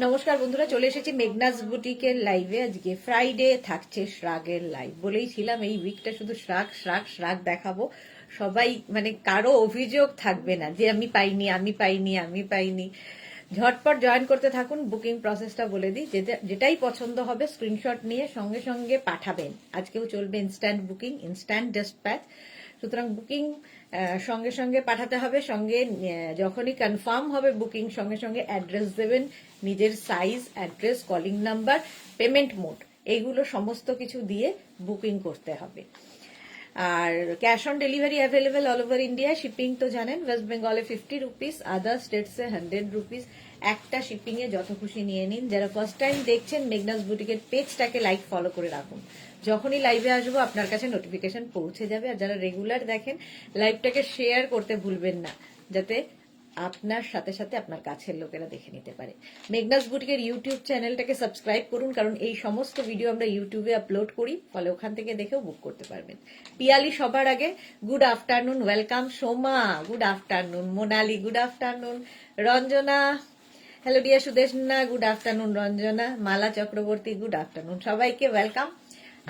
নমস্কার বন্ধুরা, চলে এসেছি মেঘনাস বুটিকের লাইভে। আজকে ফ্রাইডে থাকছে শ্রাগের লাইভ। বলেই ছিলাম এই উইকটা শুধু শ্রাগ শ্রাগ শ্রাগ দেখাবো। সবাই মানে কারো অভিযোগ থাকবে না যে আমি পাইনি আমি পাইনি আমি পাইনি। ঝটপট জয়েন করতে থাকুন। বুকিং প্রসেসটা বলে দিই, যেটাই পছন্দ হবে স্ক্রিনশট নিয়ে সঙ্গে সঙ্গে পাঠাবেন। আজকেও চলবে ইনস্ট্যান্ট বুকিং, ইনস্ট্যান্ট ডিসপ্যাচ। সুতরাং বুকিং সঙ্গে সঙ্গে পাঠাতে হবে। সঙ্গে যখনই কনফার্ম হবে বুকিং, সঙ্গে সঙ্গে অ্যাড্রেস দেবেন, নিজের size, address, calling number, payment mode, এইগুলো সমস্ত কিছু দিয়ে বুকিং করতে হবে। আর cash on delivery available all over India. Shipping তো জানেন, ওয়েস্ট বেঙ্গলে 50 রুপিস, আদার স্টেটসে 100 রুপিস। একটা শিপিং এ যত খুশি নিয়ে নিন। যারা ফার্স্ট টাইম দেখছেন, মেঘনাস বুটিকের পেজটাকে লাইক ফলো করে রাখুন। যখনই লাইভে আসবো আপনার কাছে নোটিফিকেশন পৌঁছে যাবে। আর যারা রেগুলার দেখেন, লাইভটাকে শেয়ার করতে ভুলবেন না, যাতে আপনার সাথে সাথে আপনার কাছের লোকেরা দেখে নিতে পারে। মেঘনাস বুটিকের ইউটিউব চ্যানেলটাকে সাবস্ক্রাইব করুন, কারণ এই সমস্ত ভিডিও আমরা ইউটিউবে আপলোড করি, ফলে ওখান থেকে দেখেও বুক করতে পারবেন। পিয়ালি সবার আগে good afternoon, welcome. Soma good afternoon, Monali good afternoon, Ranjana hello dear Sudeshna good afternoon, Ranjana, Mala Chakraborty good afternoon, সবাইকে ওয়েলকাম।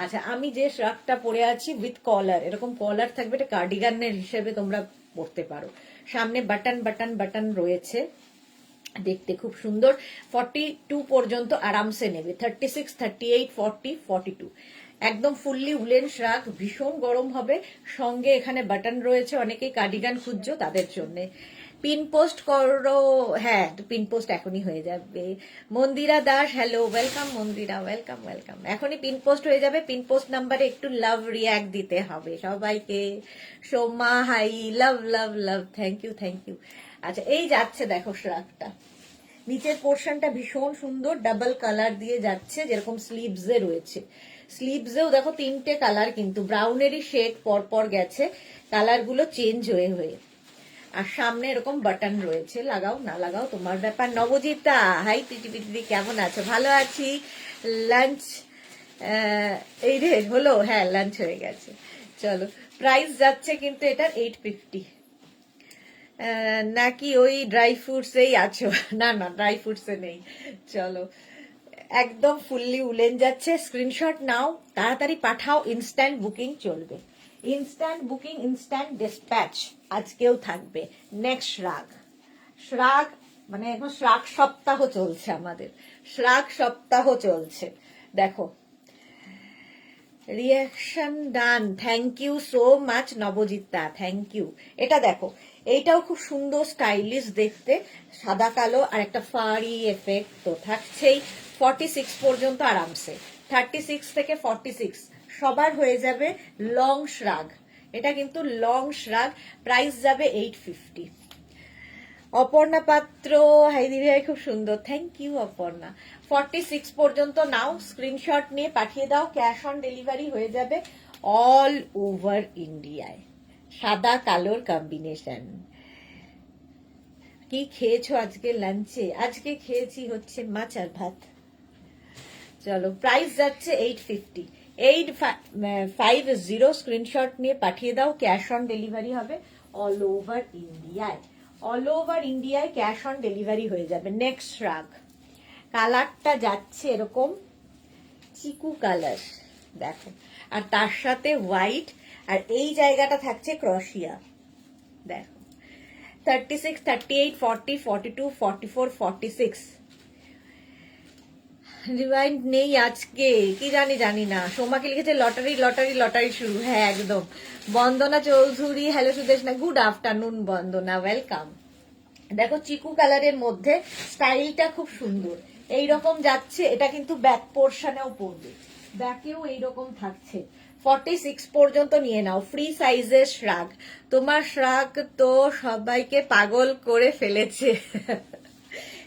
আচ্ছা, আমি যে শ্রাগটা পরে আছি উইথ কলার, এরকম কলার থাকবে, এটা কার্ডিগানের হিসেবে তোমরা পরতে পারো। সামনে বাটন বাটন বাটন রয়েছে, দেখতে খুব সুন্দর। 42 পর্যন্ত আরামসে নেবে, 36, 38, 40, 42। একদম ফুললি উলেন শ্রাগ, ভীষণ গরম হবে। সঙ্গে এখানে বাটন রয়েছে, অনেকেই কার্ডিগান খুঁজছো তাদের জন্য। পিন পোস্ট করো, হ্যাঁ পিন পোস্ট এখনই হয়ে যাবে। মন্দিরা দাস হ্যালো, ওয়েলকাম মন্দিরা, ওয়েলকাম ওয়েলকাম। এখনই পিন পোস্ট হয়ে যাবে। পিন পোস্ট নাম্বারে একটু লাভ রিয়াক্ট দিতে হবে সবাইকে। Soma hi, love love love, thank you thank you. আচ্ছা, এই যাচ্ছে দেখো শ্রাগটা, নিচের পোর্শনটা ভীষণ সুন্দর, ডাবল কালার দিয়ে যাচ্ছে, যেরকম স্লিভসে রয়েছে। স্লিভসেও দেখো 3টে কালার, কিন্তু ব্রাউনেরই শেড পরপর গেছে, কালারগুলো চেঞ্জ হয়ে হয়ে। আর সামনে এরকম বাটন রয়েছে, লাগাও না লাগাও তোমার ব্যাপার। নবজিতা হাই, পিটি কেমন আছো? ভালো আছি। লাঞ্চ এই রে হলো, হ্যাঁ লাঞ্চ হয়ে গেছে। চলো, প্রাইস যাচ্ছে কিন্তু এটার 850। নাকি ওই ড্রাই ফ্রুটসেই আছো? না না, ড্রাই ফ্রুটসে নেই। চলো, একদম ফুললি উলেন যাচ্ছে। স্ক্রিনশট নাও, তাড়াতাড়ি পাঠাও, ইনস্ট্যান্ট বুকিং চলবে। ইনস্ট্যান্ট বুকিং, ইনস্ট্যান্ট ডিসপ্যাচ আজকেও থাকবে। নেক্সট শ্রাগ, শ্রাগ মানে এখন শ্রাগ সপ্তাহ চলছে আমাদের, শ্রাগ সপ্তাহ চলছে। দেখো, reaction done, thank you so much Nabajita, thank you. এটা দেখো, এইটাও খুব সুন্দর স্টাইলিশ দেখতে, সাদা কালো আর একটা ফারি এফেক্ট তো থাকছেই। 46 পর্যন্ত আরামসে, 36 থেকে 46 সবার হয়ে যাবে। লং শ্রাগ, এটা কিন্তু লং শ্রাগ। প্রাইস যাবে 850। অপর্ণা পাত্র হাই দিদি ভাই, খুব সুন্দর, থ্যাংক ইউ অপর্ণা। 46 পর্যন্ত নাও, স্ক্রিনশট নিয়ে পাঠিয়ে দাও। ক্যাশ অন ডেলিভারি হয়ে যাবে অল ওভার ইন্ডিয়ায়। সাদা কালোর কম্বিনেশন। কি খেয়েছো আজকে লাঞ্চে? আজকে খেয়েছি হচ্ছে মাছ আর ভাত। চলো, প্রাইস যাচ্ছে 850। 850 স্ক্রিনশট নিয়ে পাঠিয়ে দাও। ক্যাশ অন ডেলিভারি হবে অল ওভার ইন্ডিয়ায়। অল ওভার ইন্ডিয়ায় ক্যাশ অন ডেলিভারি হয়ে যাবে। নেক্সট শ্রাগ, কালারটা যাচ্ছে এরকম চিকু কালার, দেখো, আর তার সাথে হোয়াইট, আর এই জায়গাটা থাকছে ক্রশিয়া। দেখো, 36, 38, 40, 42, 44, 46। রিমাইন্ড নেই আজকে, কি জানি না। সোমাকে লিখেছে লটারি লটারি লটারি শুরু, হ্যাঁ একদম। বন্দনা চৌধুরী হ্যালো সুদেশ না, গুড আফটারনুন বন্দনা, ওয়েলকাম। দেখো, চিকু কালারের মধ্যে স্টাইলটা খুব সুন্দর, এইরকম যাচ্ছে। এটা কিন্তু ব্যাক পোর্শনেও পড়বে, ব্যাকেও এইরকম থাকছে। 46 পর্যন্ত নিয়ে নাও। ফ্রি সাইজের শ্রাগ। তোমার শ্রাগ তো সবাইকে পাগল করে ফেলেছে।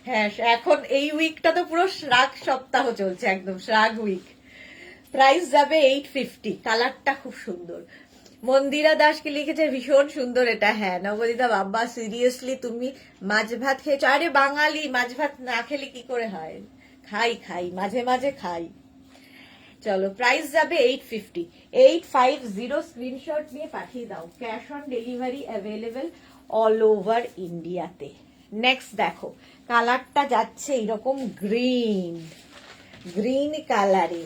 হ্যাঁ, এখন এই উইকটা তো পুরো শ্রাগ সপ্তাহ চলছে, একদম শ্রাগ উইক। প্রাইস যাবে 850। কালারটা খুব সুন্দর। মন্দিরা দাসকে লিখেছে ভীষণ সুন্দর এটা, হ্যাঁ। নবদিতা বাবা সিরিয়াসলি তুমি মাছ ভাত খেয়েছো? আরে বাঙালি, মাছ ভাত না খেলে কি করে হয়? খাই খাই, মাঝে মাঝে খাই। চলো, প্রাইস যাবে 850। 850 স্ক্রিনশট নিয়ে পাঠিয়ে দাও। Cash on delivery available all over ইন্ডিয়াতে। নেক্সট দেখো, কালারটা যাচ্ছে এরকম গ্রিন গ্রিন কালারে।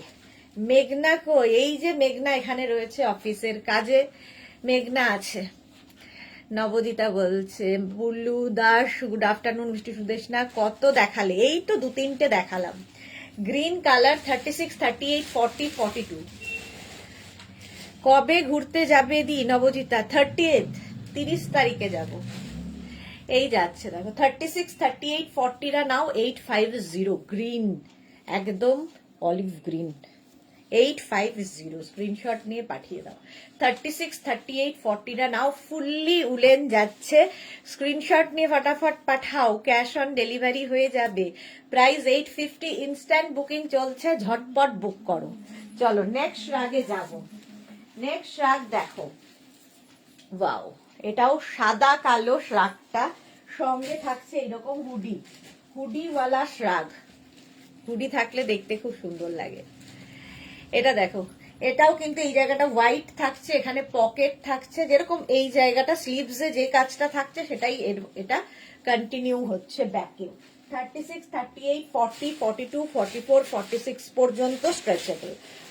মেঘনা কই? এই যে মেঘনা এখানে রয়েছে, অফিসের কাজে মেঘনা আছে। নবদিতা বলছে বুল্লু দাস গুড আফটারনুন মিষ্টি সুদেশনা, কত দেখালে? এই তো 2-3টে দেখালাম। Green colour 36, 38, 40, 42। কবে ঘুরতে যাবে দি? নবজিতা 30th, 30 তারিখে যাব। এই যাচ্ছে দেখো 36, 38, 40রা নাও 850 গ্রিন, একদম অলিভ গ্রিন 850 স্ক্রিনশট নিয়ে পাঠিয়ে দাও। 36, 38, 40রা নাও ফুললি উলেন যাচ্ছে, স্ক্রিনশট নিয়ে ফটাফট পাঠাও, ক্যাশ অন ডেলিভারি হয়ে যাবে। প্রাইস 850, ইনস্ট্যান্ট বুকিং চলছে, ঝটপট বুক করো। চলো নেক্সট রাগে যাব। নেক্সট রাগ দেখো, ওয়াও, এটাও সাদা কালো শ্রাগটা, সঙ্গে থাকছে এরকম হুডি, হুডিওয়ালা শ্রাগ। হুডি থাকলে দেখতে খুব সুন্দর লাগে। এটা দেখো, এটাও কিন্তু এই জায়গাটা হোয়াইট থাকছে, এখানে পকেট থাকছে, যেরকম এই জায়গাটা স্লিভসে যে কাজটা থাকছে সেটাই এটা কন্টিনিউ হচ্ছে ব্যাকেও। 36, 38, 40, 42, 44, 46 পর্যন্ত স্ট্রেচেবল।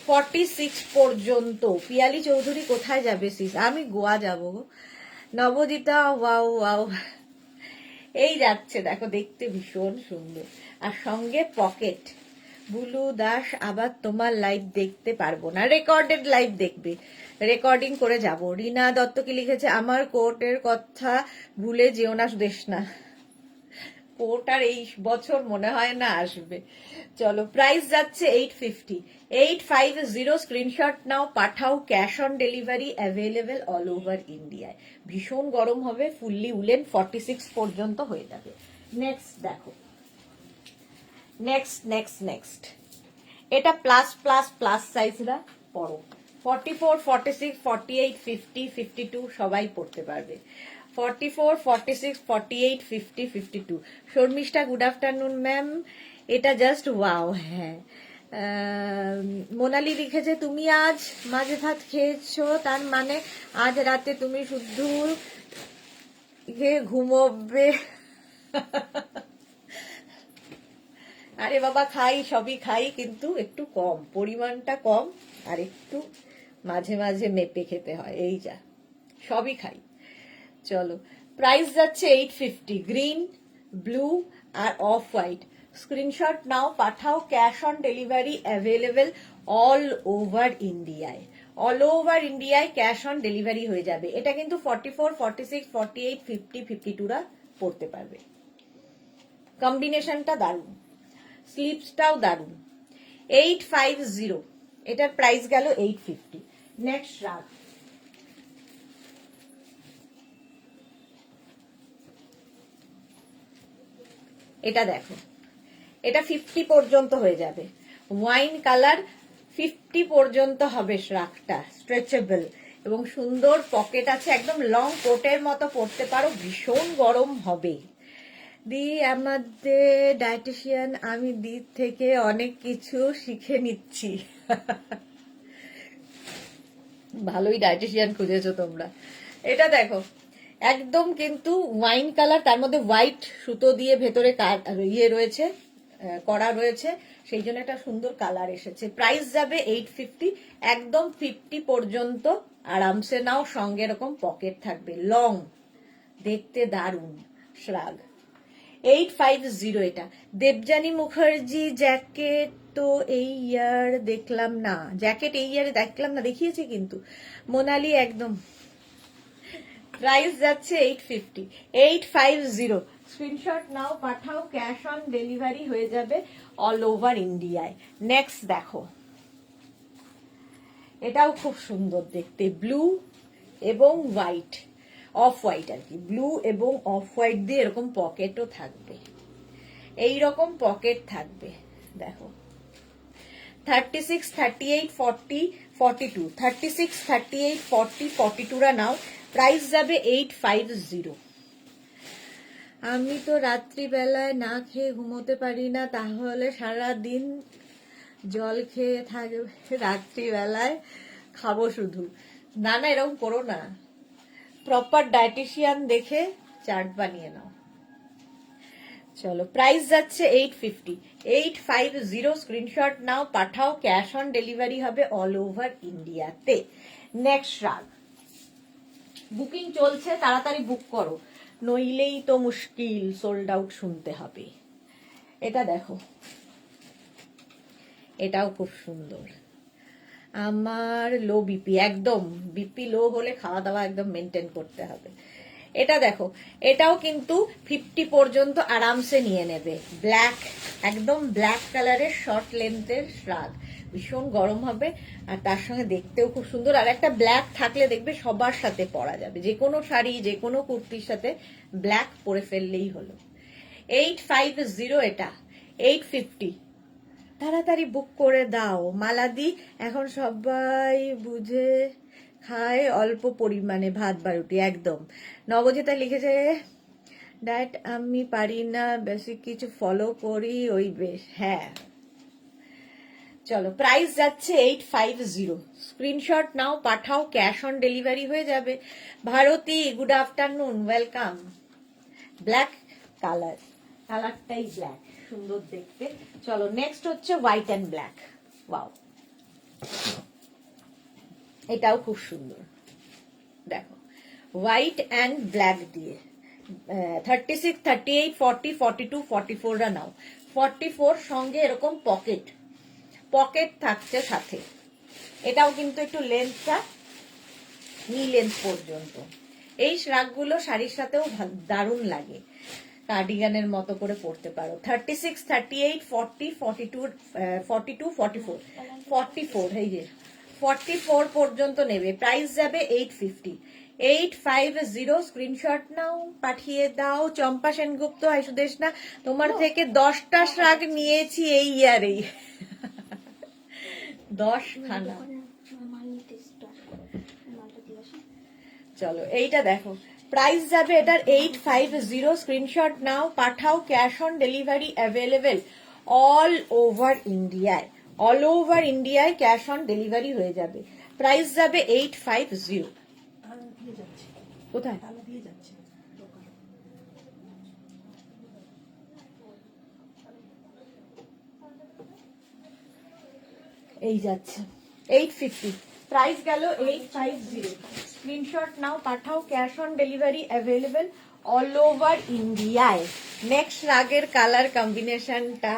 46 পর্যন্ত। পিয়ালি চৌধুরী কোথায় যাবে সিস? আমি গোয়া যাবো। নবদিতা ওয়াও ওয়াও, এই যাচ্ছে দেখো, দেখতে ভীষণ সুন্দর, আর সঙ্গে পকেট। বুলু দাস আবার তোমার লাইভ দেখতে পারবো না, রেকর্ডেড লাইভ দেখবে, রেকর্ডিং করে যাব। রিনা দত্ত কি লিখেছে, আমার কোর্টের কথা ভুলে যেও না সুদেশনা। কোর্ট আর এই বছর মনে হয় না আসবে। চলো প্রাইস যাচ্ছে 850, 850 স্ক্রিনশট নাও, পাঠাও, cash on delivery available all over ইন্ডিয়ায়। ভীষণ গরম হবে, ফুললি উলেন, 46 পর্যন্ত হয়ে যাবে। নেক্সট দেখো, নেক্সট এটা প্লাস প্লাস প্লাস সাইজরা পড়ো। 44, 46, 48, 50, 52 সবাই পড়তে পারবে। 44, 46, 48, 50, 52। শর্মিষ্ঠা গুড আফটারনুন ম্যাম, এটা জাস্ট ওয়াও। হ্যাঁ, মোনালি লিখেছে তুমি আজ মাঝে ভাত খেয়েছো, তার মানে আজ রাতে তুমি শুদ্ধ ঘুমোবে। আরে বাবা খাই, সবই খাই, কিন্তু একটু কম, পরিমাণটা কম, আর একটু মাঝে মাঝে মেপে খেতে হয়, এই যা, সবই খাই। চলো প্রাইস যাচ্ছে 850, গ্রিন, ব্লু আর অফ হোয়াইট। স্ক্রিনশট নাও, পাঠাও, cash on delivery available all over ইন্ডিয়ায়। অল ওভার ইন্ডিয়ায় ক্যাশ অন ডেলিভারি হয়ে যাবে। এটা কিন্তু 44, 46, 48, 50, 52রা পড়তে পারবে। কম্বিনেশনটা দারুণ, স্লিপসটাও দারুণ। 850, এটার প্রাইস গেল 850। নেক্সট রাগ, এটা দেখো, এটা 50 পর্যন্ত হয়ে যাবে, ওয়াইন কালার, 50 পর্যন্ত হবে শ্রাগটা, স্ট্রেচেবল এবং সুন্দর পকেট আছে, একদম লং কোটের মতো পরতে পারো, ভীষণ গরম হবে। দি আমাদের ডায়েটিশিয়ান, আমি দি থেকে অনেক কিছু শিখে নিচ্ছি। ভালোই ডায়েটিশিয়ান খুঁজেছো তোমরা। এটা দেখো, একদম কিন্তু ওয়াইন কালার, তার মধ্যে হোয়াইট সুতো দিয়ে ভেতরে ইয়ে রয়েছে, করা রয়েছে, সেই জন্য একটা সুন্দর কালার এসেছে। প্রাইস যাবে 850, একদম 50 পর্যন্ত আরামসে নাও, সঙ্গে এরকম পকেট থাকবে, লং, দেখতে দারুণ শ্রাগ। 850 এটা। দেবযানী মুখার্জি জ্যাকেট তো এই ইয়ার দেখলাম না, জ্যাকেট এই ইয়ারে দেখলাম না, দেখিয়েছে কিন্তু মোনালি একদম। প্রাইস যাচ্ছে 850, 850 স্ক্রিনশট নাও, পাঠাও, ক্যাশ অন ডেলিভারি হয়ে যাবে অল ওভার ইন্ডিয়ায়। নেক্সট দেখো, এটাও খুব সুন্দর দেখতে, ব্লু এবং হোয়াইট, অফ হোয়াইট আর কি, ব্লু এবং অফ হোয়াইট দিয়ে এরকম পকেটও থাকবে, এই রকম পকেট থাকবে দেখো। 36, 38, 40, 42, 36, 38, 40, 42রা নাও, প্রাইস যাবে 850। আমি তো রাত্রিবেলায় না খেয়ে ঘুমোতে পারি না, তাহলে সারা দিন জল খেয়ে থাকবে, রাত্রিবেলায় খাবো শুধু? না না, এরকম করো না, প্রপার ডায়েটিশিয়ান দেখে চার্ট বানিয়ে নাও। চলো প্রাইস যাচ্ছে 850, 850। স্ক্রিনশট নাও, পাঠাও, ক্যাশ অন ডেলিভারি হবে অল ওভার ইন্ডিয়াতে। নেক্সট শ্রাগ, বুকিং চলছে, তাড়াতাড়ি বুক করো, নইলেই তো মুশকিল, সোল্ড আউট শুনতে হবে। এটা দেখো, এটাও খুব সুন্দর। আমার লো বিপি, একদম বিপি লো হলে খাওয়া দাওয়া একদম মেনটেন করতে হবে। এটা দেখো, এটাও কিন্তু 50 পর্যন্ত আরামসে নিয়ে নেবে। ব্ল্যাক, একদম ব্ল্যাক কালারের শর্ট লেন্থের শ্রাগ, ভীষণ গরম হবে আর তার সঙ্গে দেখতেও খুব সুন্দর। আর একটা ব্ল্যাক থাকলে দেখবে সবার সাথে পরা যাবে, যে কোনো শাড়ি যে কোনো কুর্তির সাথে ব্ল্যাক পরে ফেললেই হলো। 850 এটা, 850। তাড়াতাড়ি বুক করে দাও মালাদি। এখন সবাই বুঝে খায় অল্প পরিমাণে ভাত বা রুটি, একদম। নবজিতা লিখেছে ডায়েট আমি পারি না, বেশি কিছু ফলো করি ওই বেশ। হ্যাঁ চলো, প্রাইস যাচ্ছে 850। স্ক্রিনশট নাও, পাঠাও, ক্যাশ অন ডেলিভারি হয়ে যাবে। Bharati good afternoon, welcome. Black colour, কালারটাই ব্ল্যাক, সুন্দর দেখতে। চলো নেক্সট হচ্ছে হোয়াইট অ্যান্ড ব্ল্যাক। ওয়াও, এটাও খুব সুন্দর। দেখো হোয়াইট অ্যান্ড ব্ল্যাক দিয়ে 36, 38, 40, 42, 44 রা নাও। 44 সঙ্গে এরকম পকেট, পকেট থাকছে সাথে। এটাও কিন্তু একটু লেন্থটা নি লেন্থ পর্যন্ত। এই শ্রাগগুলো শাড়ির সাথেও দারুণ লাগে, কার্ডিগানের মতো করে পরতে পারো। 36, 38, 40, 42, 42, 44, 44, এই যে 44 পর্যন্ত নেবে। প্রাইস যাবে 850, 850। স্ক্রিনশট নাও, পাঠিয়ে দাও। চম্পা সেনগুপ্ত, হাই সুদেশনা, তোমার থেকে 10টা শ্রাগ নিয়েছি এই ইয়ারেই। 10 খানা। চলো এইটা দেখো, প্রাইস যাবে এটার 850। স্ক্রিনশট নাও, পাঠাও, cash on delivery available all over ইন্ডিয়ায়। অল ওভার ইন্ডিয়ায় ক্যাশ অন ডেলিভারি হয়ে যাবে। প্রাইস যাবে 850। কোথায় এই যাচ্ছে 850, প্রাইস গেল 850। স্ক্রিনশট নাও, পাঠাও, cash on delivery available all over ইন্ডিয়ায়। নেক্সট রাগের কালার কম্বিনেশনটা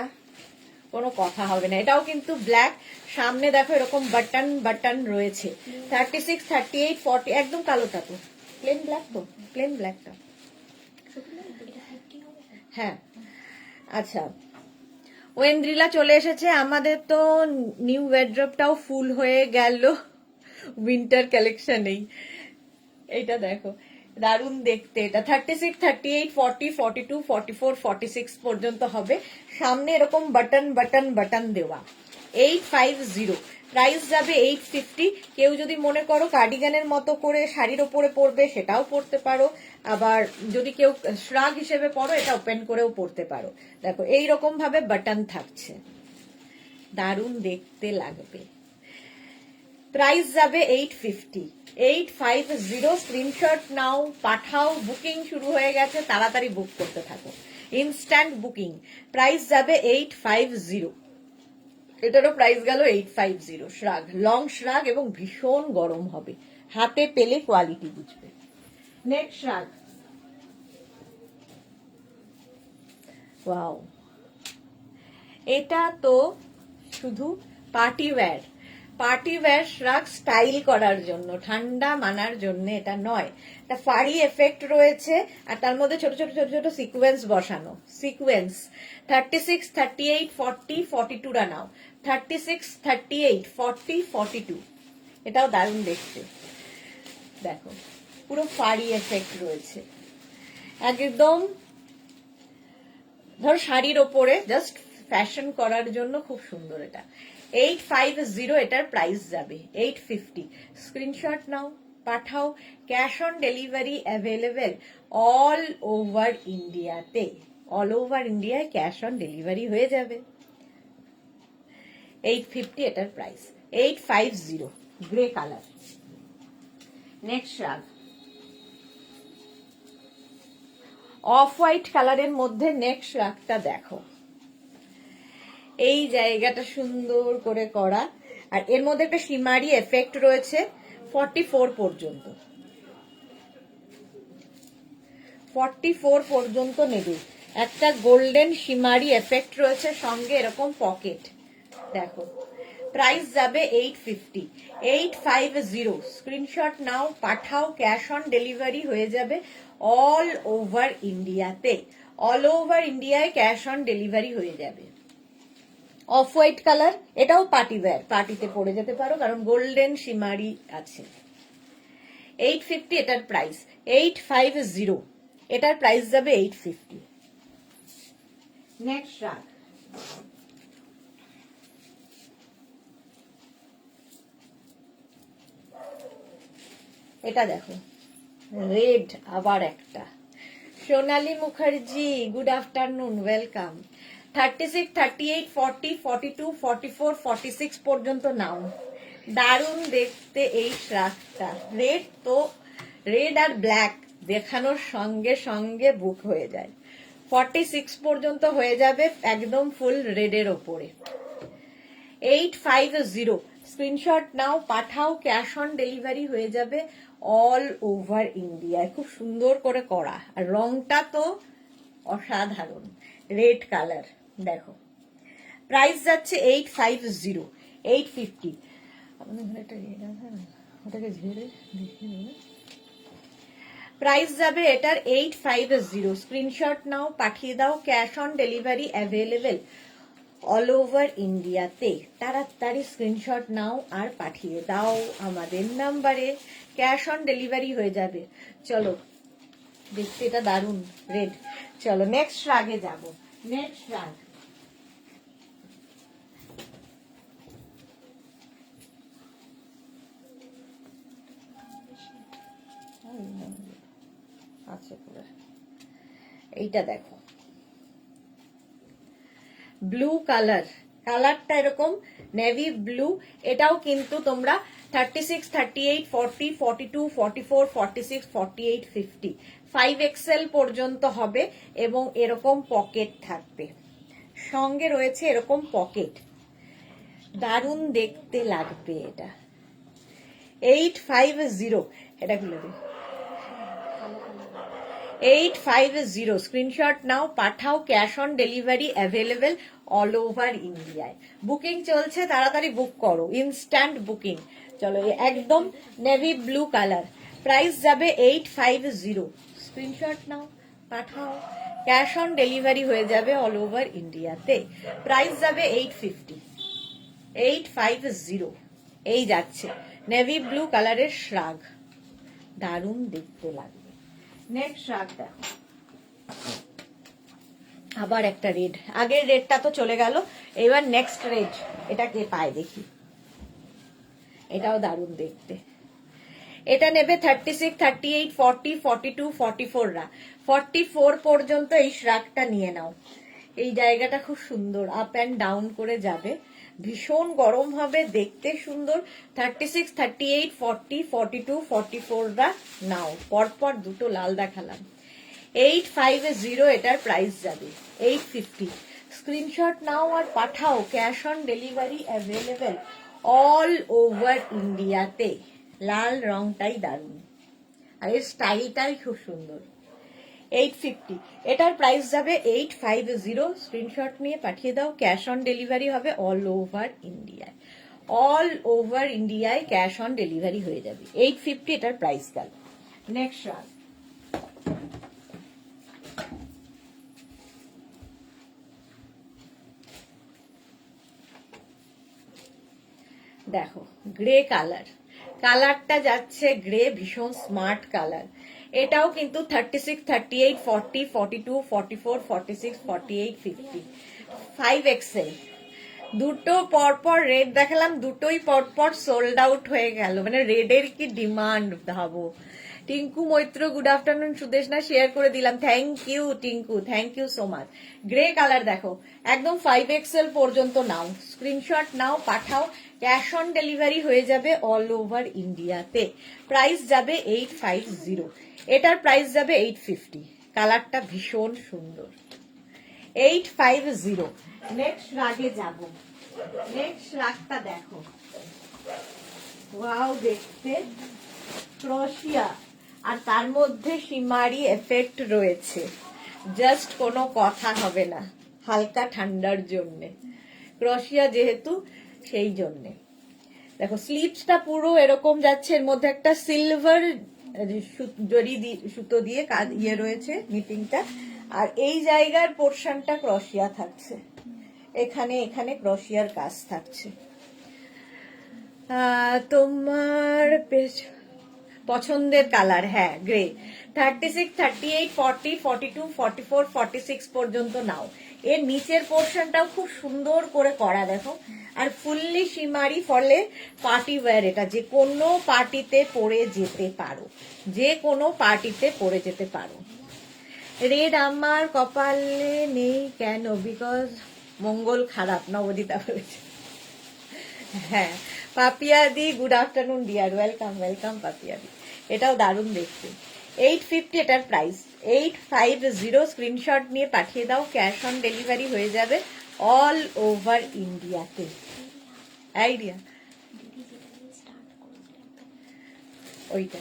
কোনো কথা হবে না, এটাও কিন্তু ব্ল্যাক, সামনে দেখো এরকম বাটন বাটন রয়েছে। 36, 38, 40, একদম কালোটা তো প্লেন ব্ল্যাক, তো প্লেন ব্ল্যাকটা। হ্যাঁ আচ্ছা, ওয়েন্দ্রিলা চলে এসেছে। আমাদের তো নিউ ওয়ার্ড্রপটাও ফুল হয়ে গেল উইন্টার কালেকশনেই। এটা দেখো দারুণ দেখতে, এটা 36, 38, 40, 42, 44, 46 পর্যন্ত হবে। সামনে এরকম বাটন বাটন বাটন দেওয়া। 850, প্রাইস যাবে 850। কেউ যদি মনে করো কার্ডিগানের মতো করে শাড়ির ওপরে পরবে, সেটাও পরতে পারো। আবার যদি কেউ শ্রাগ হিসেবে পরো, এটা ওপেন করেও পরতে পারো। দেখো এইরকম ভাবে বাটন থাকছে, দারুণ দেখতে লাগবে। প্রাইস যাবে 850, 850। স্ক্রিনশট নাও, পাঠাও, বুকিং শুরু হয়ে গেছে, তাড়াতাড়ি বুক করতে থাকো, ইনস্ট্যান্ট বুকিং। প্রাইস যাবে 850। এটারও প্রাইস গেল 850। শ্রাগ, লং শ্রাগ এবং ভীষণ গরম হবে, হাতে পেলে কোয়ালিটি বুঝবে। নেক্সট শ্রাগ, ওয়াও, এটা তো শুধু party wear, party wear শ্রাগ, style করার জন্য, ঠান্ডা মানার জন্য এটা নয়। এটা ফাড়ি এফেক্ট রয়েছে আর তার মধ্যে ছোট ছোট ছোট ছোট সিকোয়েন্স বসানো, সিকোয়েন্স। 36, 38, 40, 42 রা নাও। 36, 38, 40, 42। এটাও দারুণ দেখতে, দেখো পুরো ফাড়ি এফেক্ট রয়েছে একদম। ধরো শাড়ির ওপরে জাস্ট ফ্যাশন করার জন্য খুব সুন্দর এটা। 850 এটার প্রাইস যাবে, 850। স্ক্রিনশট নাও, পাঠাও, cash on delivery available all over ইন্ডিয়াতে। অল ওভার ইন্ডিয়ায় ক্যাশ অন ডেলিভারি হয়ে যাবে। 850 এটার price, 850। Grey colour. Next শ্রাগ, off white কালারের মধ্যে নেক শ্রাগটা দেখো, এই জায়গাটা সুন্দর করে করা, আর এর মধ্যে একটা শিমারি এফেক্ট রয়েছে 44 পর্যন্ত, 44 পর্যন্ত নেবে। একটা গোল্ডেন শিমারি এফেক্ট রয়েছে, সঙ্গে এরকম পকেট দেখো। প্রাইস যাবে 850, 850। স্ক্রিনশট নাও, পাঠাও, ক্যাশ অন ডেলিভারি হয়ে যাবে অল ওভার ইন্ডিয়াতে, অল ওভার ইন্ডিয়ায় ক্যাশ অন ডেলিভারি হয়ে যাবে। অফ হোয়াইট কালার, এটাও পার্টি ওয়্যার, পার্টিতে পরে যেতে পারো কারণ গোল্ডেন শিমারি আছে। 850 এটার প্রাইস, 850, এটার প্রাইস যাবে 850। নেক্সট শ্রাগ, এটা দেখো রেড, আবার একটা। সোনালী মুখার্জি, গুড আফটারনুন, ওয়েলকাম। 36, 38, 40, 42, 44, 46 পর্যন্ত নাও। দারুণ দেখতে এই শ্রাগটা, রেড তো, রেড আর ব্ল্যাক দেখানোর সঙ্গে সঙ্গে বুক হয়ে যায়। 46 পর্যন্ত হয়ে যাবে একদম ফুল রেডের ওপরে। 850, স্ক্রিনশট নাও, পাঠাও, ক্যাশ অন ডেলিভারি হয়ে যাবে অল ওভার ইন্ডিয়ায়। খুব সুন্দর করে করা, আর রংটা তো অসাধারণ, রেড কালার দেখো। প্রাইস যাচ্ছে 850, 850। ওটাকে ঝেড়ে দেখিয়ে দেবে। প্রাইস যাবে এটার 850। স্ক্রিনশট নাও, পাঠিয়ে দাও, cash on delivery available all over ইন্ডিয়াতে। তাড়াতাড়ি স্ক্রিনশট নাও আর পাঠিয়ে দাও আমাদের নাম্বারে, ক্যাশ অন ডেলিভারি হয়ে যাবে। চলো, দেখতে এটা দারুণ রেড। চলো নেক্সট শ্রাগে যাব। নেক্সট শ্রাগ, আচ্ছা এইটা দেখো, ব্লু কালার, কালারটা এরকম নেভি ব্লু। এটাও কিন্তু তোমরা 36, 38, 40, 42, 44, 46, 48, 50, 5XL পর্যন্ত হবে এবং এরকম পকেট থাকবে, সঙ্গে রয়েছে এরকম পকেট, দারুণ দেখতে লাগবে এটা। 850, এটা খুলে দিই। 850, স্ক্রিনশট নাও, পাঠাও, cash on delivery available all over ইন্ডিয়ায়। বুকিং চলছে, তাড়াতাড়ি বুক করো, ইনস্ট্যান্ট বুকিং। চলো, একদম নেভি ব্লু কালার, প্রাইস যাবে 850। স্ক্রিনশট নাও, পাঠাও, ক্যাশ অন ডেলিভারি হয়ে যাবে অল ওভার ইন্ডিয়াতে। প্রাইস যাবে 850, 850। এই যাচ্ছে নেভি ব্লু কালারের শ্রাগ, দারুণ দেখতে লাগবে। নেক্সট শ্রাগ দেখো, আবার একটা রেড, আগের রেডটা তো চলে গেল, এবার নেক্সট রেড, এটা কে পায় দেখি। এটাও দারুণ দেখতে। এটা নেবে 36, 38, 40, 42, 44 রা। 44 পর্যন্ত এই শ্রাগটা নিয়ে নাও। এই জায়গাটা খুব সুন্দর, আপ অ্যান্ড ডাউন করে যাবে, ভীষণ গরম হবে, দেখতে সুন্দর। 36, 38, 40, 42, 44 রা নাও। পরপর দুটো লাল দেখালাম। 850 এটার প্রাইস যাবে, 850। স্ক্রিনশট নাও আর পাঠাও, cash on delivery available all over ইন্ডিয়াতে। লাল রংটাই দারুণ, আর এর স্টাইলটাই খুব সুন্দর। 850, এটার প্রাইস যাবে 850। স্ক্রিনশট নিয়ে পাঠিয়ে দাও, ক্যাশ অন ডেলিভারি হবে অল ওভার ইন্ডিয়ায়, অল ওভার ইন্ডিয়ায় ক্যাশ অন ডেলিভারি হয়ে যাবে। 850 এটার প্রাইস গেল। নেক্সট শ্রাগ, দেখো গ্রে কালার, কালারটা যাচ্ছে গ্রে, ভীষণ স্মার্ট কালার। এটাও কিন্তু 36, 38, 40, 42, 44, 46, 48, 50, 5XL। দুটো পরপর রেড দেখালাম, দুটোই পরপর সোল্ড আউট হয়ে গেল, মানে রেডের কি ডিমান্ড ভাবো। Tinku Maitra, good afternoon. Sudeshna share করে দিলাম, thank you Tinku, thank you so much. Grey colour দেখো, একদম 5XL পর্যন্ত নাও, স্ক্রিনশট নাও, পাঠাও, ক্যাশ অন ডেলিভারি হয়ে যাবে অল ওভার ইন্ডিয়াতে। প্রাইস যাবে 850, এটার প্রাইস যাবে 850। কালারটা ভীষণ সুন্দর। 850। নেক্সট রাগে যাব। নেক্সট রাগটা দেখো, ওয়াও দেখতে, ক্রোশিয়া, আর তার মধ্যে শিমারি এফেক্ট রয়েছে, জাস্ট কোনো কথা হবে না, হালকা ঠান্ডার জন্যে, ক্রোশিয়া যেহেতু সেই জন্যে। দেখো স্লিভসটা পুরো এরকম যাচ্ছে, এর মধ্যে একটা সিলভার জড়ি সুতো দিয়ে ইয়ে রয়েছে নিটিংটা, আর এই জায়গার পোর্শনটা ক্রোশিয়া থাকছে, এখানে এখানে ক্রোশিয়ার কাজ থাকছে। তোমার পছন্দের কালার, হ্যাঁ গ্রে। 36, 38, 40, 42, 44, 46 পর্যন্ত নাও। এর নিচের পোর্শনটাও খুব সুন্দর করে করা দেখো, আর ফুললি শিমারি, ফলে পার্টি ওয়্যার, এটা যে কোনো পার্টিতে পরে যেতে পারো, যে কোনো পার্টিতে পরে যেতে পারো। রেড আমার কপালে নেই কেন? বিকজ মঙ্গল খারাপ, নবদিতা বলেছে। হ্যাঁ পাপিয়াদি, good afternoon dear, welcome welcome পাপিয়াদি। এটাও দারুণ দেখতে। 850 এটার প্রাইস। 850 স্ক্রিনশট নিয়ে পাঠিয়ে দাও, ক্যাশ অন ডেলিভারি হয়ে যাবে অল ওভার ইন্ডিয়াতে। আইডিয়া ওইটা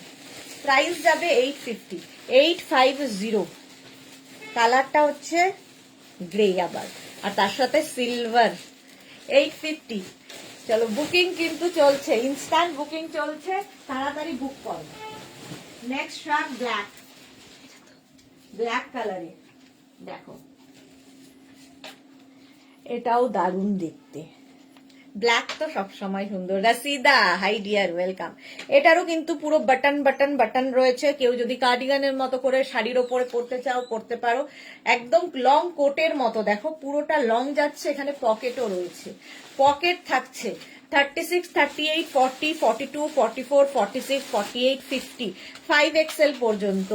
প্রাইস যাবে 850। 850 কালারটা হচ্ছে গ্রে আবার, আর তার সাথে সিলভার। 850। চলো বুকিং কিন্তু চলছে, ইনস্ট্যান্ট বুকিং চলছে, তাড়াতাড়ি বুক করো। নেক্সট শার্ট ব্ল্যাক, ব্ল্যাক কালারে দেখো, এটাও দারুণ দেখতে। ব্ল্যাক তো সবসময় সুন্দর। রাসিদা হাই ডিয়ার, ওয়েলকাম। এটারও কিন্তু পুরো বাটন বাটন বাটন রয়েছে, কেউ যদি কার্ডিগানের মতো করে শাড়ির ওপরে পরতে চাও পরতে পারো, একদম লং কোটের মতো, দেখো পুরোটা লং যাচ্ছে, এখানে পকেটও রয়েছে, পকেট থাকছে। 36, 38, 40, 42, 44, 46, 48, 50, 5XL পর্যন্ত।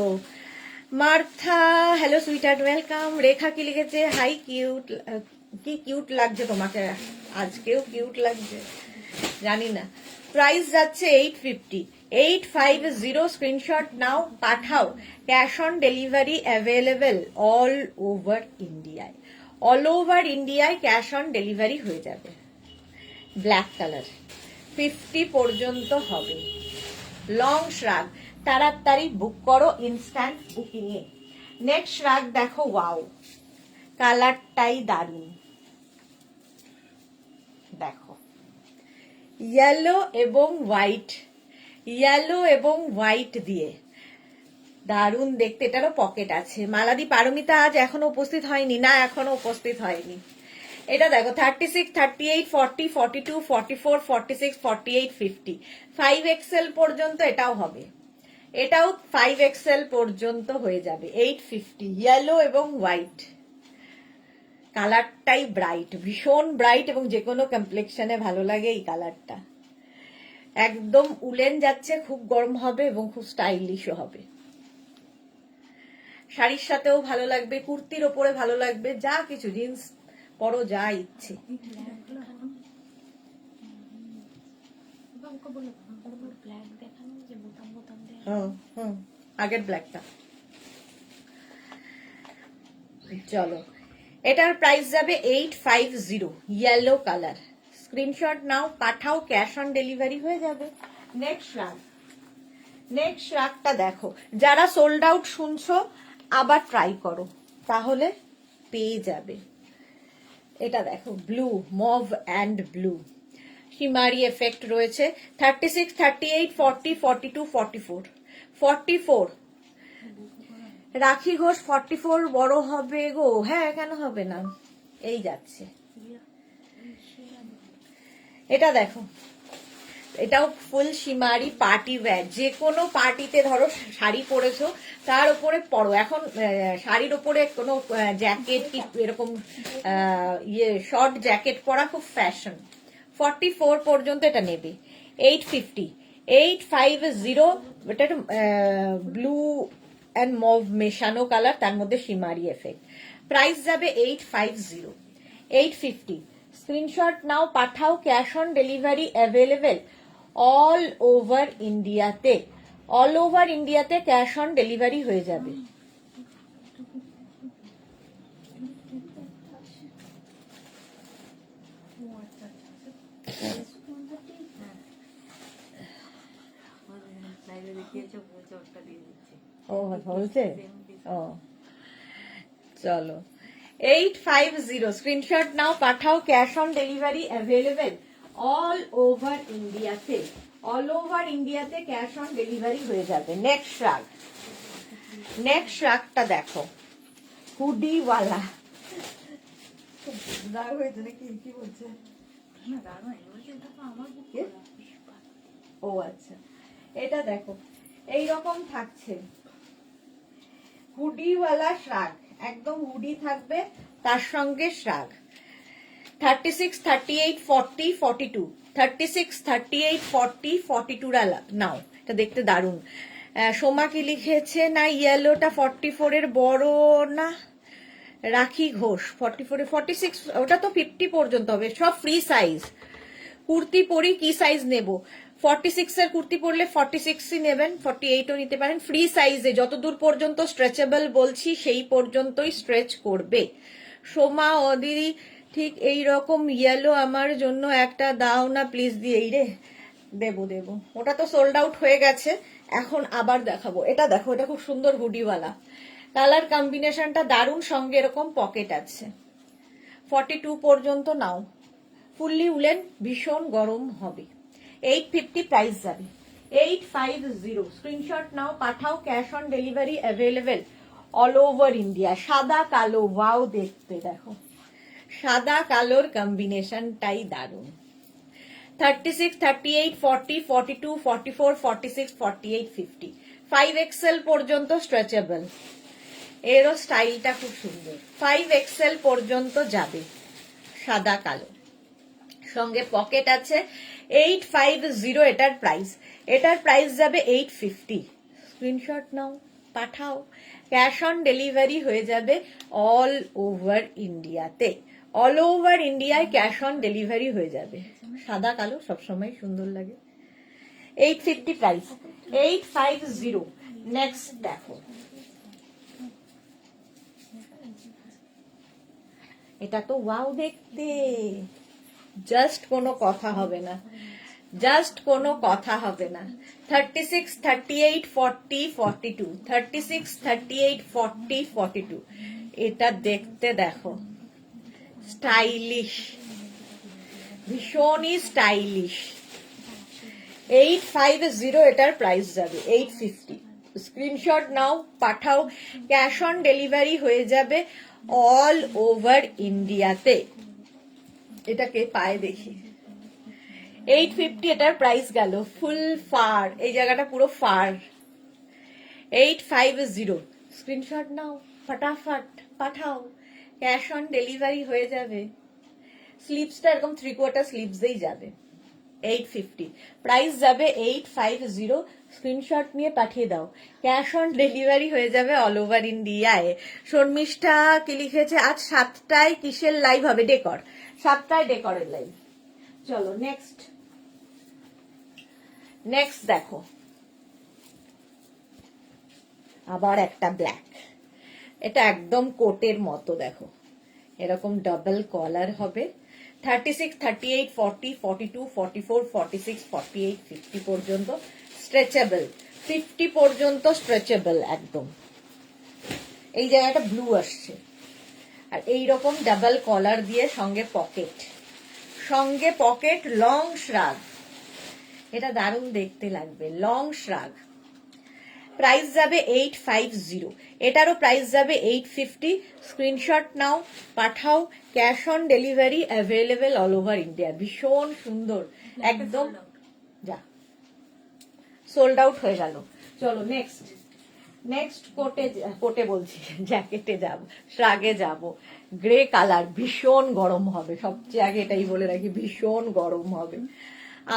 Martha hello sweetheart, welcome. Rekha কি লিখেছে, হাই কিউট, কি কিউট লাগছে তোমাকে, আজকেও কিউট লাগছে, জানি না। প্রাইস যাচ্ছে 850। 850 স্ক্রিনশট নাও, পাঠাও, cash on delivery available all over ইন্ডিয়ায়। অল ওভার ইন্ডিয়ায় ক্যাশ অন ডেলিভারি হয়ে যাবে। ব্ল্যাক কালার 50 পর্যন্ত হবে। লং শ্রাগ, তাড়াতাড়ি বুক করো, ইনস্ট্যান্ট বুকিং এ। নেক্সট শ্রাগ দেখো, ওয়াও কালারটাই দারুণ দেখো, ইয়েলো এবং হোয়াইট, ইয়েলো এবং হোয়াইট দিয়ে দারুণ দেখতে। এটারও পকেট আছে। মালাদি পারমিতা আজ এখনো উপস্থিত হয়নি, না এখনো উপস্থিত হয়নি। এটা দেখো 36, 38, 40, 42, 44, 46, 48, 50, 5XL পর্যন্ত এটাও হবে, এটাও 5XL পর্যন্ত হয়ে যাবে। 850 ইয়েলো এবং হোয়াইট, কালারটাই ব্রাইট, ভীষণ ব্রাইট, এবং যে কোনো কমপ্লেক্সনে ভালো লাগে এই কালারটা। একদম উলেন যাচ্ছে, খুব গরম হবে এবং খুব স্টাইলিশও হবে। শাড়ির সাথেও ভালো লাগবে, কুর্তির ওপরে ভালো লাগবে, যা কিছু, জিন্স পরো যা ইচ্ছে। আগের ব্ল্যাকটা। চলো এটার প্রাইস যাবে 850, ইয়েলো কালার। স্ক্রিনশট নাও, পাঠাও, ক্যাশ অন ডেলিভারি হয়ে যাবে। নেক্সট রাগ, নেক্সট রাগটা দেখো, যারা সোল্ড আউট শুনছো আবার ট্রাই করো, তাহলে পেয়ে যাবে। এটা দেখো blue, mauve and blue, শিমারি effect রয়েছে। 36, 38, 40, 42, 44, 44। রাখি ঘোষ 44 বড় হবে গো, হ্যাঁ কেন হবে না, এই যাচ্ছে। এটা দেখো, এটাও ফুল শিমারি পার্টি ওয়্যার, যে কোনো পার্টিতে ধরো শাড়ি পরেছো তার উপরে পরো। এখন শাড়ির উপরে কোনো জ্যাকেট কি এরকম ইয়ে শর্ট জ্যাকেট পরা খুব ফ্যাশন। 44 পর্যন্ত এটা নেবে। 850, 850। এটা ব্লু অ্যান্ড মভ মেশানো কালার, তার মধ্যে শিমারি এফেক্ট। প্রাইস যাবে 850, 850। স্ক্রিনশট নাও, পাঠাও, cash on delivery available all over ইন্ডিয়াতে। অল ওভার ইন্ডিয়াতে ক্যাশ অন ডেলিভারি হয়ে যাবে। ও বলছে ও চলো 850 স্ক্রিনশট নাও পাঠাও cash on delivery available all over ইন্ডিয়াতে ক্যাশ অন ডেলিভারি হয়ে যাবে নেক্সট শ্রাগটা দেখো হুডিওয়ালা ও আচ্ছা এটা দেখো এইরকম থাকছে হুডিওয়ালা শ্রাগ একদম হুডি থাকবে তার সঙ্গে শ্রাগ 36, 38, 40, 42 36, 38, 40, 42 নাও এটা দেখতে দারুণ সোমা কি লিখেছে না ইয়েলোটা 44 এর বড় না রাখি ঘোষ 44 46 ওটা তো 50 পর্যন্ত হবে সব ফ্রি সাইজ কুর্তি পরি কি সাইজ নেব 46 এর কুর্তি পরলে 46ই নেবেন 48ও নিতে পারেন ফ্রি সাইজে যতদূর পর্যন্ত স্ট্রেচেবল বলছি সেই পর্যন্তই স্ট্রেচ করবে সোমা অদিদি ঠিক এই রকম ইয়েলো আমার জন্য একটা দাও না প্লিজ দিয়েই রে দেবো ওটা তো সোল্ড আউট হয়ে গেছে এখন আবার দেখাবো এটা দেখো এটা খুব সুন্দর হুডিওয়ালা কালার কম্বিনেশনটা দারুণ সঙ্গে এরকম পকেট আছে 42 পর্যন্ত নাও ফুললি উলেন ভীষণ গরম হবে 850 প্রাইস যাবে 850 স্ক্রিনশট নাও পাঠাও cash on delivery available all over India সাদা কালো ওয়াও দেখতে দেখো সাদা কালোর কম্বিনেশনটাই দারুণ 36, 38, 40, 42, 44, 46, 48, 50 5XL পর্যন্ত স্ট্রেচেবল এরও স্টাইলটা খুব সুন্দর 5XL পর্যন্ত যাবে সাদা কালো সঙ্গে পকেট আছে 850 এটার প্রাইস যাবে 850 স্ক্রিনশট নাও পাঠাও ক্যাশ অন ডেলিভারি হয়ে যাবে অল ওভার ইন্ডিয়াতে অল ওভার ইন্ডিয়ায় ক্যাশ অন ডেলিভারি হয়ে যাবে সাদা কালো সবসময় সুন্দর লাগে 850 প্রাইস 850 নেক্সট দেখো এটা তো ওয়াও দেখতে জাস্ট কোনো কথা হবে না 36, 38, 40, 42 36, 38, 40, 42 এটা দেখতে দেখো স্টাইলিশ ভীষণই স্টাইলিশ 850 এটার প্রাইস যাবে 850 স্ক্রিনশট নাও পাঠাও ক্যাশ অন ডেলিভারি হয়ে যাবে অল ওভার ইন্ডিয়াতে এটাকে পায়ে দেখি 850 এটার প্রাইস গেল ফুল ফার এই জায়গাটা পুরো ফার 850 স্ক্রিনশট নাও ফটাফট পাঠাও ক্যাশ অন ডেলিভারি হয়ে যাবে স্লিভসটা এরকম 3/4 স্লিভসেই যাবে 850 প্রাইস যাবে 850 স্ক্রিনশট নিয়ে পাঠিয়ে দাও ক্যাশ অন ডেলিভারি হয়ে যাবে অল ওভার ইন্ডিয়ায় শর্মিষ্ঠা কি লিখেছে আজ 7টায় কিসের লাইভ হবে ডেকর 7টায় ডেকরের লাইভ চলো নেক্সট দেখো আবার একটা ব্ল্যাক এটা একদম কোটের মতো দেখো এরকম ডাবল কলার হবে 36, 38, 40, 42, 44, 46, 48, 50 পর্যন্ত স্ট্রেচেবল 50 পর্যন্ত স্ট্রেচেবল একদম এই জায়গাটা ব্লু আসছে আর এইরকম ডাবল কলার দিয়ে সঙ্গে পকেট লং শ্রাগ এটা দারুণ দেখতে লাগবে লং শ্রাগ প্রাইস যাবে 850 এটারও প্রাইস যাবে 850 স্ক্রিনশট নাও পাঠাও cash on delivery available all over India ভীষণ সুন্দর একদম যা সোল্ড আউট হয়ে গেল চলো নেক্সট কোটে বলছি জ্যাকেটে যাব শ্রাগে যাব গ্রে কালার ভীষণ গরম হবে সবচেয়ে আগে এটাই বলে রাখি ভীষণ গরম হবে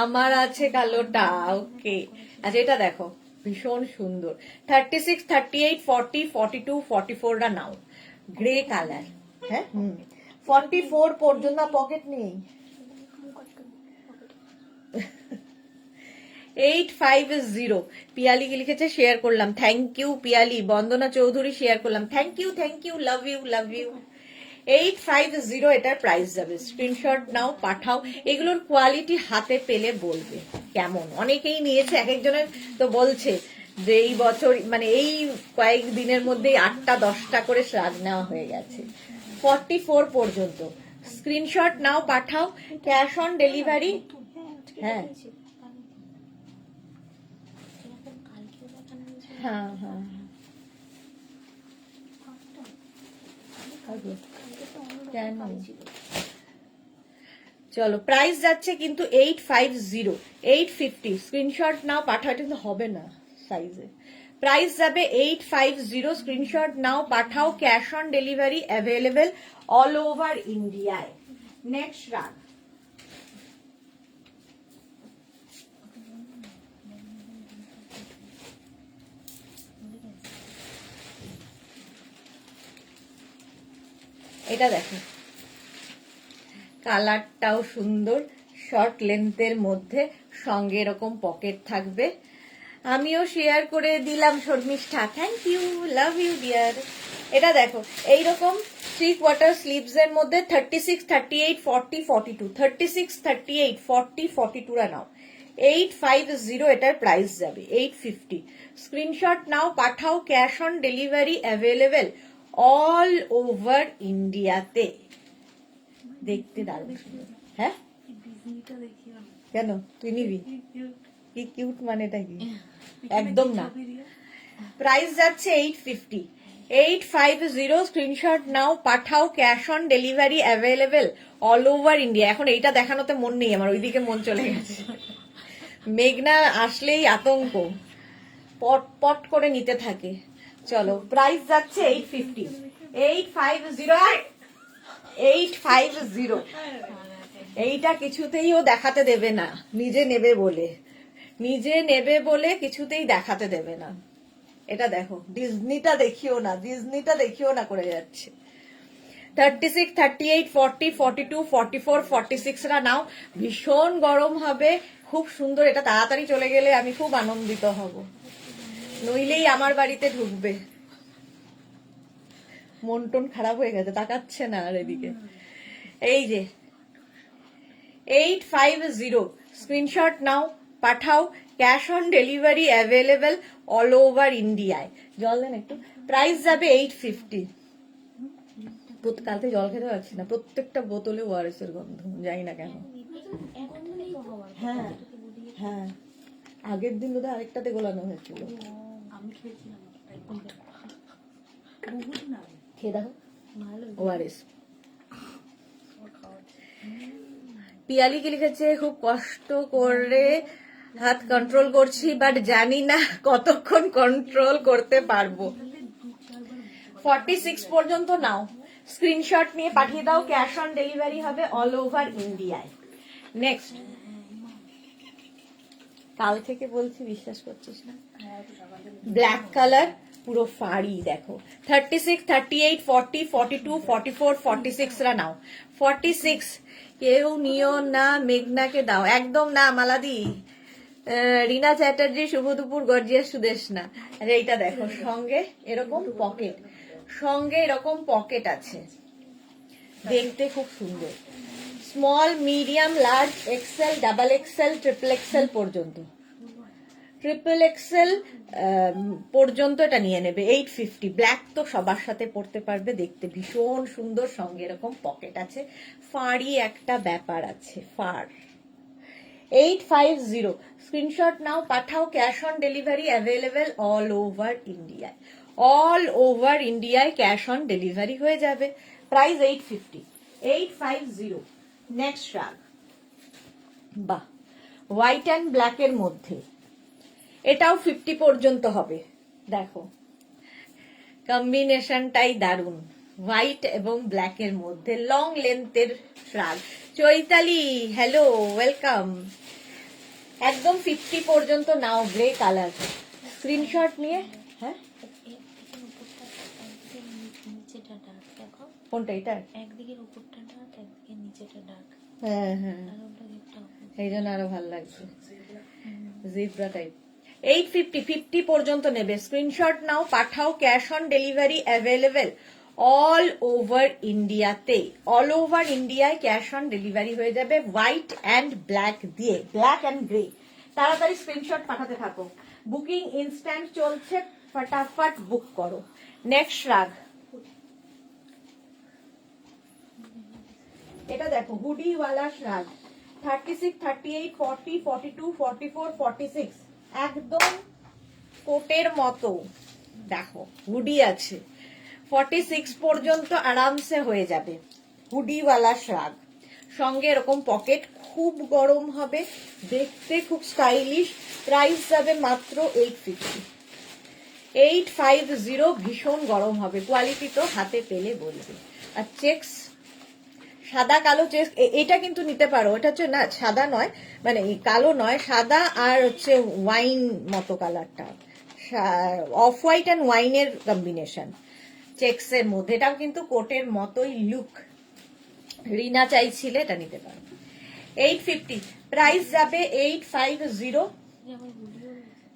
আমার আছে কালোটা ওকে আচ্ছা এটা দেখো ভীষণ সুন্দর 36, 38, 40, 42, 44 রা নাও গ্রে কালার হ্যাঁ 44 পর্যন্ত পকেট নেই 850 পিয়ালি কি লিখেছে শেয়ার করলাম thank you Piyali Bandana Chowdhury share করলাম থ্যাংক ইউ লাভ ইউ 850 এটার প্রাইস যাবে। স্ক্রিনশট নাও, পাঠাও। এগুলোর কোয়ালিটি হাতে পেলে বলবে কেমন। অনেকেই নিয়েছে, এক একজনের তো বলছে যে এই বছর মানে এই কয়েক দিনের মধ্যেই 8টা 10টা করে শ্রাগ নেওয়া হয়ে গেছে। 44 পর্যন্ত। স্ক্রিনশট নাও, পাঠাও। Cash on delivery. হ্যাঁ হ্যাঁ হ্যাঁ কেন? চলো, প্রাইস যাচ্ছে কিন্তু 850, 850। স্ক্রিনশট নাও, পাঠাও। এটা কিন্তু হবে না সাইজে। প্রাইস যাবে 850। স্ক্রিনশট নাও, পাঠাও। Cash on delivery available all over ইন্ডিয়ায়। নেক্সট রান। এটা দেখো, কালারটাও সুন্দর, শর্ট লেন্থের মধ্যে, সঙ্গে এরকম পকেট থাকবে। আমিও শেয়ার করে দিলাম Sharmistha, thank you, love you dear. এটা দেখো, এইরকম 3/4 স্লিভস এর মধ্যে 36, 38, 40, 42, 36, 38, 40, 42 রা নাও। 850 এটার প্রাইস যাবে। 850। স্ক্রিনশট নাও, পাঠাও। Cash on delivery available all over ইন্ডিয়াতে। দেখতে দারুণ সুন্দর। হ্যাঁ কেন তুই নিবি? কি কিউট, মানেটা কি? একদম না। প্রাইস যাচ্ছে 850। 850। স্ক্রিনশট নাও, পাঠাও। Cash on delivery available all over India. এখন এইটা দেখানোতে মন নেই আমার, ওইদিকে মন চলে গেছে। মেঘনা আসলেই আতঙ্ক, পট পট করে নিতে থাকে। চলো, প্রাইস যাচ্ছে 850। 850। 850। এইটা কিছুতেই ও দেখাতে দেবে না, নিজে নেবে বলে। নিজে নেবে বলে কিছুতেই দেখাতে দেবে না। এটা দেখো, ডিজনিটা দেখিও না, ডিজনিটা দেখিও না করে যাচ্ছে। 36, 38, 40, 42, 44, 46 রা নাও। ভীষণ গরম হবে, খুব সুন্দর। এটা তাড়াতাড়ি চলে গেলে আমি খুব আনন্দিত হব, নইলেই আমার বাড়িতে ঢুকবে। মন টন খারাপ হয়ে গেছে, তাকাচ্ছে না আর এদিকে। এই যে 850। স্ক্রিনশট নাও, পাঠাও। Cash on delivery available all over ইন্ডিয়ায়। জল দেন একটু। প্রাইস যাবে 850। কাল থেকে জল খেতে পারছি না, প্রত্যেকটা বোতলে ওআরএস এর গন্ধ, যাই না কেন। হ্যাঁ হ্যাঁ, আগের দিন বোধহয় আরেকটাতে গোলানো হয়েছিল। খেয়ে দেখো ওআরএস। পিয়ালি কি লিখেছে, খুব কষ্ট করে হাত কন্ট্রোল করছি, বাট জানি না কতক্ষণ কন্ট্রোল করতে পারবো। 46 পর্যন্ত নাও। স্ক্রিনশট নিয়ে পাঠিয়ে দাও। ক্যাশ অন ডেলিভারি হবে অল ওভার ইন্ডিয়ায়। নেক্সট। কাল থেকে বলছি, বিশ্বাস করছিস না। ব্ল্যাক কালার, পুরো ফাড়ি দেখো। 36, 38, 40, 42, 44, 46 রা নাও। 46 কেউ নিও না, মেঘনাকে দাও। একদম না মালাদি। রিনা চ্যাটার্জি, শুভ দুপুর, গর্জিয়াস সুদেশনা। আর এইটা দেখো, সঙ্গে এরকম পকেট, সঙ্গে এরকম পকেট আছে, দেখতে খুব সুন্দর। Small, medium, large, XL, double XL, triple XL পর্যন্ত। ট্রিপল এক্সেল পর্যন্ত এটা নিয়ে নেবে। 850। ব্ল্যাক তো সবার সাথে পড়তে পারবে, দেখতে ভীষণ সুন্দর, সঙ্গে এরকম পকেট আছে, ফাড়ি একটা ব্যাপার আছে, ফার। 850। স্ক্রিনশট নাও, পাঠাও। Cash on delivery available all over ইন্ডিয়ায়। অল ওভার ইন্ডিয়ায় ক্যাশ অন ডেলিভারি হয়ে যাবে। প্রাইস 850। 850। নেক্সট রাগ। বাহ, হোয়াইট অ্যান্ড ব্ল্যাক এর মধ্যে, এটাও 50 পর্যন্ত হবে। দেখো কম্বিনেশনটাই দারুণ, হোয়াইট এবং ব্ল্যাক এর মধ্যে, লং লেন্থের শ্রাগ। Chaitali, hello, welcome. একদম 50 পর্যন্ত নাও, গ্রে কালার। স্ক্রিনশট নিয়ে, হ্যাঁ কোনটা, এটা একদিকের উপরটা ডার্ক, একদিকের নিচেটা ডার্ক। হ্যাঁ হ্যাঁ, এই জন্য আরো ভালো লাগছে, জিব্রা টাইপ। 850, 50 পর্যন্ত নেবে। স্ক্রিনশট নাও, পাঠাও। Cash on delivery available all over ইন্ডিয়াতে, অল ওভার ইন্ডিয়ায় ক্যাশ অন ডেলিভারি হয়ে যাবে হোয়াইট অ্যান্ড ব্ল্যাক দিয়ে, ব্ল্যাক অ্যান্ড গ্রে। তাড়াতাড়ি স্ক্রিনশট পাঠাতে থাকো, বুকিং ইনস্ট্যান্ট চলছে, ফটাফট বুক করো। নেক্সট শ্রাগ, এটা দেখো হুডিওয়ালা শ্রাগ, 36, 38, 40, 42, 44, 46, একদম কোটের মতো। দেখো হুডি আছে, 46 পর্যন্ত আরামসে হয়ে যাবে। হুডিওয়ালা শ্রাগ, সঙ্গে এরকম পকেট, খুব গরম হবে, দেখতে খুব স্টাইলিশ। প্রাইস যাবে মাত্র 850, 850। ভীষণ গরম হবে, কোয়ালিটি তো হাতে পেলে বলবে। আর চেক্স, সাদা কালো চেক্স, এটা কিন্তু নিতে পারো। এটা হচ্ছে না সাদা নয়, মানে এই কালো নয়, সাদা আর হচ্ছে ওয়াইন মতো কালারটা, অফ হোয়াইট অ্যান্ড ওয়াইনের কম্বিনেশন চেক্সের মধ্যে। এটাও কিন্তু কোটের মতোই লুক। রিনা চাইছিলে, এটা নিতে পারো। 850, প্রাইস যাবে 850। আমার ভিডিও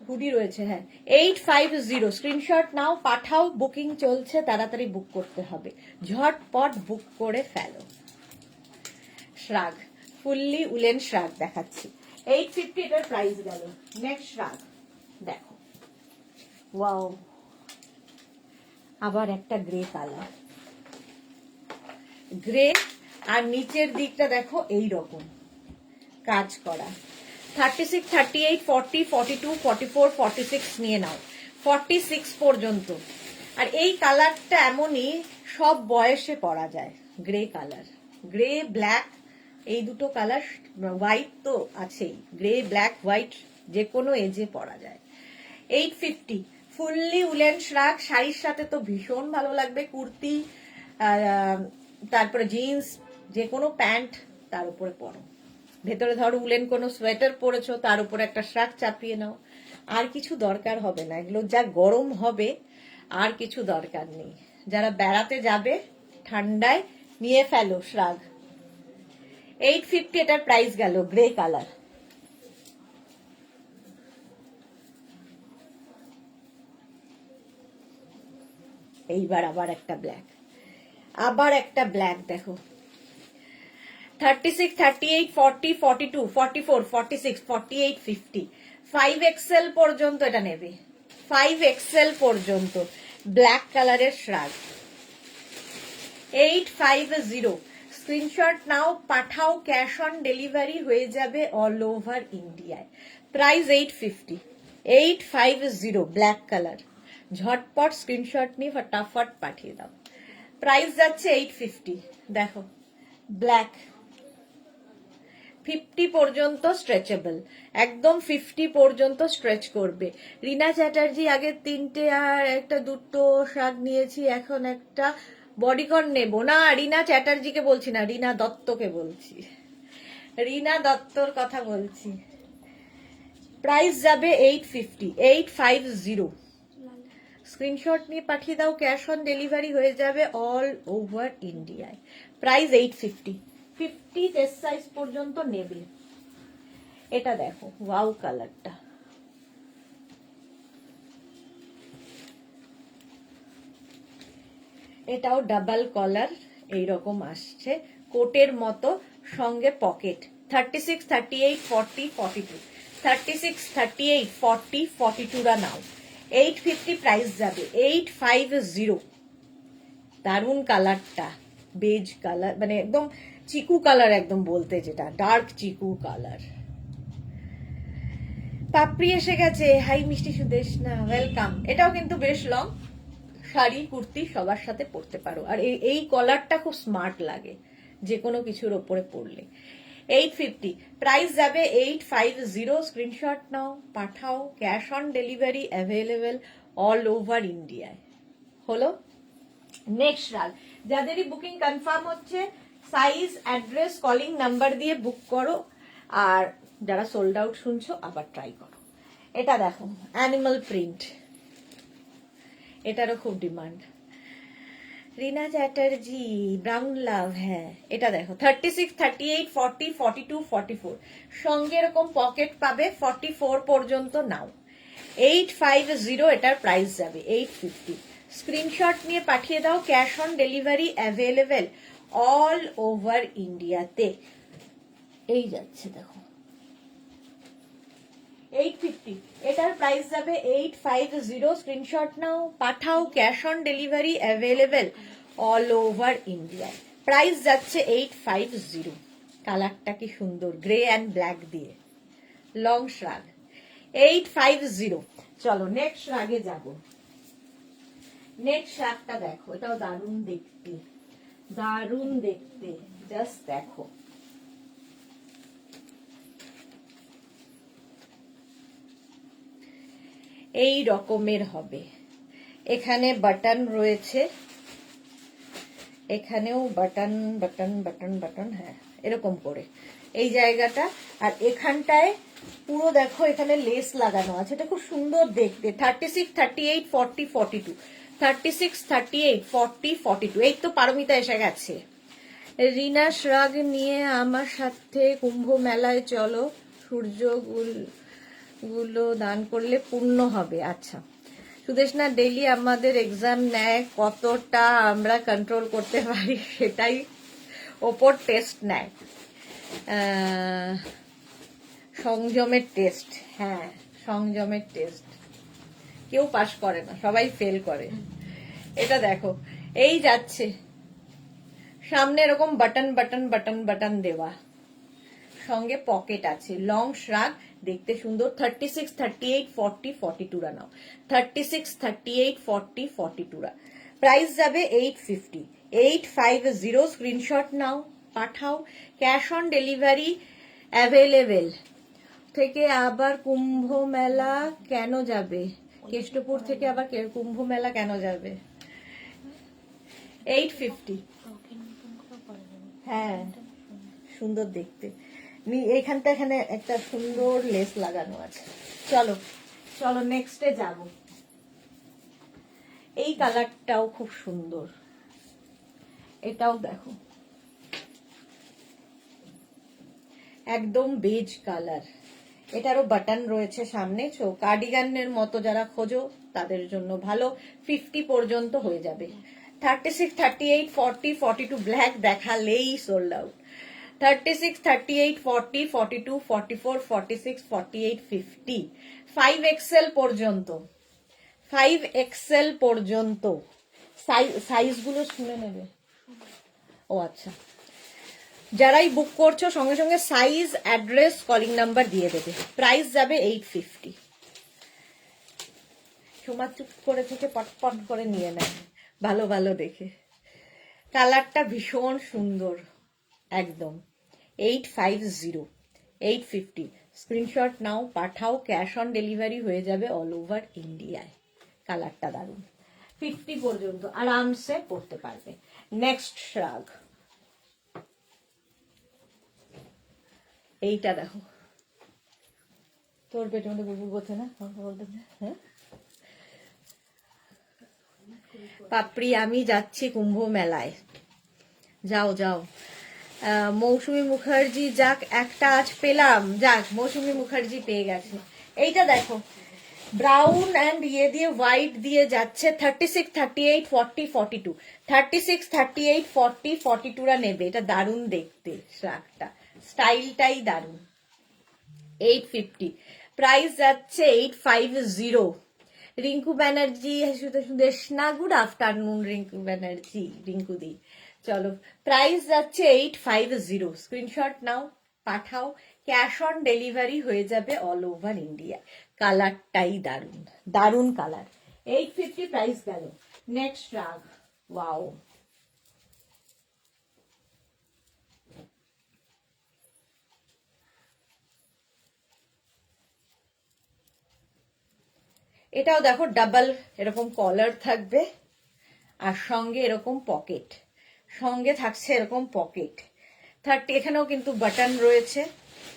হুডি রয়েছে, হ্যাঁ 850। স্ক্রিনশট নাও, পাঠাও, বুকিং চলছে, তাড়াতাড়ি বুক করতে হবে, ঝটপট বুক করে ফেলো। শ্রাগ, ফুললি উলেন শ্রাগ দেখাচ্ছি, 850 এটার প্রাইস গেল। নেক্সট শ্রাগ দেখো, ওয়াও, আবার একটা গ্রে কালার, গ্রে, আর নিচের দিকটা দেখো এই রকম কাজ করা। 36, 38, 40, 42, 44, 46 নিয়ে নাও, 46 পর্যন্ত। আর এই কালারটা এমনই, সব বয়সে পরা যায়। গ্রে কালার, গ্রে ব্ল্যাক, এই দুটো কালার, হোয়াইট তো আছেই, গ্রে ব্ল্যাক হোয়াইট যে কোনো এজে পরা যায়। 850, ফুললি উলেন শ্রাগ, শাড়ির সাথে তো ভীষণ ভালো লাগবে। কুর্তি, তারপরে জিন্স, যে কোনো প্যান্ট তার উপরে পরো, ভেতরে ধরো উলেন কোনো সোয়েটার পরেছো, তার উপরে একটা শ্রাগ চাপিয়ে নাও, আর কিছু দরকার হবে না। এগুলো যা গরম হবে, আর কিছু দরকার নেই। যারা বেড়াতে যাবে ঠান্ডায়, নিয়ে ফেলো শ্রাগ। 850 এটার প্রাইস গেল। গ্রে কালার, এইবার আবার একটা ব্ল্যাক, আবার একটা ব্ল্যাক দেখো, 36, 38, 40, 42, 44, 46, 48, 50, 5XL পর্যন্ত এটা নেবে, 5XL পর্যন্ত ব্ল্যাক কালারের শ্রাগ। 850, স্ক্রিনশট নাও, পাঠাও, ক্যাশ অন ডেলিভারি হয়ে যাবে অল ওভার ইন্ডিয়ায়। Price 850, 850, black colour. ঝটপট স্ক্রিনশট নিয়ে ফটাফট পাঠিয়ে দাও। প্রাইস যাচ্ছে 850। দেখো ব্ল্যাক, 50 পর্যন্ত স্ট্রেচেবল, একদম 50 পর্যন্ত স্ট্রেচ করবে। রিনা চ্যাটার্জি আগে 3টে আর একটা 2টো শাক নিয়েছি, এখন একটা বডিকন নেব না। রিনা চ্যাটার্জিকে বলছি না, রিনা দত্তকে বলছি, রিনা দত্তর কথা বলছি। প্রাইস যাবে 850, 850। স্ক্রিনশট নিয়ে পাঠিয়ে দাও, ক্যাশ অন ডেলিভারি হয়ে যাবে অল ওভার ইন্ডিয়ায়। প্রাইস 850, 50 চেস্ট সাইজ পর্যন্ত নেবে। এটা দেখো ওয়াও কালারটা, এটাও ডাবল কলার, এইরকম আসছে, কোটের মতো, সঙ্গে পকেট। 36, 38, 40, 42, 36, 38, 40, 42 রা নাও। 850 প্রাইস যাবে, 850। দারুন কালারটা, বেজ কালার, মানে একদম চিকু কালার, একদম বলতে যেটা ডার্ক চিকু কালার। পাপড়ি এসে গেছে, হাই মিষ্টি সুদেশ না, ওয়েলকাম। এটাও কিন্তু বেশ লং, শাড়ি কুর্তি সবার সাথে পরতে পারো। আর এই কলারটা খুব স্মার্ট লাগে যে কোনো কিছুর ওপরে পরলে। 850, প্রাইস যাবে 850। স্ক্রিনশট নাও, পাঠাও, cash on delivery available all over ইন্ডিয়ায়। হলো নেক্সট রাগ। যাদেরই বুকিং কনফার্ম হচ্ছে, সাইজ, অ্যাড্রেস, কলিং নাম্বার দিয়ে বুক করো। আর যারা সোল্ড আউট শুনছো, আবার ট্রাই করো। এটা দেখো অ্যানিমাল প্রিন্ট, এটারও খুব ডিমান্ড। রিনা চ্যাটার্জি, ব্রাউন লাভ, হ্যাঁ এটা দেখো 36, 38, 40, 42, 44, সঙ্গে এরকম পকেট পাবে, 44 পর্যন্ত নাও। 850 এটার প্রাইস যাবে, 850। স্ক্রিনশট নিয়ে পাঠিয়ে দাও, cash on delivery available all over ইন্ডিয়াতে। এই যাচ্ছে দেখো 850, এটার প্রাইস যাবে 850। স্ক্রিনশট নাও, পাঠাও, cash on delivery available all over India. Price যাচ্ছে 850। কালারটা কি সুন্দর, গ্রে অ্যান্ড ব্ল্যাক দিয়ে, লং শ্রাগ 850। চলো নেক্সট শ্রাগে যাব। নেক্সট শ্রাগটা দেখো, এটাও দারুণ দেখতে, দারুণ দেখতে, জাস্ট দেখো। এই রকমের হবে, এখানে বাটন রয়েছে, এখানেও বাটন বাটন বাটন বাটন, হ্যাঁ এরকম করে এই জায়গাটা। আর এখানটায় পুরো দেখো এখানে লেস লাগানো আছে, এটা খুব সুন্দর দেখতে। 36, 38, 40, 42, 36, 38, 40, 42। এই তো পারমিতা এসে গেছে। রিনা শ্রাগ নিয়ে আমার সাথে কুম্ভ মেলায় চলো, সূর্য গুলো দান করলে পূর্ণ হবে। আচ্ছা সুদেশনা, ডেইলি আমাদের এক্সাম নেয়, কতটা আমরা কন্ট্রোল করতে পারি সেটাই ওপর টেস্ট নেয়। সংযমের টেস্ট, হ্যাঁ সংযমের টেস্ট। কেউ পাস করে না, সবাই ফেল করে। এটা দেখো এই যাচ্ছে, সামনে এরকম বাটন বাটন বাটন বাটন দেওয়া, সঙ্গে পকেট আছে, লং শ্রাগ, দেখতে সুন্দর। 36, 38, 40, 42 রা নাও, 36, 38, 40, 42 রা। প্রাইস যাবে 850, 850। স্ক্রিনশট নাও, পাঠাও, ক্যাশ অন ডেলিভারি অ্যাভেলেবেল। থেকে আবার কুম্ভ মেলা কেন যাবে? কেষ্টপুর থেকে আবার কুম্ভ মেলা কেন যাবে? 850। ফ্রকের মতন করে পরা যাবে। হ্যাঁ এটা সুন্দর। সুন্দর দেখতে। এইখানটা এখানে একটা সুন্দর লেস লাগানো আছে। চলো চলো নেক্সটে যাব। এই কালারটাও খুব সুন্দর, এটাও দেখো একদম বেজ কালার। এটারও বাটন রয়েছে সামনে। কার্ডিগানের মতো যারা খোঁজো তাদের জন্য ভালো। 50 পর্যন্ত হয়ে যাবে। 36, 38, 40, 42 ব্ল্যাক দেখালেই সোল্ড আউট। 36, 38, 40, 42, 44, 46, 48, 50, 5XL পর্যন্ত, 5XL পর্যন্ত সাইজগুলো শুনে নেবে। ও আচ্ছা, যারাই বুক করছো সঙ্গে সঙ্গে সাইজ, অ্যাড্রেস, কলিং নাম্বার দিয়ে দেবে। প্রাইস যাবে 850। সোমা চুপ করে থেকে পটপট করে নিয়ে নেয় ভালো ভালো দেখে। কালারটা ভীষণ সুন্দর একদম। 850, 850। স্ক্রিনশট নাও, পাঠাও, ক্যাশ অন ডেলিভারি হয়ে যাবে অল ওভার ইন্ডিয়ায়। কালারটা দারুণ, 50 পর্যন্ত আরামসে পড়তে পারবে। নেক্সট শ্রাগ, এইটা দেখো। তোর পেটের মধ্যে বুবু করছে না? হ্যাঁ পাপড়ি, আমি যাচ্ছি কুম্ভ মেলায়। যাও যাও। মৌসুমী মুখার্জি, যাক একটা আজ পেলাম, যাক মৌসুমী মুখার্জি পেয়ে গেছে। এইটা দেখো ব্রাউন অ্যান্ড ইয়ে দিয়ে হোয়াইট দিয়ে যাচ্ছে। 36, 38, 40, 42, 36, 38, 40, 42 রা নেবে। এটা দারুণ দেখতে, শ্রাগটা স্টাইলটাই দারুণ। 850। প্রাইস যাচ্ছে 850। রিঙ্কু ব্যানার্জি, সুদেশনা, গুড আফটারনুন রিঙ্কু ব্যানার্জি, রিঙ্কু দি। চলো প্রাইস যাচ্ছে 850। স্ক্রিনশট নাও, পাঠাও, ক্যাশ অন ডেলিভারি হয়ে যাবে অল ওভার ইন্ডিয়া। কালারটাই দারুণ, দারুণ কালার। 850 প্রাইস গেল। নেক্সট রাগ, ওয়াও, এটাও দেখো ডাবল এরকম কলার থাকবে, আর সঙ্গে এরকম পকেট, সঙ্গে থাকছে এরকম পকেট। 30, এখানেও কিন্তু বাটন রয়েছে,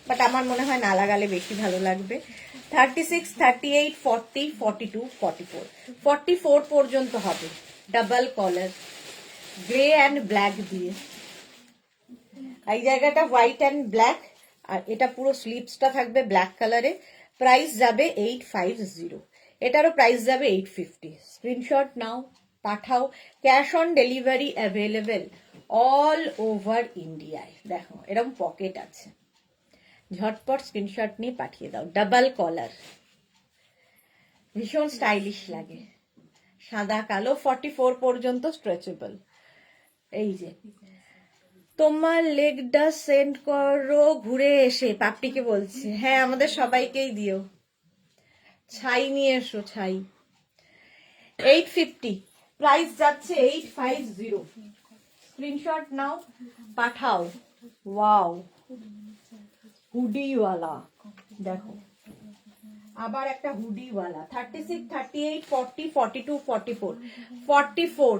বাট আমার মনে হয় না লাগালে বেশি ভালো লাগবে। 36, 38, 40, 42, 44, 44 পর্যন্ত হবে। Double collar, grey and black দিয়ে, এই জায়গাটা হোয়াইট অ্যান্ড ব্ল্যাক, আর এটা পুরো স্লিভসটা থাকবে ব্ল্যাক কালারে। প্রাইস যাবে 850। এটারও প্রাইস যাবে 850। স্ক্রিনশট নাও, পাঠাও, cash on delivery available all over ইন্ডিয়ায়। দেখো এরকম পকেট আছে, ঝটপট স্ক্রিনশট নিয়ে পাঠিয়ে দাও। ডাবল কলার, ভীষণ স্টাইলিশ লাগে, সাদা কালো, 44 পর্যন্ত স্ট্রেচেবল। এই যে তোমার লেগটা সেন্ড করো ঘুরে এসে, পাপড়িকে বলছে। হ্যাঁ আমাদের সবাইকেই দিও, ছাই নিয়ে এসো, ছাই। 850 প্রাইস যাচ্ছে 850, স্ক্রিনশট নাও পাঠাও। ওয়াও, হুডিওয়ালা, দেখো আবার একটা হুডিওয়ালা, 36, 38, 40, 42, 44, 44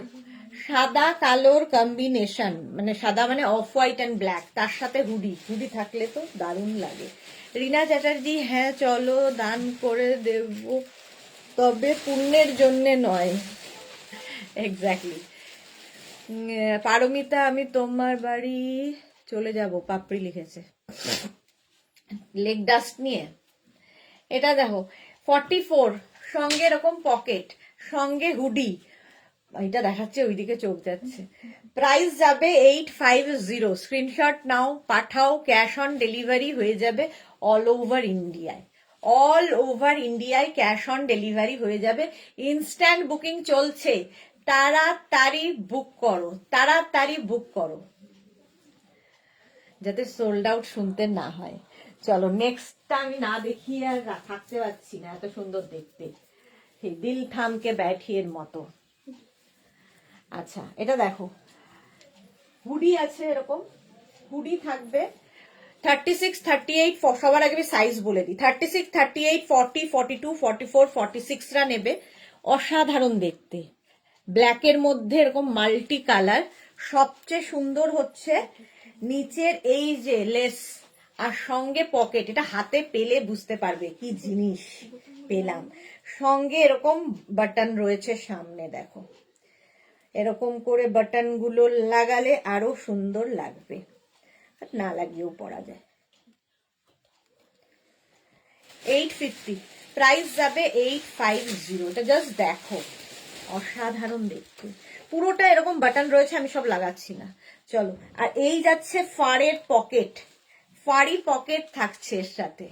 সাদা কালোর কম্বিনেশন, মানে সাদা মানে অফ হোয়াইট অ্যান্ড ব্ল্যাক, তার সাথে হুডি। হুডি থাকলে তো দারুণ লাগে। রিনা চ্যাটার্জি, হ্যাঁ চলো দান করে দেব, তবে পুণ্যের জন্যে নয়। এক্স্যাক্টলি। পারমিতা, আমি তোমার বাড়ি চলে যাব, পাপড়ি লিখেছে লেগ ডাস্ট নিয়ে। এটা দেখো 44, সঙ্গে এরকম পকেট, সঙ্গে হুডি। এটা দেখাচ্ছে, ওইদিকে চোখ যাচ্ছে। প্রাইস যাবে 850, স্ক্রিনশট নাও পাঠাও, ক্যাশ অন ডেলিভারি হয়ে যাবে অল ওভার ইন্ডিয়ায়। অল ওভার ইন্ডিয়ায় ক্যাশ অন ডেলিভারি হয়ে যাবে। ইনস্ট্যান্ট বুকিং চলছে, তাড়াতাড়ি বুক করো, তাড়াতাড়ি বুক করো, যাতে সোল্ড আউট শুনতে না হয়। চলো নেক্সটটা আমি না দেখিয়ে আর থাকতে পারছি না, এত সুন্দর দেখতে, সেই দিল থামকে ব্যাঠিয়ের মতো। আচ্ছা এটা দেখো, হুডি আছে, এরকম হুডি থাকবে। 36, 38, সবার আগে আমি সাইজ বলে দিই। 36, 38, 40, 42, 44, 46রা নেবে। অসাধারণ দেখতে, ব্ল্যাকের মধ্যে এরকম মাল্টি কালার। সবচেয়ে সুন্দর হচ্ছে নিচের এই যে লেস আর সঙ্গে পকেট, এটা হাতে পেলে বুঝতে পারবে কি জিনিস পেলাম। সঙ্গে এরকম বাটন রয়েছে সামনে, দেখো এরকম করে বাটন গুলো লাগালে আরো সুন্দর লাগবে, না লাগিয়েও পরা যায়। 850 প্রাইস যাবে 850। এটা জাস্ট দেখো, অসাধারণ দেখতে, পুরোটা এরকম বাটন রয়েছে, আমি সব লাগাচ্ছি না। চলো, আর এই যাচ্ছে ফাড়ের পকেট, ফাড়ি পকেট থাকছে এর সাথে।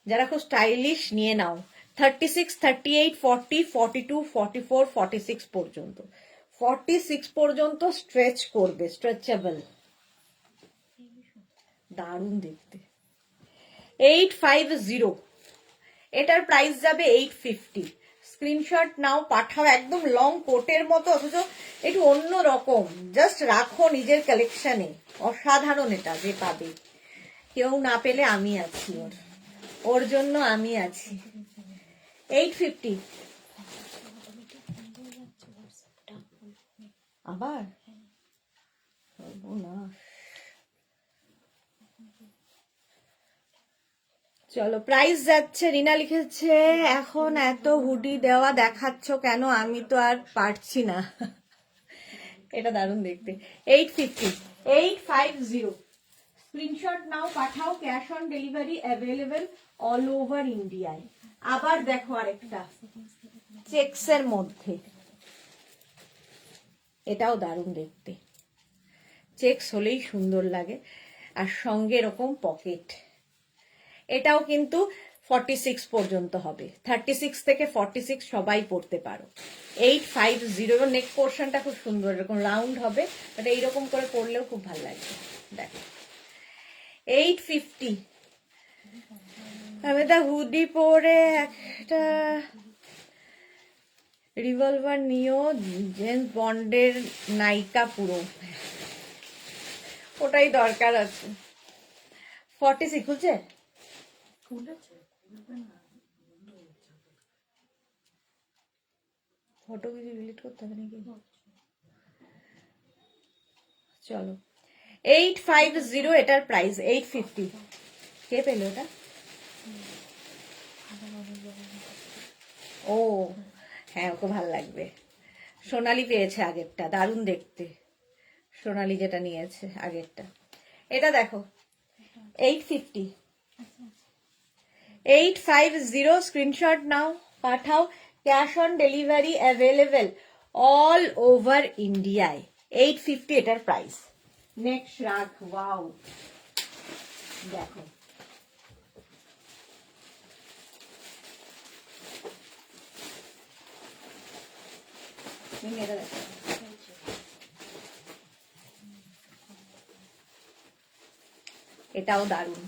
যারা খুব স্টাইলিশ নিয়ে নাও। 36, 38, 40, 42, 44, 46 পর্যন্ত, 46 পর্যন্ত স্ট্রেচ করবে, স্ট্রেচেবল, দারুণ দেখতে। 850, এটার প্রাইস যাবে 850, স্ক্রিনশট নাও পাঠাও। একদম লং কোটের মতো, অথচ একটু অন্য রকম, জাস্ট রাখো নিজের কালেকশনে। অসাধারণ এটা যে পাবে, কেউ না পেলে আমি আছি, ওর জন্য আমি আছি। 850 আবার না। চলো প্রাইস যাচ্ছে, রিনা লিখেছে এখন এত হুডি দেওয়া দেখাচ্ছ কেন, আমি তো আর পারছি না। এটা দারুণ দেখতে। 850, 850, স্ক্রিনশট নাও পাঠাও, cash on delivery available all over ইন্ডিয়ায়। আবার দেখো আরেকটা চেকস এর মধ্যে, এটাও দারুণ দেখতে, চেকস হলেই সুন্দর লাগে, আর সঙ্গে এরকম পকেট। এটাও কিন্তু 46 পর্যন্ত হবে, 36 থেকে 46 সবাই পড়তে পারো। 850, নেক পোর্শনটা খুব সুন্দর, এরকম রাউন্ড হবে, বাট এইরকম করে পরলেও খুব ভালো লাগবে। দেখো 850, আমি তা হুডি পরে একটা রিভলভার নিয়েও জেমস বন্ডের নায়িকা পুরো, ওটাই দরকার আছে। 46 খুলছে, ফটো কিছু ডিলিট করতে হবে নাকি? চলো 850, এটার প্রাইস 850। কে পেলো এটা? ও হ্যাঁ, ওকে ভাল লাগবে। সোনালি পেয়েছে আগেরটা, দারুণ দেখতে, সোনালি যেটা নিয়েছে আগেরটা। এটা দেখো 850, 850, স্ক্রিনশট নাও পাঠাও, cash on delivery available all over ইন্ডিয়ায় 850 এটার প্রাইস। নেক্সট শ্রাগ, ওয়াও দেখো, এটা দেখো, এটাও দারুণ,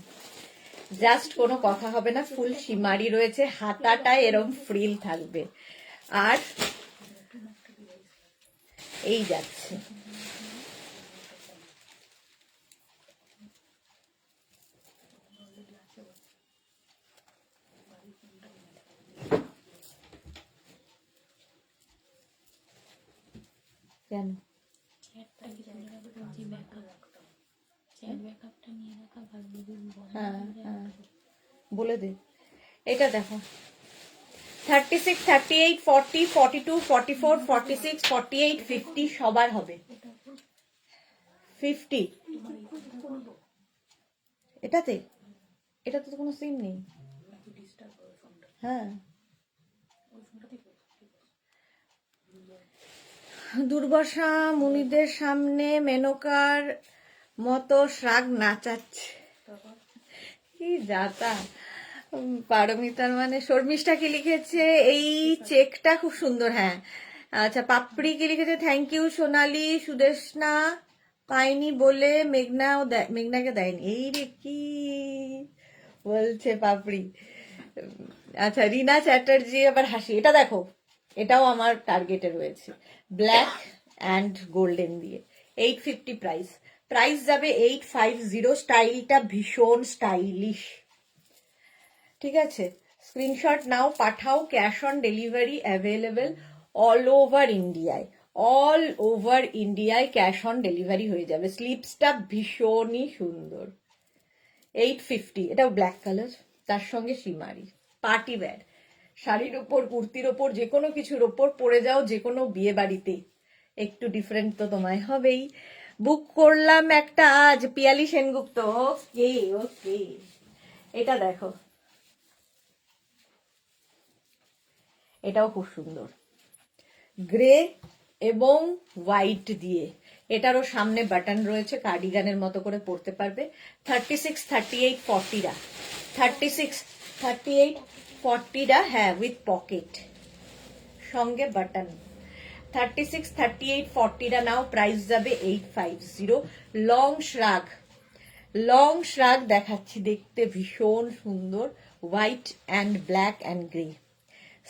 জাস্ট কোনো কথা হবে না, ফুল সিমারি রয়েছে, হাতাটায় এরম ফ্রিল থাকবে, আর এই যাচ্ছে। কেন চেয়ারটা নিয়ে রাখা, যে ব্যাকআপটা, চেয়ার ব্যাকআপটা নিয়ে রাখা ভালো। হ্যাঁ হ্যাঁ বলে দে। এটা দেখো 36, 38, 40, 42, 44, 46, 48, 50 সবার হবে 50। এটাতে এটাতে তো কোনো সিম নেই। হ্যাঁ দুর্বাসা মুনিদের সামনে মেনকার মতো শ্রাগ নাচাচ্ছে, কি যাতা। পারমিতার মানে শর্মিষ্ঠা কি লিখেছে, এই চেকটা খুব সুন্দর। হ্যাঁ আচ্ছা, পাপড়ি কি লিখেছে, থ্যাংক ইউ সোনালি। সুদেশনা পাইনি বলে মেঘনাকে দেয়নি, এই রে কি বলছে পাপড়ি। আচ্ছা রিনা চ্যাটার্জি আবার হাসি, এটা দেখো, এটাও আমার টার্গেটে রয়েছে, ব্ল্যাক অ্যান্ড গোল্ডেন দিয়ে 850 প্রাইস। প্রাইস যাবে 850। স্টাইলটা ভীষণ স্টাইলিশ, ঠিক আছে। স্ক্রিনশট নাও, পাঠাও, cash on delivery available all over ইন্ডিয়ায়, অল ওভার ইন্ডিয়ায় ক্যাশ অন ডেলিভারি হয়ে যাবে। স্লিপসটা ভীষণই সুন্দর, 850। এটাও ব্ল্যাক কালার, তার সঙ্গে সিমারি, পার্টি ব্যাগ, শাড়ির ওপর, কুর্তির ওপর, যে কোনো কিছুর ওপর পরে যাও, যে কোনো বিয়ে বাড়িতে একটু ডিফারেন্ট তো তোমায় হবেই। বুক করলাম একটা আজ, পিয়ালি সেনগুপ্ত। ওকে ওকে, এটা দেখো, এটাও খুব সুন্দর, গ্রে এবং হোয়াইট দিয়ে। এটারও সামনে বাটন রয়েছে, কার্ডিগানের মতো করে পরতে পারবে। 36, 38, 40রা, 36, 38, 40রা, হ্যাঁ উইথ পকেট, সঙ্গে বাটন। 36, 38, 40রা নাও, প্রাইস যাবে 850। লং শ্রাগ, লং শ্রাগ দেখাচ্ছি, দেখতে ভীষণ সুন্দর, white and black and grey.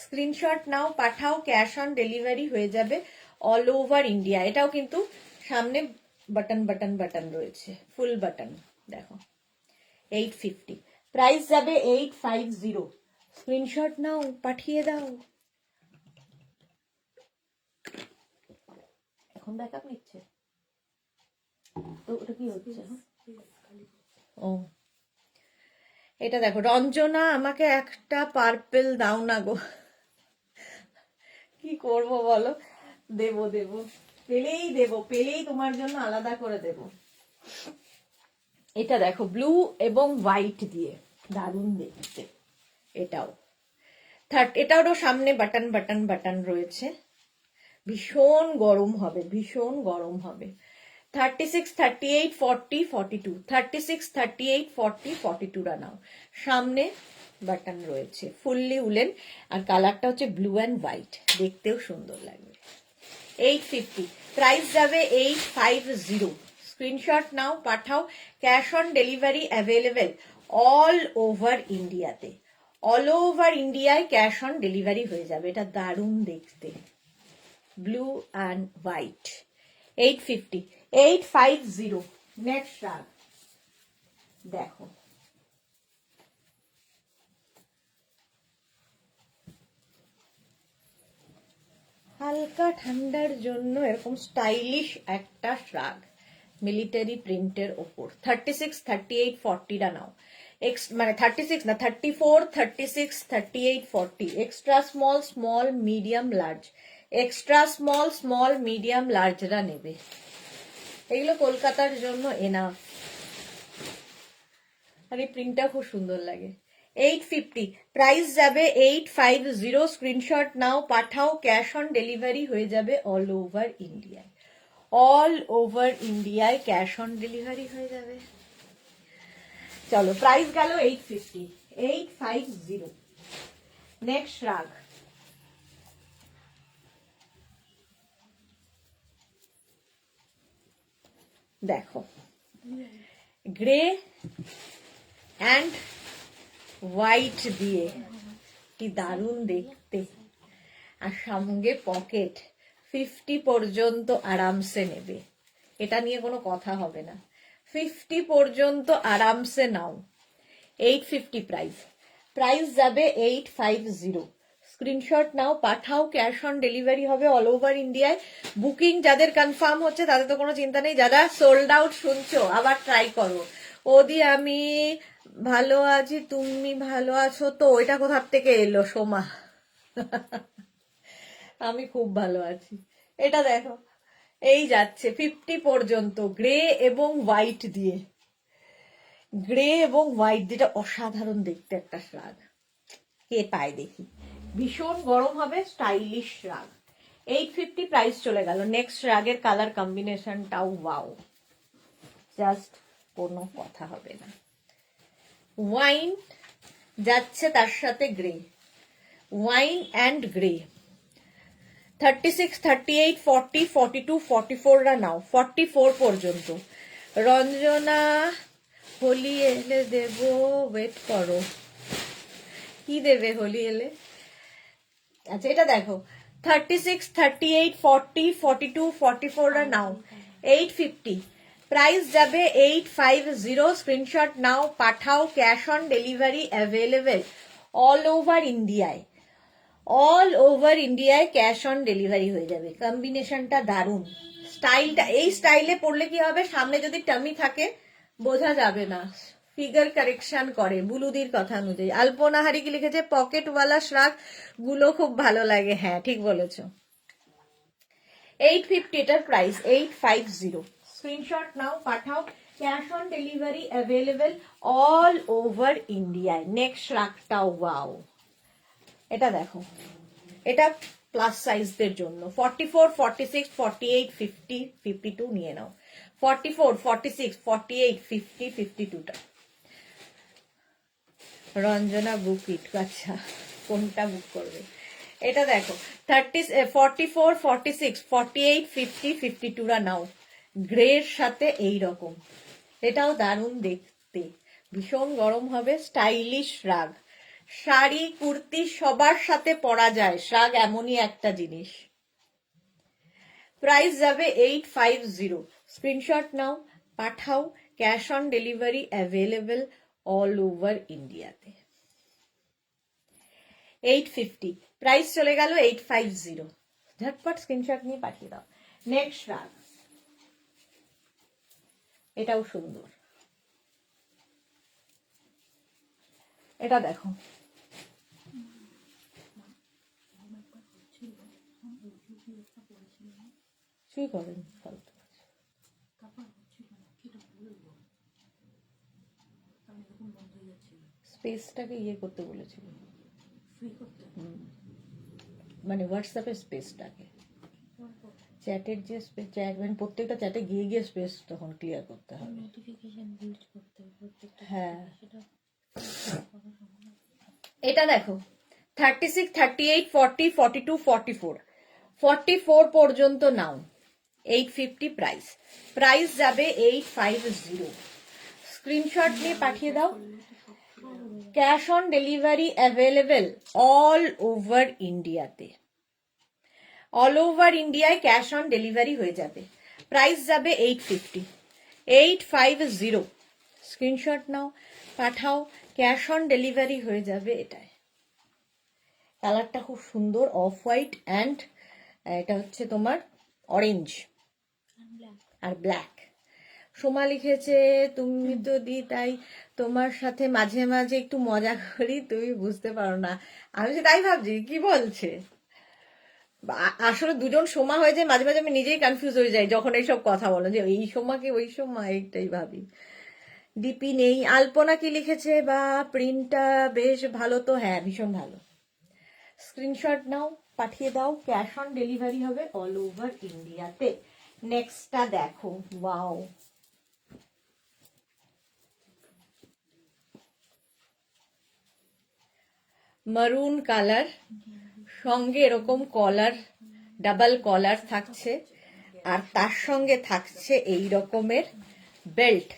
Screenshot নাও, পাঠাও, ক্যাশ অন ডেলিভারি হয়ে যাবে অল ওভার ইন্ডিয়া। এটাও কিন্তু সামনে বাটন বাটন বাটন রয়েছে, ফুল বাটন, দেখো 850। প্রাইস যাবে 850। স্ক্রিনশট নাও, পাঠিয়ে দাও। এখন ব্যাকআপ নিচ্ছে তো, ওটা কি হচ্ছে? ও এটা দেখো, রঞ্জনা আমাকে একটা পার্পেল দাও না গো, কি করব বলো, দেবো দেবো, পেলেই দেবো, পেলেই তোমার জন্য আলাদা করে দেব। এটা দেখো, ব্লু এবং হোয়াইট দিয়ে দারুণ দেখতে। এটাও এটারও সামনে বাটন বাটন বাটন রয়েছে, ভীষণ গরম হবে, ভীষণ গরম হবে। 36, 38, 40, 42, 36, 38, 40, 42রা নাও, সামনে বাটন রয়েছে, ফুললি উলেন, আর কালারটা হচ্ছে ব্লু অ্যান্ড হোয়াইট, দেখতেও সুন্দর লাগবে। 850। প্রাইস যাবে 850। স্ক্রিনশট নাও, পাঠাও, cash on delivery available all over ইন্ডিয়াতে, অল ওভার ইন্ডিয়ায় ক্যাশ অন ডেলিভারি হয়ে যাবে। এটা দারুণ দেখতে, ব্লু অ্যান্ড হোয়াইট, 850, 850। নেক্সট শ্রাগ দেখো, হালকা ঠান্ডার জন্য এরকম স্টাইলিশ একটা শ্রাগ, মিলিটারি প্রিন্টের ওপর। 36, 38, 40রা নাও, মানে 36 না, 34, 36, 38, 40, extra small, small, medium, large, extra small, small, medium, লার্জরা নেবে। এগুলো কলকাতার জন্য এনাফ, আর এই প্রিন্টটা খুব সুন্দর লাগে। 850 প্রাইস যাবে 850 স্ক্রিনশট নাও পাঠাও ক্যাশ অন ডেলিভারি হয়ে যাবে অল ওভার ইন্ডিয়ায় অল ওভার ইন্ডিয়ায় ক্যাশ অন ডেলিভারি হয়ে যাবে চলো প্রাইস গেল 850 850 নেক্সট রাগ দেখো গ্রে অ্যান্ড হোয়াইট দিয়ে কি দারুণ দেখতে আর সঙ্গে পকেট 50 পর্যন্ত আরামসে নেবে এটা নিয়ে কোনো কথা হবে না 50 পর্যন্ত আরামসে নাও 850 প্রাইস যাবে 850 স্ক্রিনশট নাও পাঠাও ক্যাশ অন ডেলিভারি হবে অল ওভার ইন্ডিয়ায় বুকিং যাদের কনফার্ম হচ্ছে তাদের তো কোনো চিন্তা নেই যারা সোল্ড আউট শুনছো আবার ট্রাই করো ওদি আমি ভালো আছি তুমি ভালো আছো তো এটা কোথার থেকে এলো সোমা আমি খুব ভালো আছি এটা দেখো এই যাচ্ছে 50 পর্যন্ত গ্রে এবং হোয়াইট দিয়ে গ্রে এবং হোয়াইট যেটা অসাধারণ দেখতে একটা শ্রাগ কে পায় দেখি ভীষণ গরম হবে স্টাইলিশ শ্রাগ 850 প্রাইস চলে গেল নেক্সট শ্রাগের কালার কম্বিনেশনটাও ওয়াও জাস্ট কোনো কথা হবে না ওয়াইন যাচ্ছে তার সাথে গ্রে ওয়াইন অ্যান্ড গ্রে 36 38 40 42 44 রা নাও 44 পর্যন্ত রঞ্জনা হোলি এলে দেব ওয়েট করো কি দেবে হোলি এলে আচ্ছা এটা দেখো 36 38 40 42 44 রা নাও 850 প্রাইস যাবে 850 স্ক্রিনশট নাও পাঠাও cash on delivery available all over ইন্ডিয়ায় অল ওভার ইন্ডিয়ায় ক্যাশ অন ডেলিভারি হয়ে যাবে কম্বিনেশনটা দারুণ স্টাইলটা এই স্টাইলে পড়লে কি হবে সামনে যদি টামি থাকে বোঝা যাবে না ফিগার কারেকশন করে বুলুদির কথা অনুযায়ী আলপনা হারি কি লিখেছে পকেটওয়ালা শ্রাগ গুলো খুব ভালো লাগে হ্যাঁ ঠিক বলেছো 850 এটার প্রাইস 850 স্ক্রিনশট নাও পাঠাও cash on delivery available all over ইন্ডিয়ায় নেক্সট শ্রাগটাও ওয়াও এটা দেখো এটা প্লাস সাইজদের জন্য 44 46 48 50 52 নিয়ে নাও 44 46 48 50 52টা রঞ্জনা বুক ইট আচ্ছা কোনটা বুক করবে এটা দেখো 44 46 48 50 52 রা নাও গ্রের সাথে এই রকম এটাও দারুণ দেখতে ভীষণ গরম হবে স্টাইলিশ রাগ শাড়ি কুর্তি সবার সাথে পরা যায় শ্রাগ এমনই একটা জিনিস প্রাইস যাবে 850 স্ক্রিনশট নাও পাঠাও cash on delivery available all over ইন্ডিয়াতে 850 প্রাইস চলে গেল 850 ঝটপট স্ক্রিনশট নিয়ে পাঠিয়ে দাও নেক্সট শ্রাগ এটাও সুন্দর এটা দেখো কিছুই করেনি ফালতু স্পেসটাকে ইয়ে করতে বলেছিল মানে হোয়াটসঅ্যাপের স্পেসটাকে চ্যাটের যে স্পেস চ্যাট মানে প্রত্যেকটা চ্যাটে গিয়ে গিয়ে স্পেস তখন ক্লিয়ার করতে হবে নোটিফিকেশন বিল্ড করতে হবে প্রত্যেকটা হ্যাঁ সেটা এটা দেখো 36 38 40 42 44 44 পর্যন্ত নাও 850 প্রাইস যাবে 850 স্ক্রিনশট নিয়ে পাঠিয়ে দাও cash on delivery available all over ইন্ডিয়াতে অল ওভার ইন্ডিয়ায় ক্যাশ অন ডেলিভারি হয়ে যাবে প্রাইস যাবে 850 স্ক্রিনশট নাও পাঠাও ক্যাশ অন ডেলিভারি হয়ে যাবে এটায় কালারটা খুব সুন্দর অফ হোয়াইট অ্যান্ড এটা হচ্ছে তোমার অরেঞ্জ আর ব্ল্যাক সোমা লিখেছে তুমি তো দি তাই তোমার সাথে মাঝে মাঝে একটু মজা করি তুমি বুঝতে পারো না আমি তাই ভাবছি কি বলছে আসলে দুজন সোমা হয়ে যায় মাঝে মাঝে আমি নিজেই কনফিউজ হয়ে যাই যখন এইসব কথা বলো যে এই সোমাকে ওই সোমা এইটাই ভাবি ডিপি নেই। আলপনা কি লিখেছে বা প্রিন্টটা বেশ ভালো তো, হ্যাঁ ভীষণ ভালো। স্ক্রিনশট নাও, পাঠিয়ে দাও, ক্যাশ অন ডেলিভারি হবে অল ওভার ইন্ডিয়াতে। নেক্সটটা দেখো, ওয়াও, মারুন কালার, সঙ্গে এরকম কলার, ডাবল কলার থাকছে, আর তার সঙ্গে থাকছে এই রকমের বেল্ট।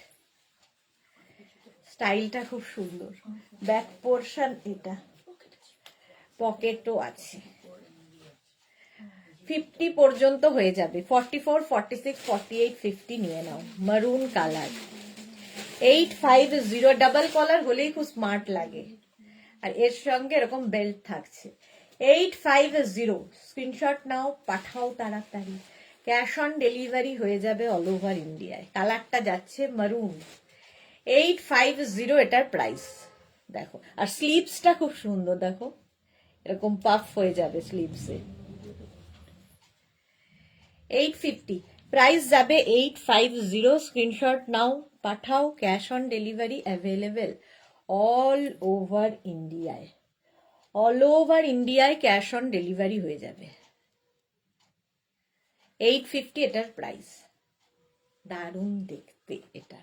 স্টাইলটা খুব সুন্দর। ব্যাক পোর্শন এটা, পকেটও আছে। 50 পর্যন্ত হয়ে যাবে, 44, 46, 48, 50 নিয়ে নাও। মারুন কালার, 850, ডাবল কলার হলেই খুব স্মার্ট লাগে। আর এর সঙ্গে এরকম বেল্ট থাকছে। 850, স্ক্রিনশট নাও, পাঠাও তাড়াতাড়ি। ক্যাশ অন ডেলিভারি হয়ে যাবে অল ওভার ইন্ডিয়ায়। কালারটা যাচ্ছে মারুন। 850 এটার প্রাইস। দেখো, আর স্লিভসটা খুব সুন্দর, দেখো এরকম পাফ হয়ে যাবে স্লিভসে। 850, প্রাইস যাবে 850। স্ক্রিনশট নাও, পাঠাও, cash on delivery available all over ইন্ডিয়ায়। অল ওভার ইন্ডিয়ায় ক্যাশ অন ডেলিভারি হয়ে যাবে। 850 এটার প্রাইস। দারুণ দেখতে এটা।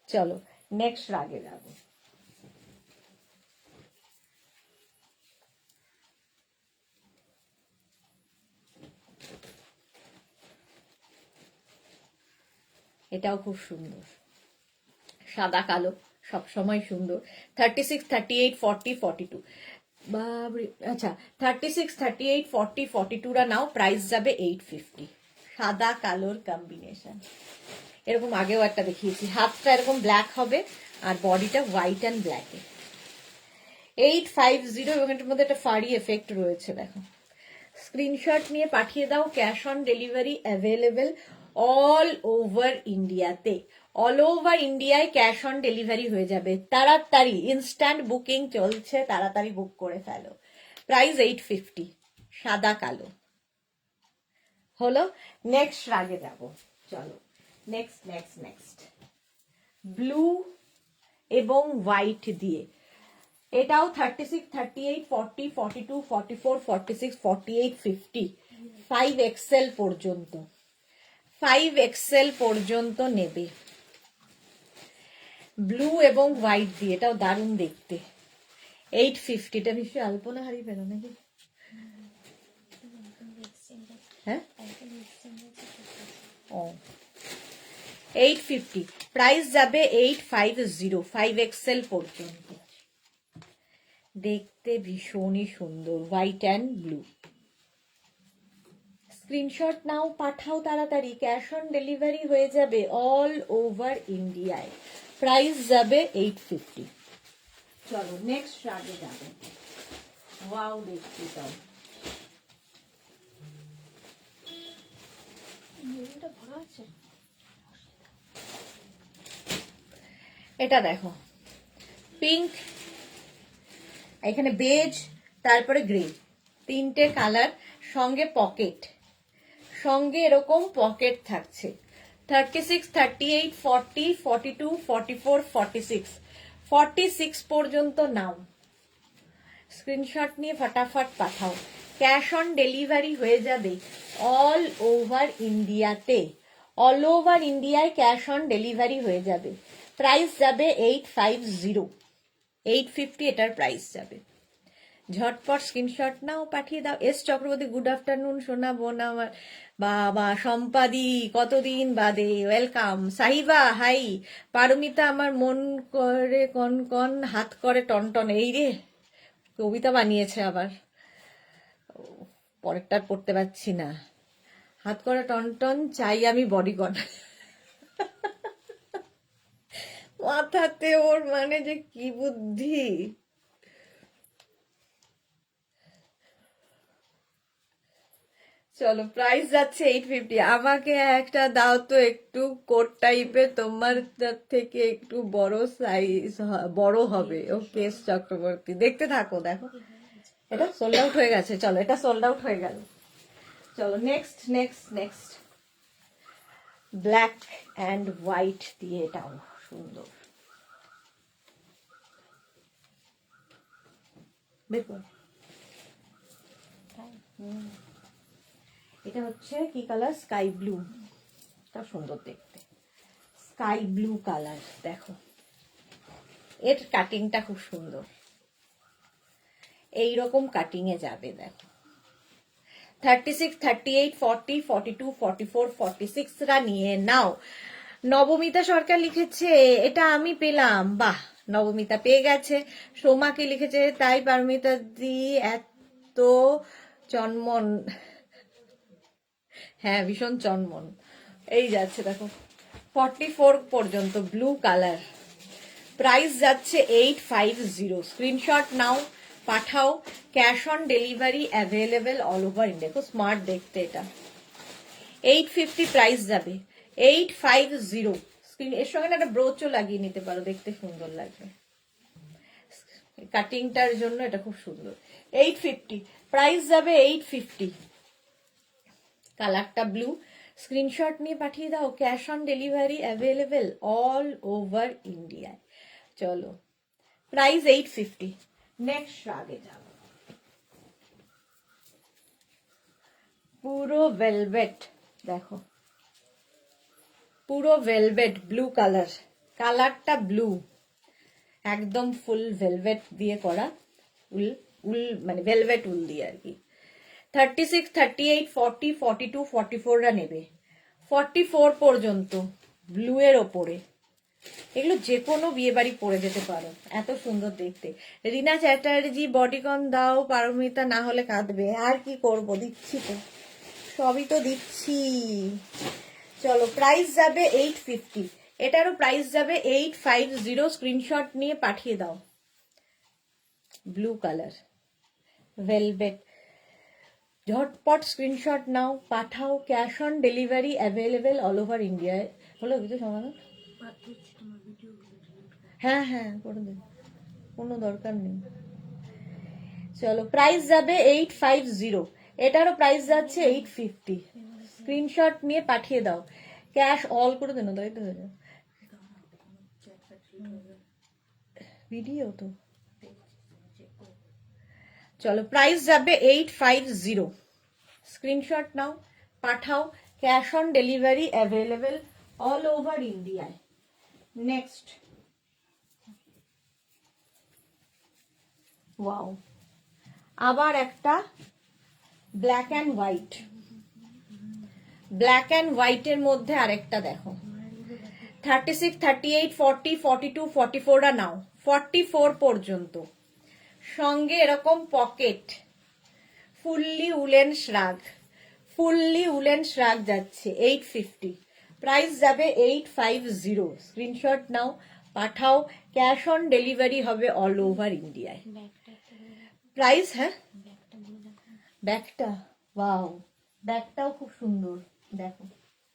চলো নেক্সট রাগে যাবো। এটাও খুব সুন্দর, সাদা কালো, সবসময় সুন্দর। 36, 38, 40, 42, বাবরে, আচ্ছা 36, 38, 40, 42 রা নাও, প্রাইস যাবে 850। সাদা কালোর কম্বিনেশন। এরকম আগেও একটা দেখিয়েছি, হাফটা এরকম ব্ল্যাক হবে আর বডিটা হোয়াইট অ্যান্ড ব্ল্যাকে। 850, এবং এটার মধ্যে একটা ফাড়ি এফেক্ট রয়েছে, দেখো। স্ক্রিনশট নিয়ে পাঠিয়ে দাও, cash on delivery available all over ইন্ডিয়াতে। অল ওভার ইন্ডিয়ায় ক্যাশ অন ডেলিভারি হয়ে যাবে। তাড়াতাড়ি, ইনস্ট্যান্ট বুকিং চলছে, তাড়াতাড়ি বুক করে ফেলো। প্রাইস 850, সাদা কালো। হলো, নেক্সট রাগে যাব। চলো নেক্সট নেক্সট নেক্সট, ব্লু এবং হোয়াইট দিয়ে। এটাও 36, 38, 40, 42, 44, 46, 48, 50, 5XL পর্যন্ত। 5XL পর্যন্ত নেবে। ব্লু এবং হোয়াইট দিয়ে, এটাও দারুণ দেখতে। 850, এটা নিশ্চয়ই আলপনা হারিয়ে পেল নাকি? হ্যাঁ, ও 850, প্রাইস যাবে 850, 5XL পর্যন্ত। দেখতে ভীষণই সুন্দর, হোয়াইট অ্যান্ড ব্লু। স্ক্রিনশট নাও, পাঠাও তাড়াতাড়ি, ক্যাশ অন ডেলিভারি হয়ে যাবে অল ওভার ইন্ডিয়ায়। প্রাইস যাবে 850। চলো নেক্সট রাগে যাবে। ওয়াও, দেখতে দাও। এটা দেখো, পিঙ্ক, এখানে বেজ, তারপরে গ্রে, তিনটে কালার, সঙ্গে পকেট, সঙ্গে এরকম পকেট থাকছে। 36, 38, 40, 42, 44, 46, 46 পর্যন্ত নাও। স্ক্রিনশট নিয়ে ফটাফট পাঠাও। ক্যাশ অন ডেলিভারি হয়ে যাবে অল ওভার ইন্ডিয়াতে। অল ওভার ইন্ডিয়ায় ক্যাশ অন ডেলিভারি হয়ে যাবে। প্রাইস যাবে 850, 850 এটার প্রাইস যাবে। ঝটপট স্ক্রিনশট নাও, পাঠিয়ে দাও। এস চক্রবর্তী, গুড আফটারনুন সোনা বোন আমার। বাবা সম্পাদি, কতদিন বাদে, ওয়েলকাম। সাহিবা, হাই। পারমিতা, আমার মন করে কন কন, হাত করে টনটন। এই রে, কবিতা বানিয়েছে আবার, পরেরটার পড়তে পারছি না। হাত করে টনটন, চাই আমি বডিগন। মাথাতে ওর মানে যে কি বুদ্ধি। চলো, প্রাইস যাচ্ছে 850। আমাকে একটা দাও তো, একটু কোট টাইপের, তোমার থেকে একটু বড় সাইজ, বড় হবে। ও কেস চক্রবর্তী, দেখতে থাকো, দেখো। এটা সোল্ড আউট হয়ে গেছে। চলো, এটা সোল্ড আউট হয়ে গেল। চলো next next next, black and white দিয়ে, এটাও সুন্দর। বের কর। তাই এটা হচ্ছে কি কালার? Sky blue. তা সুন্দর দেখতে, স্কাই ব্লু কালার। দেখো এর কাটিংটা খুব সুন্দর, এইরকম কাটিং এ যাবে। দেখো 36, 38, 40, 42, 44, 46 রা নিয়ে নাও। নবমিতা সরকার লিখেছে, এটা আমি পেলাম। বাহ, নবমিতা পেয়ে গেছে। সোমাকে লিখেছে তাই পারমিতা দি এত চনমন। হ্যাঁ, ভীষণ চনমন। এই যাচ্ছে দেখো 44 পর্যন্ত ব্লু কালার। প্রাইস যাচ্ছে 850। স্ক্রিনশট নাও, পাঠাও। Cash on delivery available all over India. খুব স্মার্ট দেখতে এটা। 850 প্রাইস যাবে, 850। স্ক্রিন এর সঙ্গে না একটা ব্রোচও লাগিয়ে নিতে পারো, দেখতে সুন্দর লাগবে। কাটিংটার জন্য এটা খুব সুন্দর। 850 প্রাইস যাবে, 850। কালারটা ব্লু। স্ক্রিনশট নিয়ে পাঠিয়ে দাও। Cash on delivery available all over ইন্ডিয়ায়। চলো, প্রাইস 850। নেক্সট আগে যাব, পুরো ভেলভেট। দেখো পুরো ভেলভেট ব্লু কালার। কালারটা ব্লু, একদম ফুল ভেলভেট দিয়ে করা। উল উল মানে ভেলভেট উল দিয়ে আর কি। 36, 38, 40, 42, 44 রা নেবে। 44 পর্যন্ত ব্লু এর ওপরে। এগুলো যে কোনো বিয়ে বাড়ি পরে যেতে পারো, এত সুন্দর দেখতে। রিনা চ্যাটার্জি বডিকন দাও, পারমিতা না হলে কাঁদবে। আর কি করব, দিচ্ছি তো, সবই তো দিচ্ছি। চলো, প্রাইস যাবে 850। এটারও প্রাইস যাবে 850। স্ক্রিনশট নিয়ে পাঠিয়ে দাও। Blue colour velvet. ঝটপট স্ক্রিনশট নাও, পাঠাও। Cash on delivery available all over ইন্ডিয়ায়। হলো কিছু সমাধান? হ্যাঁ হ্যাঁ, করে দিন, কোনো দরকার নেই। চলো, প্রাইস যাবে 850। এটারও প্রাইস যাচ্ছে 850। স্ক্রিনশট নিয়ে পাঠিয়ে দাও। ক্যাশ অল করে দেন, তাই তো হয়ে যাবে। ভিডিও তো। চলো, প্রাইস যাবে 850। স্ক্রিনশট নাও, পাঠাও। Cash on delivery available all over ইন্ডিয়ায়। নেক্সট, ওয়াও, আবার একটা black and white. Black and হোয়াইটের মধ্যে আরেকটা দেখো। 36, 38, 40, 42, 44 রা নাও। 44 পর্যন্ত। সঙ্গে এরকম pocket, fully woollen শ্রাগ। Fully woollen শ্রাগ যাচ্ছে 850। প্রাইস যাবে 850। স্ক্রিনশট নাও, পাঠাও। ক্যাশ অন ডেলিভারি হবে অল ওভার ইন্ডিয়ায়। ব্যাগটা একটা প্রাইস, হ্যাঁ ব্যাগটা বলে দেখো। ব্যাগটা, ওয়াও, ব্যাগটাও খুব সুন্দর। দেখো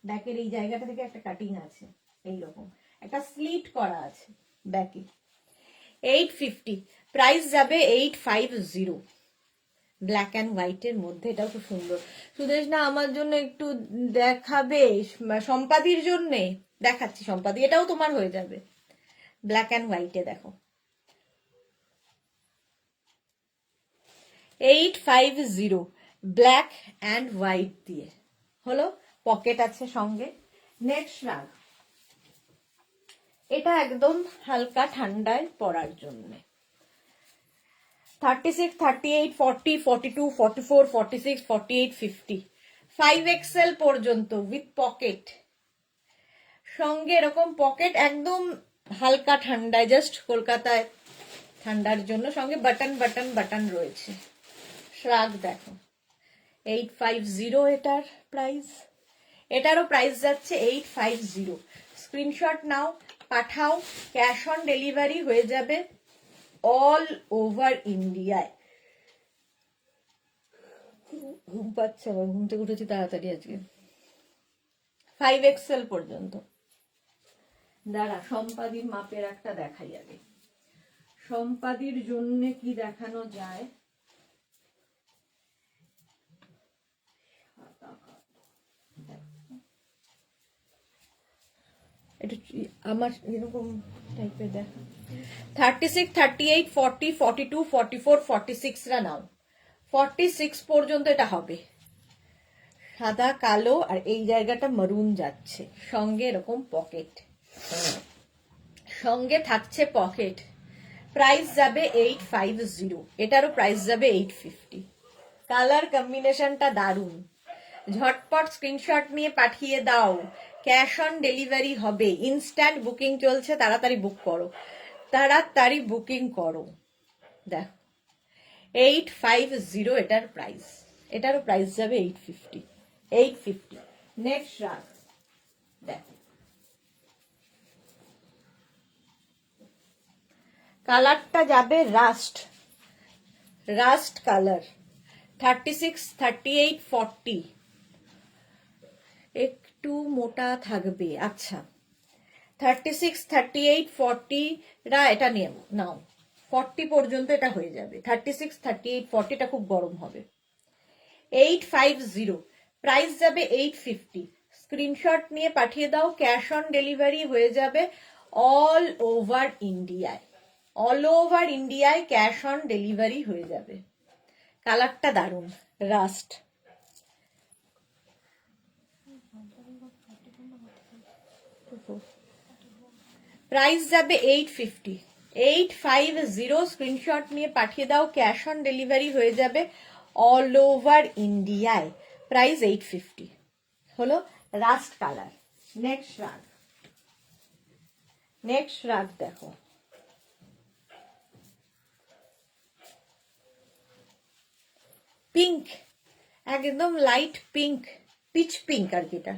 ব্যাগের এই জায়গাটা থেকে একটা কাটিং আছে, এইরকম একটা স্লিট করা আছে ব্যাগে। 850। প্রাইস যাবে 850। ব্ল্যাক অ্যান্ড হোয়াইটের মধ্যে, এটাও খুব সুন্দর। সুদেশ না আমার জন্য একটু দেখাবে, সম্পাদির জন্য দেখাচ্ছি। সম্পাদি, এটাও তোমার হয়ে যাবে। ব্ল্যাক অ্যান্ড হোয়াইটে দেখো 850। ব্ল্যাক অ্যান্ড হোয়াইট দিয়ে হলো, পকেট আছে সঙ্গে। নেক্সট রাগ, এটা একদম হালকা ঠান্ডায় পরার জন্য। 36, 38, 40, 42, 44, 46, 48, 50, 5XL পর্যন্ত উইথ পকেট। সঙ্গে এরকম পকেট, একদম হালকা ঠান্ডায়, জাস্ট কলকাতায় ঠান্ডার জন্য। সঙ্গে বাটন বাটন বাটন রয়েছে। শ্রাগ দেখো 850 এটার প্রাইস। এটারও প্রাইস যাচ্ছে 850। স্ক্রিনশট নাও, পাঠাও। ক্যাশ অন ডেলিভারি হয়ে যাবে অল ওভার ইন্ডিয়ায়। ঘুম পাচ্ছে আমার, ঘুম থেকে উঠেছি তাড়াতাড়ি আজকে। 5XL পর্যন্ত। দাঁড়া, সম্পাদির মাপের একটা দেখাই আগে। সম্পাদির জন্য কি দেখানো যায়। একটু আমার এরকম টাইপের দেখা। 36, 38, 40, 42, 44, 46 রা নাও। 46 পর্যন্ত এটা হবে। সাদা কালো আর এই জায়গাটা মারুন যাচ্ছে, সঙ্গে এরকম পকেট, সঙ্গে থাকছে পকেট। প্রাইস যাবে 850, এটারও প্রাইস যাবে 850। কালার কম্বিনেশনটা দারুণ। ঝটপট স্ক্রিনশট নিয়ে পাঠিয়ে দাও, ক্যাশ অন ডেলিভারি হবে, ইনস্ট্যান্ট বুকিং চলছে, তাড়াতাড়ি বুক করো, তাড়াতাড়ি বুকিং করো। দেখো 850 এটার প্রাইস, এটারও প্রাইস যাবে 850। 850। নেক্সট রাগ দেখো, কালারটা যাবে রাস্ট, রাস্ট কালার। 36, 38, 40 একটু মোটা থাকবে। আচ্ছা 36, 38, 40 রা এটা নিয়ে নাও। 40 পর্যন্ত এটা হয়ে যাবে। 36, 38, 40 টা খুব গরম হবে। 850, প্রাইস যাবে 850। স্ক্রিনশট নিয়ে পাঠিয়ে দাও, ক্যাশ অন ডেলিভারি হয়ে যাবে অল ওভার ইন্ডিয়ায়। অল ওভার ইন্ডিয়ায় ক্যাশ অন ডেলিভারি হয়ে যাবে। কালারটা দারুণ, রাস্ট। প্রাইস যাবে 850। 850, স্ক্রিনশট নিয়ে পাঠিয়ে দাও, ক্যাশ অন ডেলিভারি হয়ে যাবে অল ওভার ইন্ডিয়ায়। প্রাইস 850 হলো রাস্ট কালার। নেক্সট রাগ, নেক্সট রাগ দেখো, পিঙ্ক, একদম লাইট পিঙ্ক, পিচ পিঙ্ক আর কি। এটা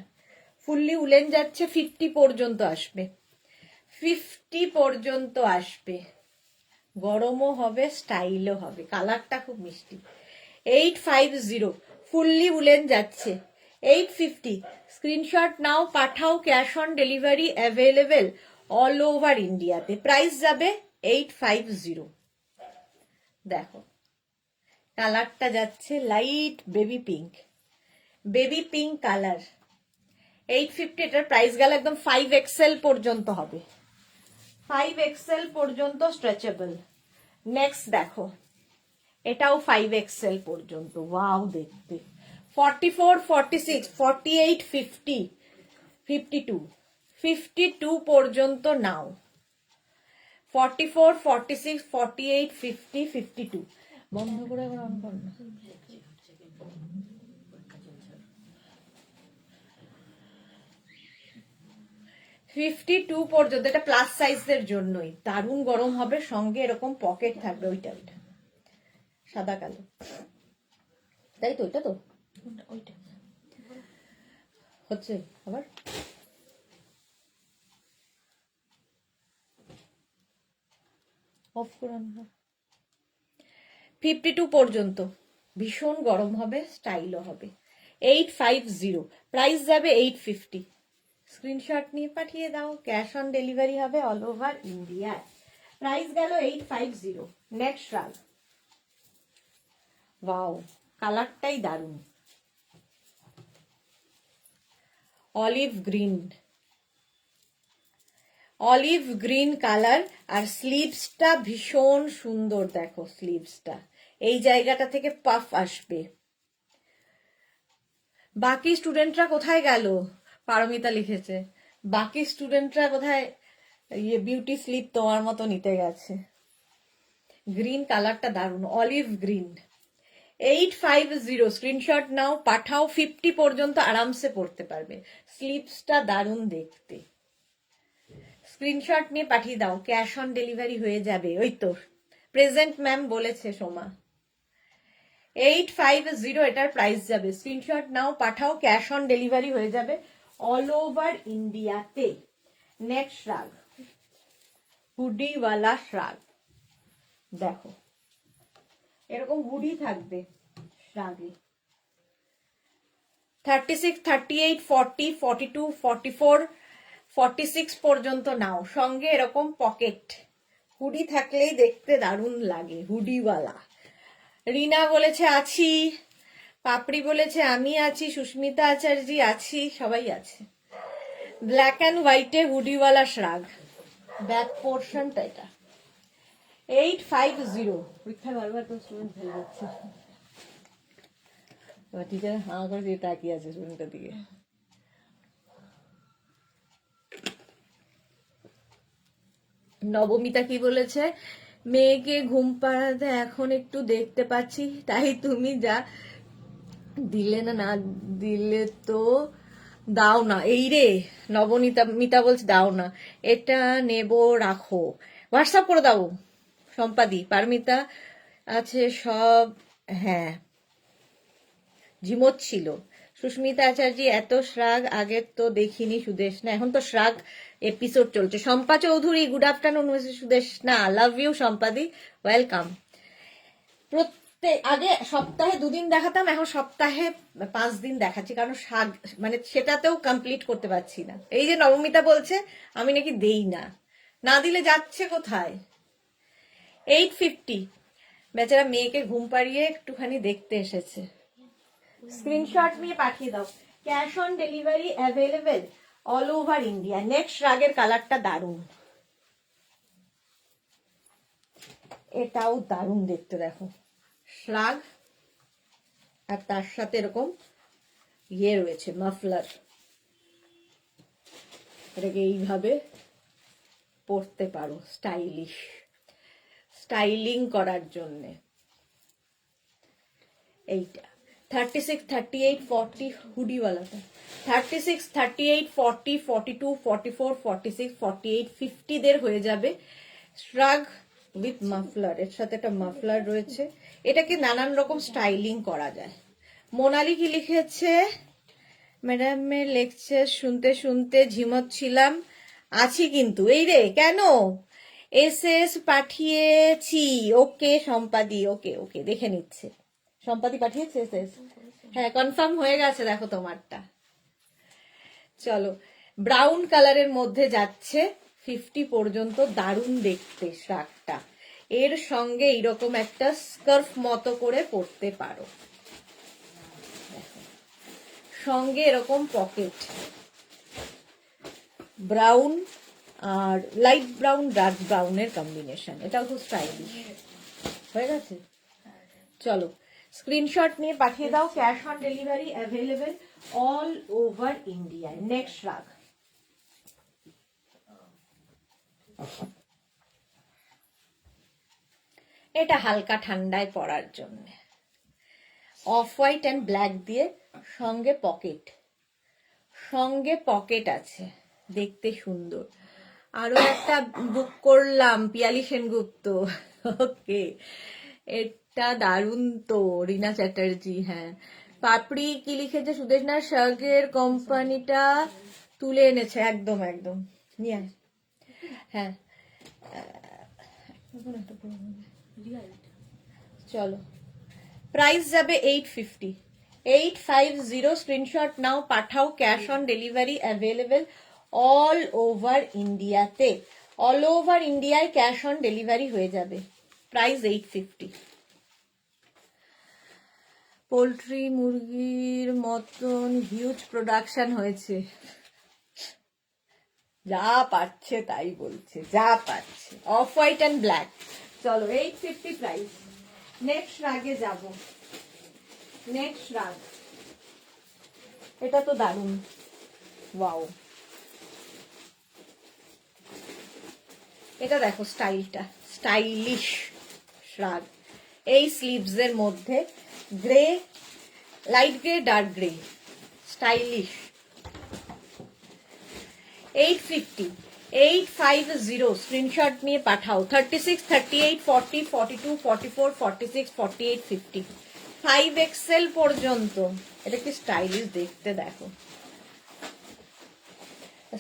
ফুললি উলেন যাচ্ছে, 50 পর্যন্ত আসবে, 50 পর্যন্ত আসবে। গরমও হবে, স্টাইলও হবে, কালারটা খুব মিষ্টি। 850, ফুললি উলেন যাচ্ছে। 850, স্ক্রিনশট নাও, পাঠাও, cash on delivery available all over ইন্ডিয়াতে। প্রাইস যাবে 850। দেখো কালারটা যাচ্ছে light baby pink, baby pink colour. 850, এটার প্রাইস গেল একদম 5XL পর্যন্ত হবে, 5XL পর্যন্ত স্ট্রেচেবল। নেক্সট দেখো, এটাও 5XL পর্যন্ত, ওয়াও দেখতে। 44, 46, 48, 50, 52, 52 পর্যন্ত নাও। 44, 46, 48, 50, 52 বন্ধ করে আবার অন কর না। 52 পর্যন্ত, এটা প্লাস সাইজের জন্যই। দারুণ গরম হবে, সঙ্গে এরকম পকেট থাকবে। ওইটা ওইটা সাদা কালো, তাই তো? ওইটা তো ওইটা হচ্ছে আবার। অফ করে 52 পর্যন্ত ভীষণ গরম হবে, স্টাইলও হবে। 850, প্রাইস যাবে 850। স্ক্রিনশট নিয়ে পাঠিয়ে দাও, ক্যাশ অন ডেলিভারি হবে অল ওভার ইন্ডিয়া। প্রাইস গেল 850। নেক্সট রাগ, ওয়াও কালারটাই দারুণ, olive green, olive green colour. আর স্লিভসটা ভীষণ সুন্দর, দেখো স্লিভসটা, এই জায়গাটা থেকে পাফ আসবে। বাকি স্টুডেন্টরা কোথায় গেল? পারমিতা লিখেছে বাকি স্টুডেন্টরা কোথায়, ইয়ে বিউটি স্লিপ তোমার মতো নিতে গেছে। গ্রিন কালারটা দারুণ, অলিভ গ্রিন। 850, স্ক্রিনশট নাও, পাঠাও, 50 পর্যন্ত আরামসে পড়তে পারবে। স্লিভসটা দারুণ দেখতে। স্ক্রিনশট নিয়ে পাঠিয়ে দাও, ক্যাশ অন ডেলিভারি হয়ে যাবে। ওই তো প্রেজেন্ট ম্যাম বলেছে সোমা। 850, এটার প্রাইস যাবে। স্ক্রিনশট নাও, পাঠাও, ক্যাশ অন ডেলিভারি হয়ে যাবে অল ওভার ইন্ডিয়াতে। নেক্সট রাগ, হুডিওয়ালা শ্রাগ। দেখো এরকম হুডি থাকবে শ্রাগে। 36, 38, 40, 42, 44, 46 পর্যন্ত নাও, সঙ্গে এরকম পকেট। হুডি থাকলেই দেখতে দারুণ লাগে, হুডিওয়ালা। রিনা বলেছে আছি, পাপড়ি বলেছে আমি আছি, সুস্মিতা আচার্যি আছি, সবাই আছে। ব্ল্যাক অ্যান্ড হোয়াইটে হুডিওয়ালা শ্রাগ, ব্যাক পোর্শনটা এটা। 850 পরীক্ষায় বারবার তো স্টুডেন্ট ফেল যাচ্ছে। এবার টিচার হাঁ করে দিয়ে তাকিয়ে আছে স্টুডেন্টের দিকে। নবমিতা কি বলেছে, মেয়েকে ঘুম পাড়াতে এখন একটু দেখতে পাচ্ছি, তাই তুমি যা দিলে না না দিলে তো দাও না। এই রে নবনীতা মিতা বলছে দাও না, এটা নেব রাখো, হোয়াটসঅ্যাপ করে দাও। সম্পাদি পারমিতা আছে সব, হ্যাঁ ঝিমোত ছিল। সুস্মিতা আচার্য এত শ্রাগ আগে তো দেখিনি সুদেশ না, এখন তো শ্রাগ এপিসোড চলছে। শম্পা চৌধুরী গুড আফটারনুন সুদেশ না, লাভ ইউ সম্পাদি, ওয়েলকাম। প্রত্যেক আগে সপ্তাহে 2 দিন দেখাতাম, এখন সপ্তাহে 5 দিন দেখাচ্ছি, কারণ শাক মানে সেটাতেও কমপ্লিট করতে পারছি না। এই যে নবমিতা বলছে আমি নাকি দেই না, না দিলে যাচ্ছে কোথায়। 850 বেচারা মেয়েকে ঘুম পাড়িয়ে একটুখানি দেখতে এসেছে। স্ক্রিনশট নিয়ে পাঠিয়ে দাও। Cash on delivery available all over India. Next রাগের কালারটা দারুণ, এটাও দারুণ দেখতে, দেখো শ্রাগ আর তার সাথে এরকম ইয়ে রয়েছে মাফলার, এটাকে এইভাবে পরতে পারো স্টাইলিশ, স্টাইলিং করার জন্যে। এইটা 36, 38, 40 হুডিওয়ালাটা 36, 38, 40, 42, 44, 46, 48, 50 দের হয়ে যাবে। শ্রাগ উইথ মাফলার, এর সাথে একটা মাফলার রয়েছে, এটাকে নানান রকম স্টাইলিং করা যায়। মোনালি কি লিখেছে, ম্যাডামের লেকচার শুনতে শুনতে ঝিমোচ্ছিলাম, আছি কিন্তু। এই রে কেন, এসএস পাঠিয়েছি, ওকে সম্পাদি, ওকে ওকে দেখে নিচ্ছে। সম্পাদি পাঠিয়েছে এসএস, হ্যাঁ কনফার্ম হয়ে গেছে, দেখো তোমারটা। চলো ব্রাউন কালারের মধ্যে যাচ্ছে 50 পর্যন্ত, দারুণ দেখতে শ্রাগটা। এর সঙ্গে এইরকম একটা স্কার্ফ মতো করে পরতে পারো, সঙ্গে এরকম পকেট, ব্রাউন আর লাইট ব্রাউন ডার্ক ব্রাউনের কম্বিনেশন, এটাও খুব স্টাইলিশ হয়ে গেছে। চলো স্ক্রিনশট নিয়ে পাঠিয়ে দাও। Cash on delivery available all over India. Next রাগ, এটা হালকা ঠান্ডায় পরার জন্য, অফ হোয়াইট অ্যান্ড ব্ল্যাক দিয়ে, সঙ্গে পকেট, সঙ্গে পকেট আছে, দেখতে সুন্দর। আরো একটা বুক করলাম, পিয়ালি সেনগুপ্ত, ওকে এটা দারুণ তো, রিনা চ্যাটার্জি, হ্যাঁ। পাপড়ি কি লিখেছে, সুদেশনা শার্গের কোম্পানিটা তুলে এনেছে, একদম একদম নিয়ে আয়। হ্যাঁ চলো প্রাইস যাবে 850, 850। স্ক্রিনশট নাও, পাঠাও। Cash on delivery available all over ইন্ডিয়াতে, অল ওভার ইন্ডিয়ায় ক্যাশ অন ডেলিভারি হয়ে যাবে। প্রাইস 850। পোল্ট্রি মুরগির মতন হিউজ প্রোডাকশন হয়েছে, যা পাচ্ছে তাই বলছে, যা পাচ্ছে। অফ হোয়াইট অ্যান্ড ব্ল্যাক, চলো 850 প্রাইস। নেক্সট রাগে যাব, নেক্সট রাগ, এটা তো দারুণ, ওয়াও। এটা দেখো স্টাইলটা, স্টাইলিশ শ্রাগ। এই স্লিভস এর মধ্যে grey, light grey, dark grey, stylish. 850, 850 screenshot নিয়ে পাঠাও। 36, 38, 40, 42, 44, 46, 48, 50, 5XL পর্যন্ত। এটা কি স্টাইলিশ দেখতে, দেখো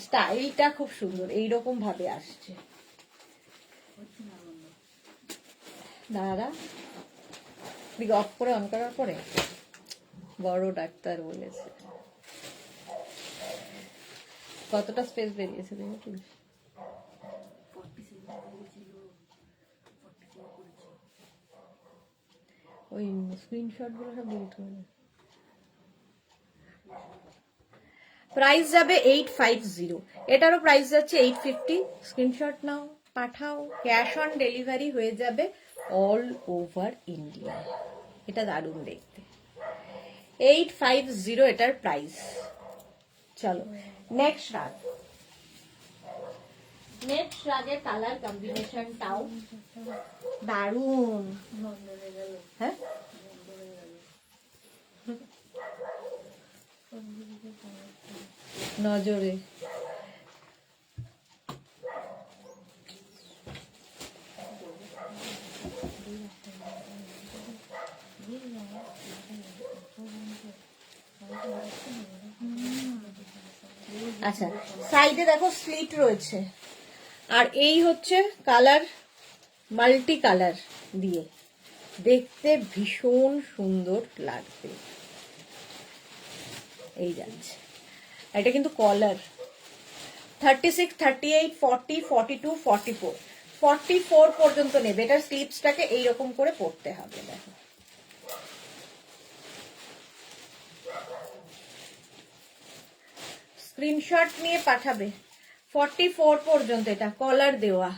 স্টাইলটা খুব সুন্দর, এইরকম ভাবে আসছে। দাদা দিকে অফ করে অন করার পরে বড় ডাক্তার বলেছে। কতটা স্পেস বেরিয়েছে দেখেছিস? ওই স্ক্রিনশট গুলো সব ডিলিট করে। প্রাইস যাবে 850, এটারও প্রাইস যাচ্ছে 850। স্ক্রিনশট নাও, পাঠাও, ক্যাশ অন ডেলিভারি হয়ে যাবে অল ওভার ইন্ডিয়া। এটা দারুণ দেখতে। 850 এটার প্রাইস। চলো নেক্সট রাগ। নেক্সট রাগের কালার কম্বিনেশনটাও দারুণ। হ্যাঁ, নজরে আচ্ছা, সাইডে দেখো স্লিট রয়েছে, আর এই হচ্ছে কালার, মাল্টি কালার দিয়ে দেখতে ভীষণ সুন্দর লাগবে। এই যাচ্ছে, এটা কিন্তু কলার। 36, 38, 40, 42, 44, 44 পর্যন্ত নেবে। এটার স্লিপসটাকে এইরকম করে পরতে হবে। দেখো, স্ক্রিনশট নিয়ে পাঠাবে। 44 পর্যন্ত এটা কলার দেওয়া,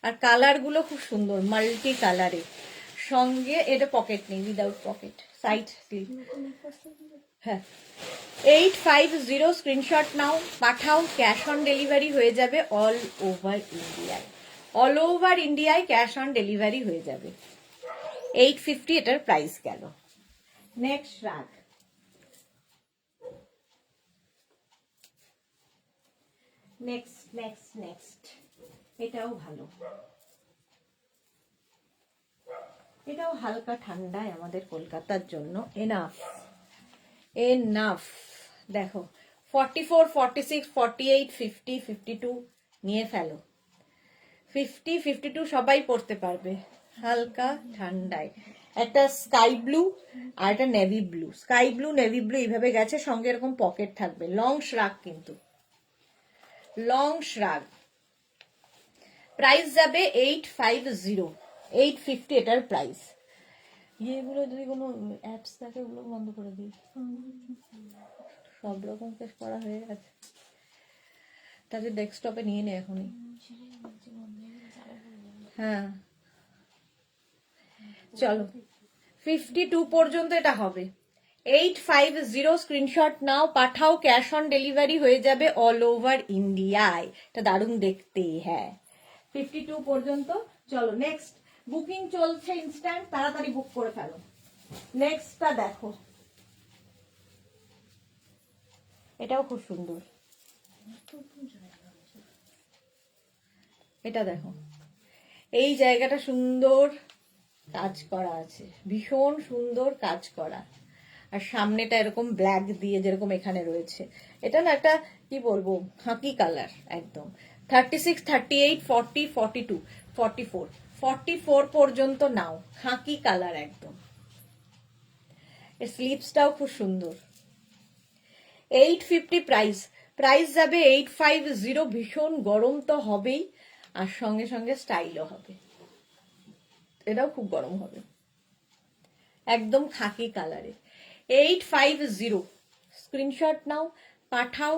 আর কালার গুলো খুব সুন্দর, মাল্টি কালারে। সঙ্গে এটা পকেট নেই, উইদাউট পকেট, সাইড স্লিপ। হ্যাঁ, 850 স্ক্রিনশট নাও, পাঠাও, ক্যাশ অন ডেলিভারি হয়ে যাবে অল ওভার ইন্ডিয়ায়। অল ওভার ইন্ডিয়ায় ক্যাশ অন ডেলিভারি হয়ে যাবে। 850 এটার প্রাইস গেল। নেক্সট রাগ। নেক্সট এটাও ভালো, এটাও হালকা ঠান্ডায় আমাদের কলকাতার জন্য এনাফ। দেখো, 44, 46, 48, 50, 52 নিয়ে ফেলো। 50, 52 সবাই পড়তে পারবে, হালকা ঠান্ডায়। একটা স্কাই ব্লু আর একটা navy blue. Sky blue, navy blue এইভাবে গেছে, সঙ্গে এরকম পকেট থাকবে। লং শ্রাগ, কিন্তু লং শ্রাগ। প্রাইস যাবে 850, 850 এটার প্রাইস। এগুলো যদি কোনো অ্যাপস থাকে ওগুলো বন্ধ করে দিই। সব রকম কেস করা হয়ে গেছে, তাদের ডেস্কটপে নিয়ে নে এখনই। হ্যাঁ, চলো 52 পর্যন্ত এটা হবে। 850 স্ক্রিনশট নাও, পাঠাও, ক্যাশ অন ডেলিভারি হয়ে যাবে অল ওভার ইন্ডিয়ায়। এটা দারুণ দেখতে। হ্যাঁ, 52 পর্যন্ত। চলো নেক্সট, বুকিং চলছে ইনস্ট্যান্ট, তাড়াতাড়ি বুক করে ফেলো। নেক্সটটা দেখো, এটাও খুব সুন্দর। এটা দেখো, এই জায়গাটা সুন্দর কাজ করা আছে, ভীষণ সুন্দর কাজ করা। আর সামনেটা এরকম ব্ল্যাক দিয়ে যেরকম এখানে রয়েছে। এটা না একটা কি বলবো, খাকি কালার একদম। 36, 38, 40, 42, 44, 44 পর্যন্ত নাও, খাকি কালার একদম। এর স্লিপসটাও খুব সুন্দর। 850 প্রাইস। প্রাইস যাবে 850। ভীষণ গরম তো হবেই, আর সঙ্গে সঙ্গে স্টাইলও হবে। এটাও খুব গরম হবে, একদম খাকি কালারে। 850 স্ক্রিনশট নাও, পাঠাও,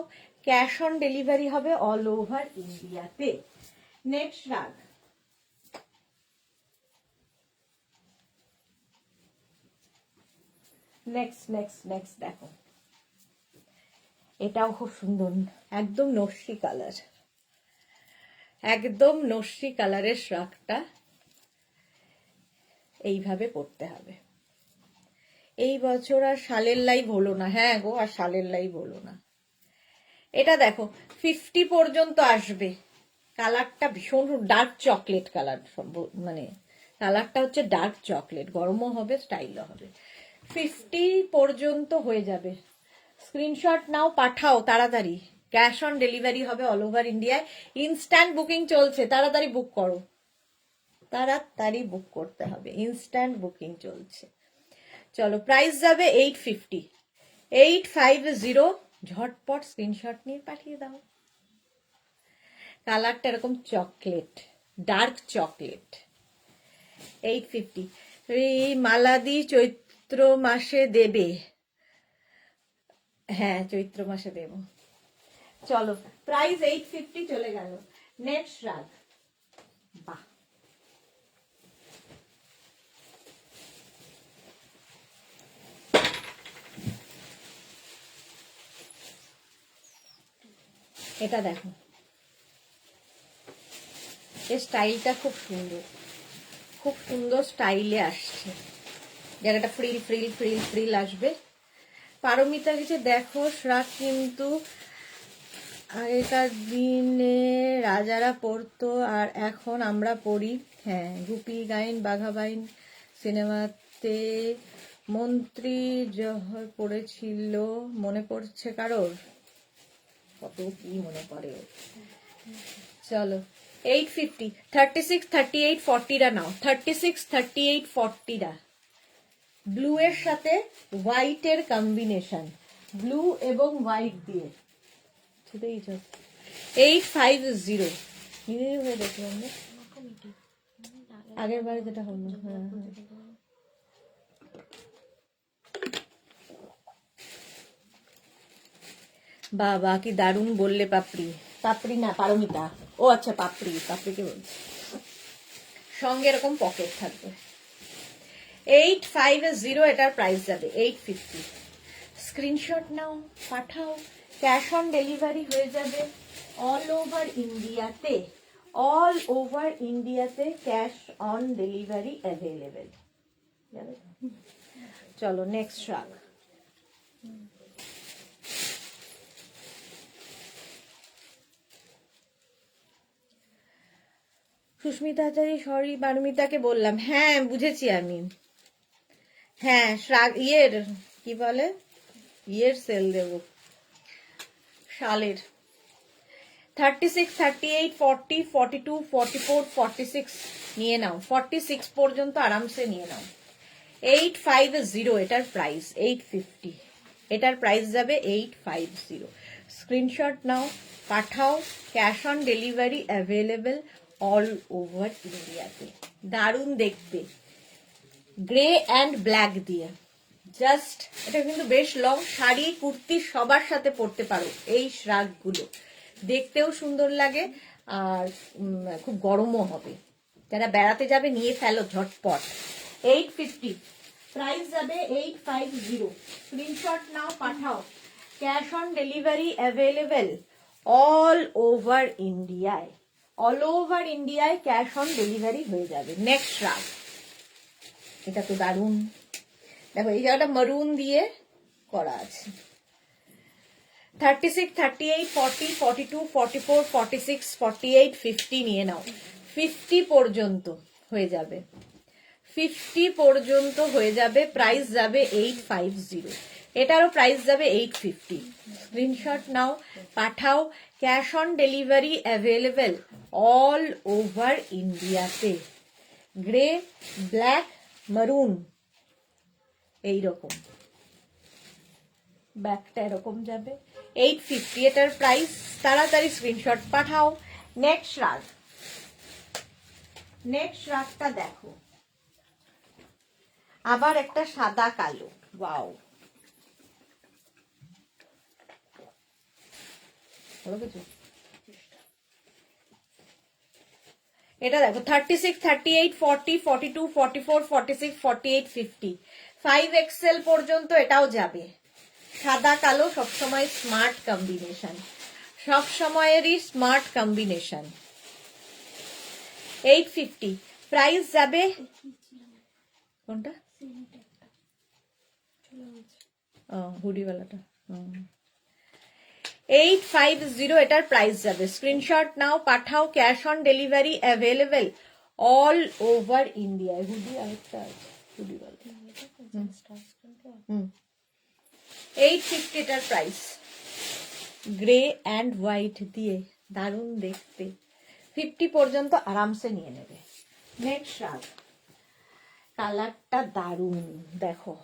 ক্যাশ অন ডেলিভারি হবে অল ওভার ইন্ডিয়াতে। নেক্সট রাগ। নেক্সট দেখো, এটাও খুব সুন্দর, একদম নস্যি কালার, একদম নস্যি কালারের শ্রাগটা এইভাবে পড়তে হবে। এই বছর আর শালের লাইভ হলো না। হ্যাঁ গো, আর শালের লাইভ হলো না। এটা দেখো, 50 পর্যন্ত আসবে। কালারটা ভীষণ ডার্ক চকলেট কালার, মানে কালারটা হচ্ছে ডার্ক চকলেট। গরমও হবে, স্টাইলও হবে। 50 পর্যন্ত হয়ে যাবে। স্ক্রিনশট নাও, পাঠাও তাড়াতাড়ি, ক্যাশ অন ডেলিভারি হবে অল ওভার ইন্ডিয়ায়। ইনস্ট্যান্ট বুকিং চলছে, তাড়াতাড়ি বুক করো, তাড়াতাড়ি বুক করতে হবে, ইনস্ট্যান্ট বুকিং চলছে। চলো, প্রাইস যাবে 850, 850। ঝটপট স্ক্রিনশট নিয়ে পাঠিয়ে দাও। কালারটা এরকম চকলেট, ডার্ক চকলেট। 850। এই মালাদি চৈত্র মাসে দেবে। হ্যাঁ, চৈত্র মাসে দেব। চলো, প্রাইস 850 চলে গেল। নেক্সট রাগ। এটা দেখো, এর স্টাইলটা খুব সুন্দর, খুব সুন্দর স্টাইলে আসছে, জায়গাটা ফ্রিল ফ্রিল ফ্রিল ফ্রিল আসবে। পারমিতা কিছু দেখো, শ্রাগ কিন্তু আগেকার দিনে রাজারা পড়তো আর এখন আমরা পড়ি। হ্যাঁ, গুপি গাইন বাঘাবাইন সিনেমাতে মন্ত্রী জহর পড়েছিল, মনে পড়ছে কারোর? কত কি মনে পড়ে। চলো 850, 36, 38, 40টা নাও, 36, 38, 40টা ব্লু এর সাথে হোয়াইট এর কম্বিনেশন, ব্লু এবং হোয়াইট দিয়ে 850 হয়ে দেখলাম না আগের বারে যেটা হলো। হ্যাঁ, বাবা কি দারুণ বললে পাপড়ি, পাপড়ি না পারমিতা, ও আচ্ছা পাপড়ি, পাপড়িকে বলছি। সঙ্গে এরকম পকেট থাকবে। 850 এটার প্রাইস যাবে 850। স্ক্রিনশট নাও, পাঠাও, ক্যাশ অন ডেলিভারি হয়ে যাবে অল ওভার ইন্ডিয়াতে, অল ওভার ইন্ডিয়াতে ক্যাশ অন ডেলিভারি অ্যাভেলেবেল। চলো নেক্সট শ্রাগ। সুস্মিতা আচারি, সরি পারমিতাকে বললাম, হ্যাঁ বুঝেছি আমি। হ্যাঁ শ্রাগ ইয়ের কি বলে, ইয়ের সেল দেব, শালের। 36, 38, 40, 42, 44, 46 নিয়ে নাও, 46 পর্যন্ত আরামসে নিয়ে নাও। 850 এটার প্রাইস, 850 এটার প্রাইস যাবে 850। স্ক্রিনশট নাও, পাঠাও, cash on delivery available all over ইন্ডিয়াতে। দারুণ দেখতে, গ্রে অ্যান্ড ব্ল্যাক দিয়ে, জাস্ট এটা কিন্তু বেশ লং, শাড়ি কুর্তি সবার সাথে পরতে পারো এই শ্রাগগুলো, দেখতেও সুন্দর লাগে আর খুব গরমও হবে। যারা বেড়াতে যাবে নিয়ে ফেলো ঝটপট। 850 প্রাইস যাবে 850। স্ক্রিনশট নাও, পাঠাও, cash on delivery available all over ইন্ডিয়ায়, অল ওভার ইন্ডিয়ায় ক্যাশ অন ডেলিভারি হয়ে যাবে। নেক্সট শ্রাগ, এটা তো দারুণ, দেখো এই জায়গাটা মারুন দিয়ে করা আছে। 36, 38, 40, 42, 44, 46, 48, 50 নিয়ে নাও। 50 পর্যন্ত হয়ে যাবে, 50 পর্যন্ত হয়ে যাবে, প্রাইস যাবে 850। এটারও প্রাইস যাবে 850। স্ক্রিনশট নাও, পাঠাও, cash on delivery available all over ইন্ডিয়াতে। গ্রে, ব্ল্যাক, মারুন এইরকম, ব্যাগটা এরকম যাবে 850 এটার প্রাইস। তাড়াতাড়ি স্ক্রিনশট পাঠাও। নেক্সট শ্রাগ, নেক্সট শ্রাগটা দেখো, আবার একটা সাদা কালো, ওয়াও, এটা দেখো 36, 38, 40, 42, 44, 46, 48, 50, 5XL পর্যন্ত এটাও যাবে। সাদা কালো সবসময় স্মার্ট কম্বিনেশন, সব সময়েরই স্মার্ট কম্বিনেশন। 850 প্রাইস যাবে। কোনটা? হুডিওয়ালাটা। 850 এটার প্রাইস যাবে। স্ক্রিনশট নাও, পাঠাও, cash on delivery available all over India. Hoodie আরেকটা আছে, হুডিওয়ালা। 850 এটার প্রাইস, গ্রে অ্যান্ড হোয়াইট দিয়ে, দারুণ দেখতে। 50 পর্যন্ত আরামসে নিয়ে নেবে। নেক্সট শ্রাগ, কালারটা দারুণ দেখো,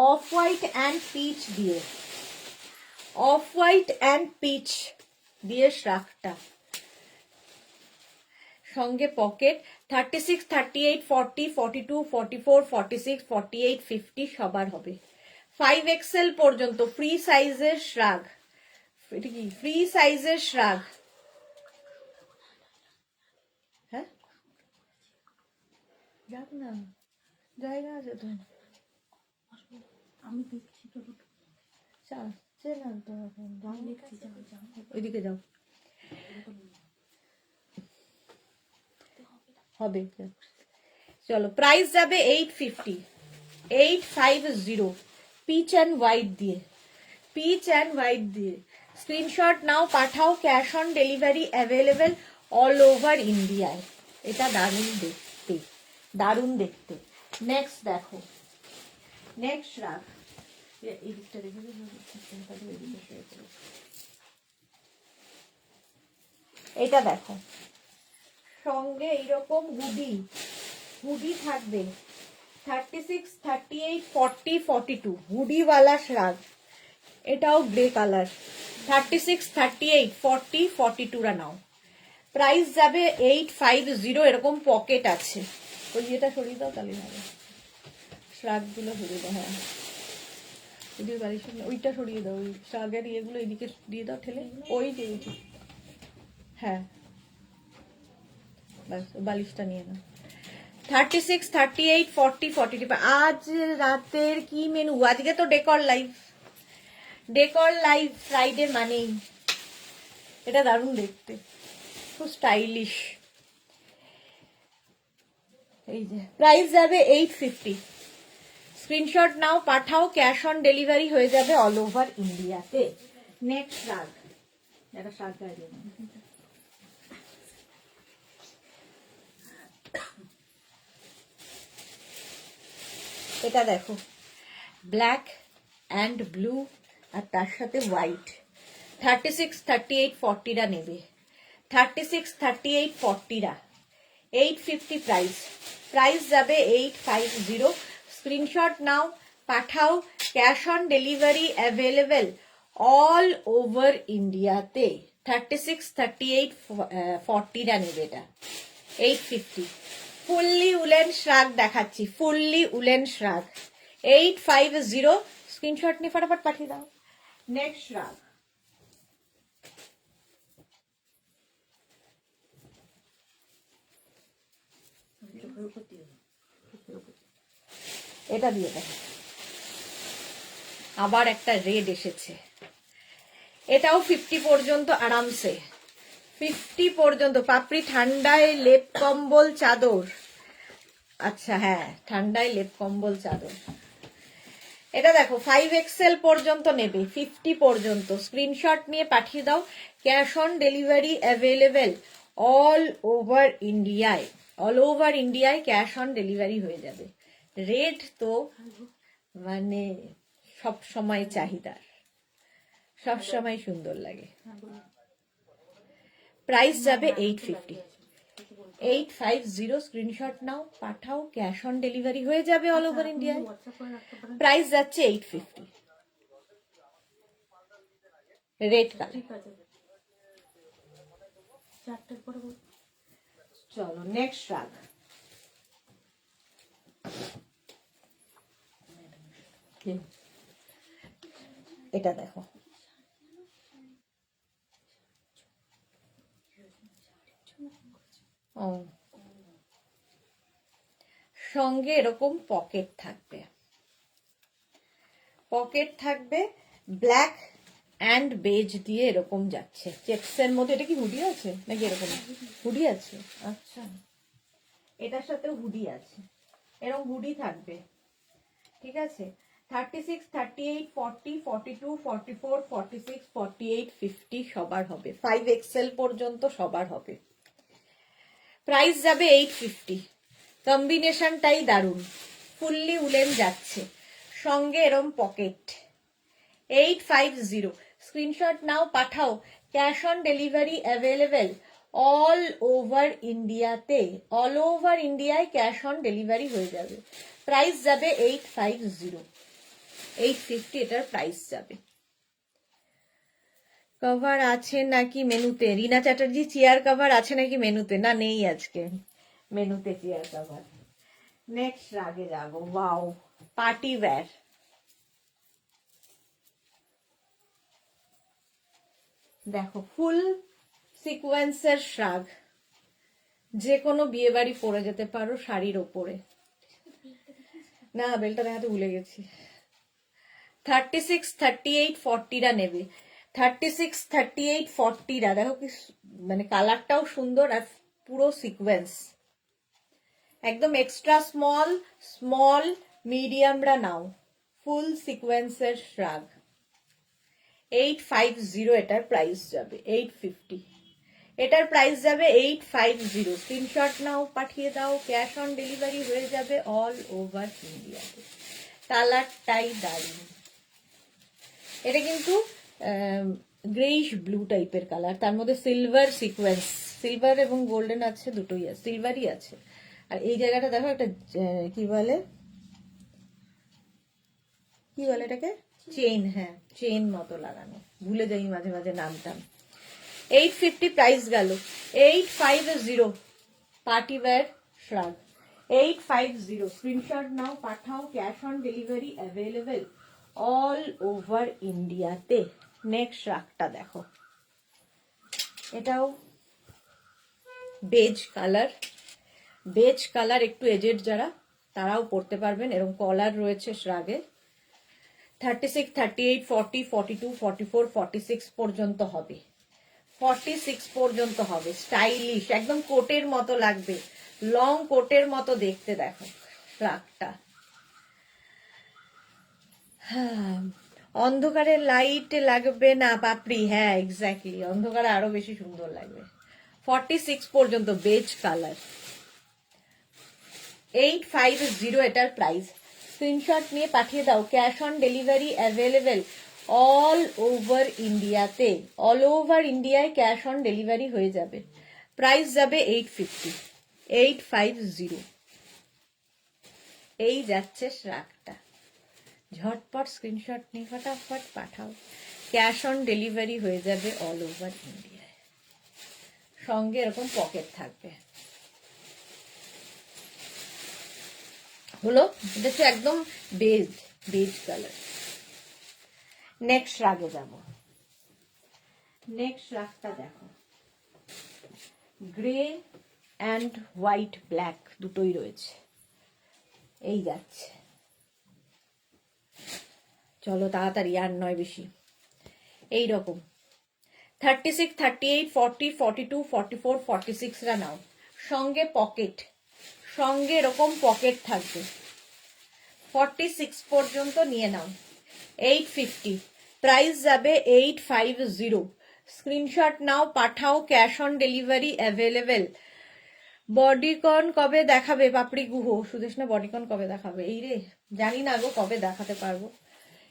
অফ হোয়াইট অ্যান্ড পিচ দিয়ে, অফ হোয়াইট অ্যান্ড পিচ দিয়ে শ্রাগটা, সঙ্গে পকেট। 36, 38, 40, 42, 44, 46, 48, 50 সবার হবে। 5XL পর্যন্ত ফ্রি সাইজের শ্রাগ, এটা কি ফ্রি সাইজের শ্রাগ? হ্যাঁ যাক না, জায়গা আছে তো, আমি দেখছি তো, আসছে না তো এখন, যাও। দেখছি, যাও যাও। ওইদিকে যাও, হবে। চলো, প্রাইস যাবে 850, 850, পিচ অ্যান্ড হোয়াইট দিয়ে, পিচ অ্যান্ড হোয়াইট দিয়ে। স্ক্রিনশট নাও, পাঠাও, cash on delivery available all over ইন্ডিয়ায়। এটা দারুণ দেখতে, দারুণ দেখতে। নেক্সট দেখো, নেক্সট রাখ, এই দিকটা রেখে দেবো, এদিকে শুয়ে পড়ো। এটা দেখো, সঙ্গে এইরকম হুডি, হুডি থাকবে 36, 38, 40, 42, হুডিওয়ালা শ্রাগ। এটাও গ্রে কালার, 36, 38, 40, 42 রা নাও। প্রাইস যাবে 850, এরকম পকেট আছে। ওই এটা সরিয়ে দাও, তাহলে হবে। শ্রাগগুলো সরিয়ে দাও, হ্যাঁ ওইদিকে বাড়ির সামনে ওইটা সরিয়ে দাও, ওই শ্রাগের ইয়েগুলো এদিকে দিয়ে দাও ঠেলে, ওই যে ওই যে। হ্যাঁ বাস, বালিশটা নিয়ে নাও। 36, 38, 40, 42। আজ রাতের কি মেনু? আজকে তো decor live, decor live Friday মানেই। এটা দারুণ দেখতে, খুব স্টাইলিশ। এই যে প্রাইস যাবে 850, স্ক্রিনশট নাও, পাঠাও, ক্যাশ অন ডেলিভারি হয়ে যাবে অল ওভার ইন্ডিয়াতে। নেক্সট শার্ট, একটা শার্ট গাড়ি, এটা দেখো, ব্ল্যাক অ্যান্ড ব্লু আর তার সাথে হোয়াইট। 36, 38, 40 রা নেবে, 36, 38, 40 রা। 850 প্রাইস, প্রাইস যাবে 850। স্ক্রিনশট নাও, পাঠাও, cash on delivery available all over ইন্ডিয়াতে। 36, 38, 40 রা নেবে এটা। 850। ফুললি উলেন শ্রাগ দেখাচ্ছি, ফুললি উলেন শ্রাগ 850। স্ক্রিনশট নিয়ে ফটাফট পাঠিয়ে দাও। নেক্সট শ্রাগ, এটা দিয়ে দেখ। আবার একটা রেড এসেছে, এটাও 50 পর্যন্ত আরামসে, 50 পর্যন্ত। পাপড়ি ঠান্ডায় লেপ কম্বল চাদর, আচ্ছা হ্যাঁ ঠান্ডায় লেপ কম্বল চাদর। এটা দেখো 5XL পর্যন্ত নেবে, 50 পর্যন্ত। স্ক্রিনশট নিয়ে পাঠিয়ে দাও, cash on delivery available all over ইন্ডিয়ায়, অল ওভার ইন্ডিয়ায় ক্যাশ অন ডেলিভারি হয়ে যাবে। রেড তো মানে সব সময় চাহিদার, সব সময় সুন্দর লাগে। প্রাইস যাবে 850, 850। স্ক্রিনশট নাও, পাঠাও, ক্যাশ অন ডেলিভারি হয়ে যাবে অল ওভার ইন্ডিয়ায়। প্রাইস যাচ্ছে 850, রেড কালার। চলো নেক্সট রাগ, এটা দেখো, ও সঙ্গে এরকম পকেট থাকবে, পকেট থাকবে ব্ল্যাক অ্যান্ড বেজ দিয়ে এরকম যাচ্ছে চেক্সের মধ্যে। এটা কি হুডি আছে নাকি এরকম হুডি আছে? আচ্ছা, এটার সাথে হুডি আছে, এরকম হুডি থাকবে, ঠিক আছে। 36, 38, 40, 42, 44, 46, 48, 50 সবার হবে, 5XL পর্যন্ত সবার হবে। প্রাইস যাবে 850, কম্বিনেশনটাই দারুণ, ফুললি উলেন যাচ্ছে, সঙ্গে এরম পকেট। 850। স্ক্রিনশট নাও, পাঠাও, cash on delivery available all over ইন্ডিয়াতে, অল ওভার ইন্ডিয়ায় ক্যাশ অন ডেলিভারি হয়ে যাবে। প্রাইস যাবে 850, 850 এটার প্রাইস যাবে। কভার আছে নাকি মেনুতে? রিনা চ্যাটার্জি, চেয়ার কভার আছে নাকি মেনুতে? না নেই আজকে মেনুতে চেয়ার কভার। নেক্সট রাগে যাবো, ওয়াও পার্টি ওয়্যার। দেখো ফুল সিকোয়েন্সের শ্রাগ, যে কোনো বিয়ে বাড়ি পরে যেতে পারো শাড়ির ওপরে। না বেলটা দেখাতে ভুলে গেছি, 36, 38, 40রা নেবে। 36, 38, 40রা দেখো কি মানে কালারটাও সুন্দর আর পুরো সিকোয়েন্স একদম এক্সট্রা স্মল স্মল মিডিয়ামরা নাও ফুল সিকোয়েন্সের শ্রাগ 850 এটার প্রাইস যাবে 850 এটার প্রাইস যাবে 850 স্ক্রিনশট নাও পাঠিয়ে দাও ক্যাশ অন ডেলিভারি হয়ে যাবে অল ওভার ইন্ডিয়াতে কালারটাই দারুণ এটা কিন্তু গ্রেইশ ব্লু টাইপের কালার তার মধ্যে সিলভার সিকোয়েন্স সিলভার এবং গোল্ডেন আছে দুটোই আছে সিলভারই আছে আর এই জায়গাটা দেখো একটা কি বলে এটাকে চেইন হ্যাঁ চেইন মতো লাগানো ভুলে যাই মাঝে মাঝে নামটা 850 প্রাইস গেল 850 পার্টি ওয়্যার শ্রাগ 850 স্ক্রিনশট নাও পাঠাও cash on delivery available all over ইন্ডিয়াতে নেক্সট শ্রাগটা দেখো এটাও বেজ কালার একটু এজেড যারা তারাও পড়তে পারবেন এরকম কলার রয়েছে শ্রাগে 36, 38, 40, 42, 44, 46 পর্যন্ত হবে 46 পর্যন্ত হবে স্টাইলিশ একদম কোটের মতো লাগবে লং কোটের মতো দেখতে দেখো শ্রাগটা হ্যাঁ অন্ধকারে লাইট লাগবে না পাপড়ি হ্যাঁ এক্স্যাক্টলি অন্ধকারে আরো বেশি সুন্দর লাগবে 46 পর্যন্ত বেজ কালার 850 এটার প্রাইস স্ক্রিনশট নিয়ে পাঠিয়ে দাও cash on delivery available all over ইন্ডিয়াতে অল ওভার ইন্ডিয়ায় ক্যাশ অন ডেলিভারি হয়ে যাবে প্রাইস যাবে 850 এই যাচ্ছে শ্রাগটা ঝটপট স্ক্রিনশট নিয়ে ফটাফট পাঠাও ক্যাশ অন ডেলিভারি হয়ে যাবে অল ওভার ইন্ডিয়ায় সঙ্গে এরকম পকেট থাকবে হলো এটা হচ্ছে একদম বেজ কালার নেক্সট রাগে যাব নেক্সট রাগটা দেখো গ্রে অ্যান্ড হোয়াইট ব্ল্যাক দুটোই রয়েছে এই যাচ্ছে চলো তাড়াতাড়ি আর নয় বেশি এই রকম 36, 38, 40, 42, 44, 46 রা নাও সঙ্গে এরকম পকেট থাকবে 46 পর্যন্ত নিয়ে নাও 850 প্রাইস যাবে 850 স্ক্রিনশট নাও পাঠাও cash on delivery available bodycon কবে দেখাবে পাপড়ি গুহ সুদেশনা বডিকন কবে দেখাবে এই রে জানি না গো কবে দেখাতে পারবো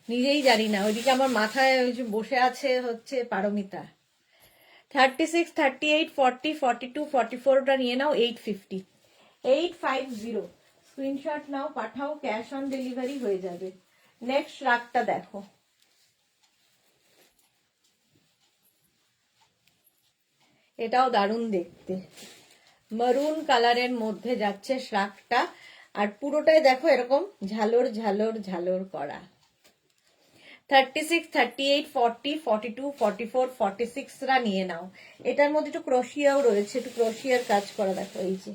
নিজেই জানি না ওইদিকে আমার মাথায় ওই যে বসে আছে হচ্ছে পারমিতা 36, 38, 40, 42, 44টা নিয়ে নাও 850 স্ক্রিনশট নাও পাঠাও ক্যাশ অন ডেলিভারি হয়ে যাবে নেক্সট রাগটা দেখো এটাও দারুণ দেখতে মারুন কালারের মধ্যে যাচ্ছে শ্রাগটা আর পুরোটাই দেখো এরকম ঝালর ঝালর ঝালর করা 36, 38, 40, 42, 44, 46 রা নিয়ে নাও এটার মধ্যে একটু ক্রোশিয়াও রয়েছে একটু ক্রোশিয়ার কাজ করা দেখো এই যে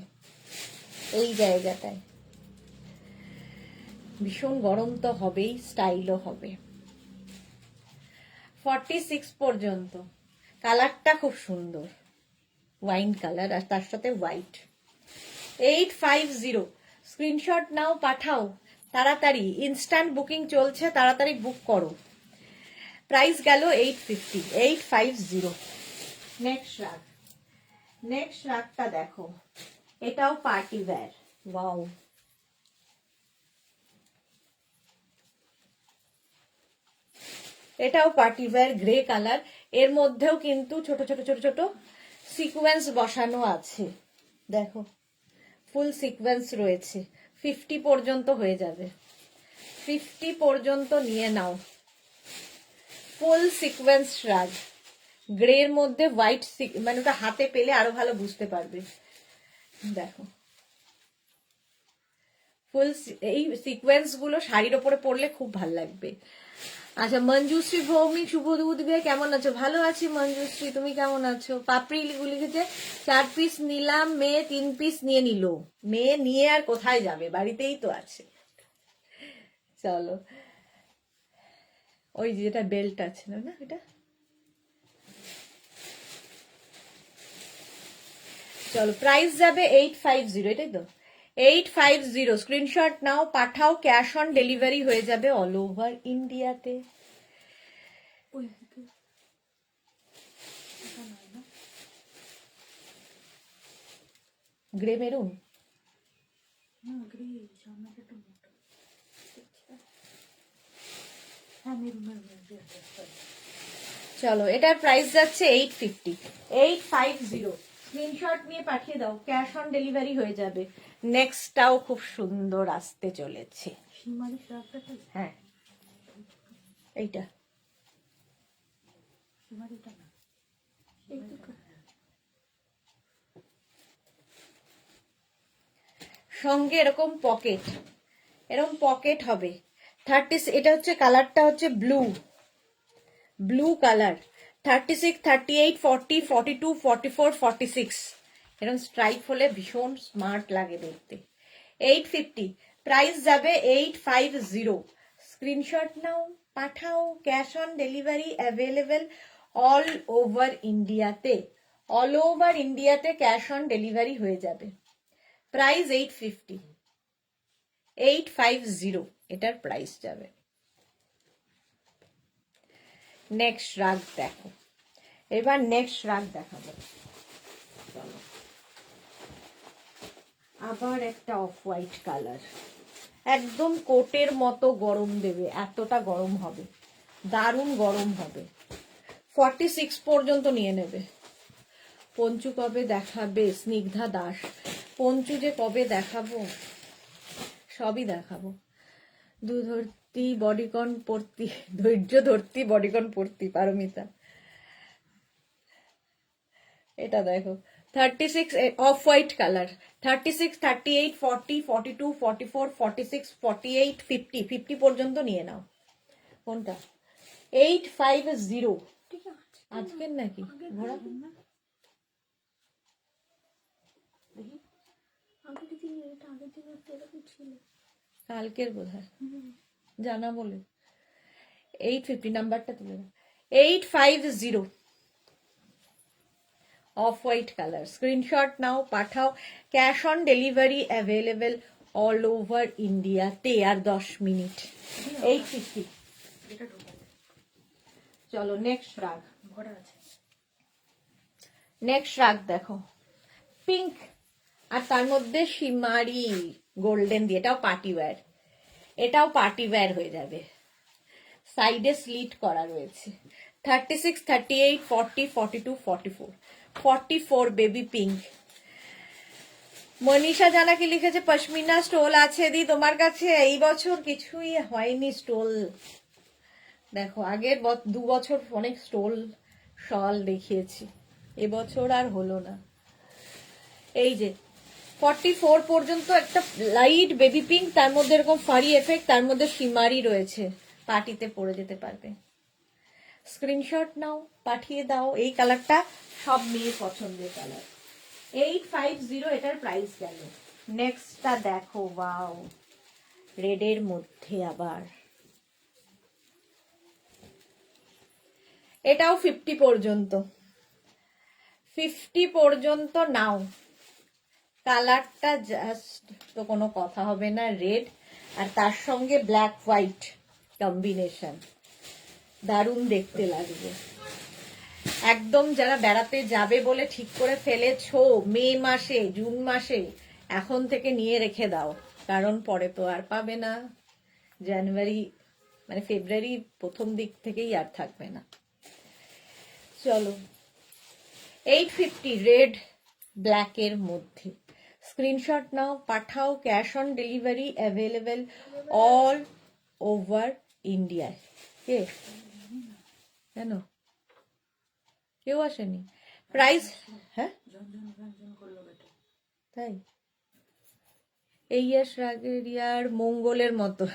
এই জায়গাটায় ভীষণ গরম তো হবেই স্টাইলও হবে 46 পর্যন্ত কালারটা খুব সুন্দর ওয়াইন কালার আর তার সাথে হোয়াইট 850 স্ক্রিনশট নাও পাঠাও তাড়াতাড়ি ইনস্ট্যান্ট বুকিং চলছে তাড়াতাড়ি বুক করো প্রাইস গেল 850 নেক্সট রাগটা দেখো এটাও পার্টি ওয়্যার ওয়াও এটাও পার্টি ওয়্যার গ্রে কালার এর মধ্যেও কিন্তু ছোট ছোট ছোট ছোট সিকোয়েন্স বসানো আছে দেখো ফুল সিকোয়েন্স রয়েছে 50 পর্যন্ত হয়ে যাবে 50 পর্যন্ত নিয়ে নাও ফুল সিকোয়েন্স শ্রাগ গ্রের মধ্যে হোয়াইট মানে ওটা হাতে পেলে আরো ভালো বুঝতে পারবে দেখো ফুল এই সিকোয়েন্স গুলো শাড়ির ওপরে পরলে খুব ভালো লাগবে আচ্ছা মঞ্জুশ্রী ভৌমিক শুভ উদ্বে কেমন আছো ভালো আছি মঞ্জুশ্রী তুমি কেমন আছো পাপড়ি লিখেছে 4 পিস নিলাম মেয়ে 3 পিস নিয়ে নিল মেয়ে নিয়ে আর কোথায় যাবে বাড়িতেই তো আছে চলো ওই যেটা বেল্ট আছে না না এটা। চলো প্রাইস যাবে 850, এটাই তো 850। স্ক্রিনশট নাও, পাঠাও, ক্যাশ অন ডেলিভারি হয়ে যাবে অল ওভার ইন্ডিয়াতে। ওই দিকে এটা নয় না, গ্রে মেরুন। না গ্রে, সামনেটা একটু মোটা। হ্যাঁ মেরুন মেরুন। চলো এটার প্রাইস যাচ্ছে 850, 850। স্ক্রিনশট নিয়ে পাঠিয়ে দাও, ক্যাশ অন ডেলিভারি হয়ে যাবে। নেক্সটটাও খুব সুন্দর আসতে চলেছে। সীমারি ফ্রকটা তো, হ্যাঁ এইটা সীমারিটা না, এইটুকু। সঙ্গে এরকম পকেট, এরকম পকেট হবে 30। এটা হচ্ছে কালারটা হচ্ছে ব্লু, ব্লু কালার। 36, 38, 40, 42, 44, 46 এরকম স্ট্রাইপ হলে ভীষণ স্মার্ট লাগে দেখতে। 850, প্রাইস যাবে 850। স্ক্রিনশট নাও, পাঠাও, cash on delivery available all over ইন্ডিয়াতে। অল ওভার ইন্ডিয়াতে ক্যাশ অন ডেলিভারি হয়ে যাবে। প্রাইস 850, 850 এটার প্রাইস যাবে। নেক্সট রাগ দেখো, এবার নেক্সট রাগ দেখাবো। চলো আবার একটা অফ হোয়াইট কালার, একদম কোটের মতো গরম দেবে, এতটা গরম হবে, দারুণ গরম হবে। 46 পর্যন্ত নিয়ে নেবে। পঞ্চু কবে দেখাবে? স্নিগ্ধা দাস। পঞ্চু যে কবে দেখাবো, সবই দেখাবো। ধরতি বডিকন পড়তি, ধৈর্য ধরতি বডিকন পড়তি, পারমিতা। এটা দেখো 36 অফ হোয়াইট কালার। 36, 38, 40, 42, 44, 46, 48, 50, 50 পর্যন্ত নিয়ে নাও। কোনটা? 850। ঠিক আছে আজকের নাকি ঘোড়া? দেখি আগের দিন, এটা আগের দিন একটা এরকম ছিল। কালকের বোধহয়, জানা বলে। 850 নাম্বারটা তুলে নাও। 850 অফ হোয়াইট কালার। স্ক্রিনশট নাও, পাঠাও, cash on delivery available all over ইন্ডিয়াতে। আর 10 মিনিট। 850। এটা ঢোকা চলো নেক্সট রাগ, ভরা আছে। নেক্সট রাগ দেখো, পিঙ্ক আর তার মধ্যে সিমারি গোল্ডেন দিয়ে। এটাও পার্টি ওয়্যার, এটাও পার্টি ওয়্যার হয়ে যাবে। সাইডে স্লিট করা রয়েছে। 36, 38, 40, 42, 44, 44 বেবি পিঙ্ক। মনীষা জানাকি লিখেছে পশমিনা স্টোল আছে দি তোমার কাছে? এই বছর কিছুই হয়নি স্টোল। দেখো আগের 2 বছর অনেক স্টোল শল দেখিয়েছি, এবছর আর হলো না। এই যে 44 পর্যন্ত একটা লাইট বেবি পিঙ্ক, তার মধ্যে এরকম ফারি এফেক্ট, তার মধ্যে সিমারি রয়েছে, পার্টিতে পরে যেতে পারবে। স্ক্রিনশট নাও, পাঠিয়ে দাও। এই কালারটা সব মেয়ের পছন্দের কালার। 850 এটার প্রাইস গেল। নেক্সটটা দেখো, ওয়াও, রেডের মধ্যে আবার। এটাও 50 পর্যন্ত, 50 পর্যন্ত নাও। কালারটা জাস্ট তো কোনো কথা হবে না, রেড আর তার সঙ্গে ব্ল্যাক হোয়াইট কম্বিনেশন, দারুণ দেখতে লাগবে। একদম যারা বেড়াতে যাবে বলে ঠিক করে ফেলেছো মে মাসে, জুন মাসে, এখন থেকে নিয়ে রেখে দাও, কারণ পরে তো আর পাবে না। জানুয়ারি মানে ফেব্রুয়ারি প্রথম দিক থেকেই আর থাকবে না। চলো 850 রেড ব্ল্যাকের মধ্যে। স্ক্রিনশট নাও, পাঠাও, cash on delivery available all over ইন্ডিয়ায়। কে কেন কেউ আসেনি? প্রাইস, হ্যাঁ তাই এই রাগের ইয়ার মঙ্গলের মতো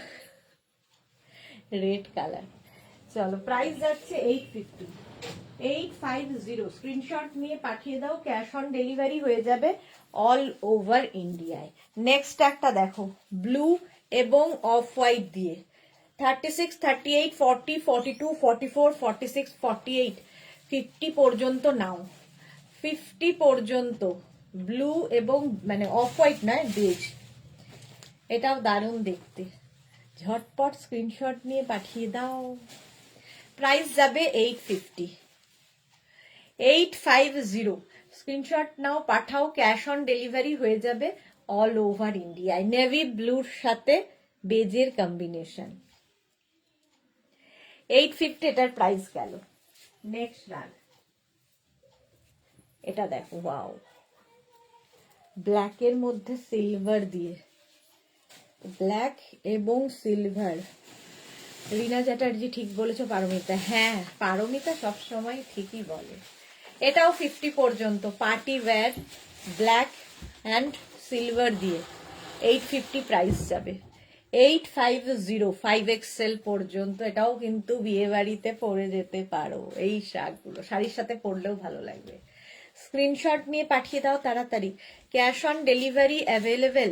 রেড কালার। চলো প্রাইস যাচ্ছে 850, 850। স্ক্রিনশট নিয়ে পাঠিয়ে দাও, ক্যাশ অন ডেলিভারি হয়ে যাবে অল ওভার ইন্ডিয়ায়। নেক্সট একটা দেখো, ব্লু এবং অফ হোয়াইট দিয়ে, 36, 38, 40, 42, 44, 46, 48, 50 পর্যন্ত নাও। 50 পর্যন্ত ব্লু এবং মানে অফ হোয়াইট নয়, বেজ। এটাও দারুণ দেখতে। ঝটপট স্ক্রিনশট নিয়ে পাঠিয়ে দাও। প্রাইস যাবে 850। 850 স্ক্রিনশট নাও, পাঠাও, ক্যাশ অন ডেলিভারি হয়ে যাবে অল ওভার ইন্ডিয়ায়। নেভি ব্লুর সাথে বেজের কম্বিনেশন। 850 এটার প্রাইস গেল। নেক্সট রান, এটা দেখো, ওয়াও, ব্ল্যাকের মধ্যে সিলভার দিয়ে, ব্ল্যাক এবং সিলভার। রীনা চ্যাটার্জি ঠিক বলেছো পারমিতা। হ্যাঁ, পারমিতা সবসময় ঠিকই বলে। এটাও 50 পর্যন্ত party wear, black and silver দিয়ে 850 প্রাইস যাবে। 850 5XL পর্যন্ত। এটাও কিন্তু বিয়ে বাড়িতে পরে যেতে পারো। এই শাকগুলো শাড়ির সাথে পরলেও ভালো লাগবে। স্ক্রিনশট নিয়ে পাঠিয়ে দাও তাড়াতাড়ি। Cash on delivery available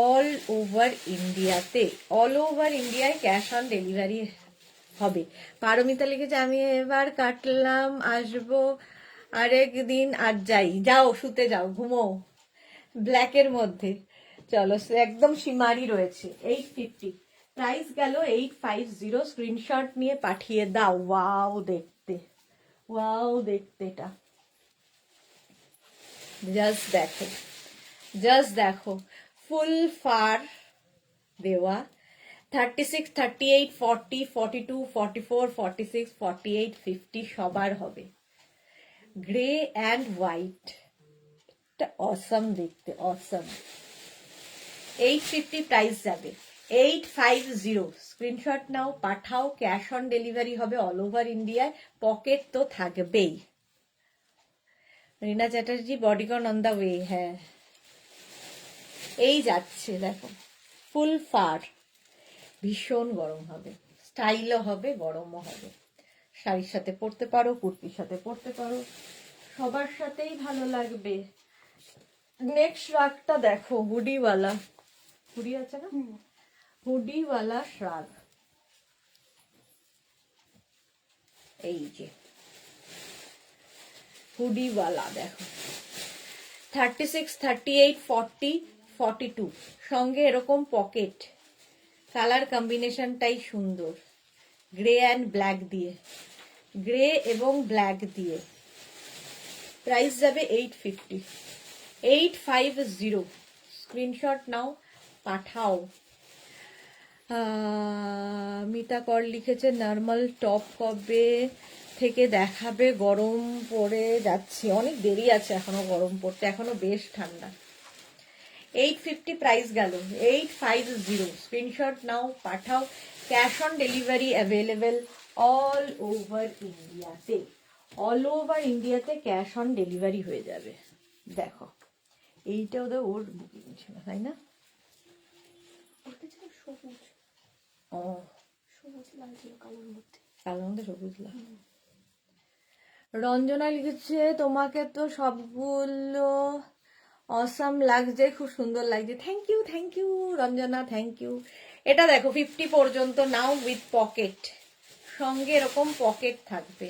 all over ইন্ডিয়াতে। অল ওভার ইন্ডিয়ায় ক্যাশ অন ডেলিভারি হবে। পারমিতা লিখেছে আমি এবার কাটলাম, আসবো আরেক দিন, আর যাই। যাও, শুতে যাও, ঘুমো। ব্ল্যাকের মধ্যে চলো, একদম সীমারি রয়েছে। 850 প্রাইস গেল। 850 স্ক্রিনশট নিয়ে পাঠিয়ে দাও। ওয়াও দেখতে, ওয়াও দেখতে। এটা জাস্ট দেখো, জাস্ট দেখো, ফুল ফার দেওয়া। 36, 38, 40, 42, 44, 46, 48, 50 সবার হবে। গ্রে অ্যান্ড হোয়াইট, অসম দেখতে, অসম। 850 প্রাইস যাবে। 850 স্ক্রিনশট নাও, পাঠাও, ক্যাশ অন ডেলিভারি হবে অল ওভার ইন্ডিয়ায়। পকেট তো থাকবেই। Rina Chatterjee bodycon on the way. হ্যাঁ, এই যাচ্ছে, দেখো, ফুল ফার। ভীষণ গরম হবে, স্টাইলও হবে, গরমও হবে। শাড়ির সাথে পরতে পারো, কুর্তির সাথে পরতে পারো, সবার সাথেই ভালো লাগবে। নেক্সট শ্রাগটা দেখো, হুডিওয়ালা। হুডি আছে না, হুডিওয়ালা শ্রাগ। এই যে হুডিওয়ালা দেখো। 36, 38, 40, 42 সঙ্গে এরকম পকেট। কালার কম্বিনেশনটাই সুন্দর, গ্রে অ্যান্ড ব্ল্যাক দিয়ে, গ্রে এবং ব্ল্যাক দিয়ে। প্রাইস যাবে 850। 850 স্ক্রিনশট নাও, পাঠাও। মিতা কর লিখেছে নর্মাল টপ কবে থেকে দেখাবে? গরম পড়ে যাচ্ছে, অনেক দেরি আছে এখনো গরম পড়তে, এখনো বেশ ঠান্ডা। 850 প্রাইস গেল। 850 স্ক্রিনশট নাও, পাঠাও, cash on delivery available all over ইন্ডিয়াতে। অল ওভার ইন্ডিয়াতে ক্যাশ অন ডেলিভারি হয়ে যাবে। দেখো, এইটা ওদের ওর বুকিং ছিল, তাই না? সবুজ, ও, সবুজ লাল ছিল কালোর মধ্যে। কালোর মধ্যে সবুজ লাল। রঞ্জনা লিখেছে তোমাকে তো সবগুলো অসাম লাগছে, খুব সুন্দর লাগছে। Thank you Ranjana, thank you. এটা দেখো 50 পর্যন্ত নাও উইথ পকেট, সঙ্গে এরকম পকেট থাকবে।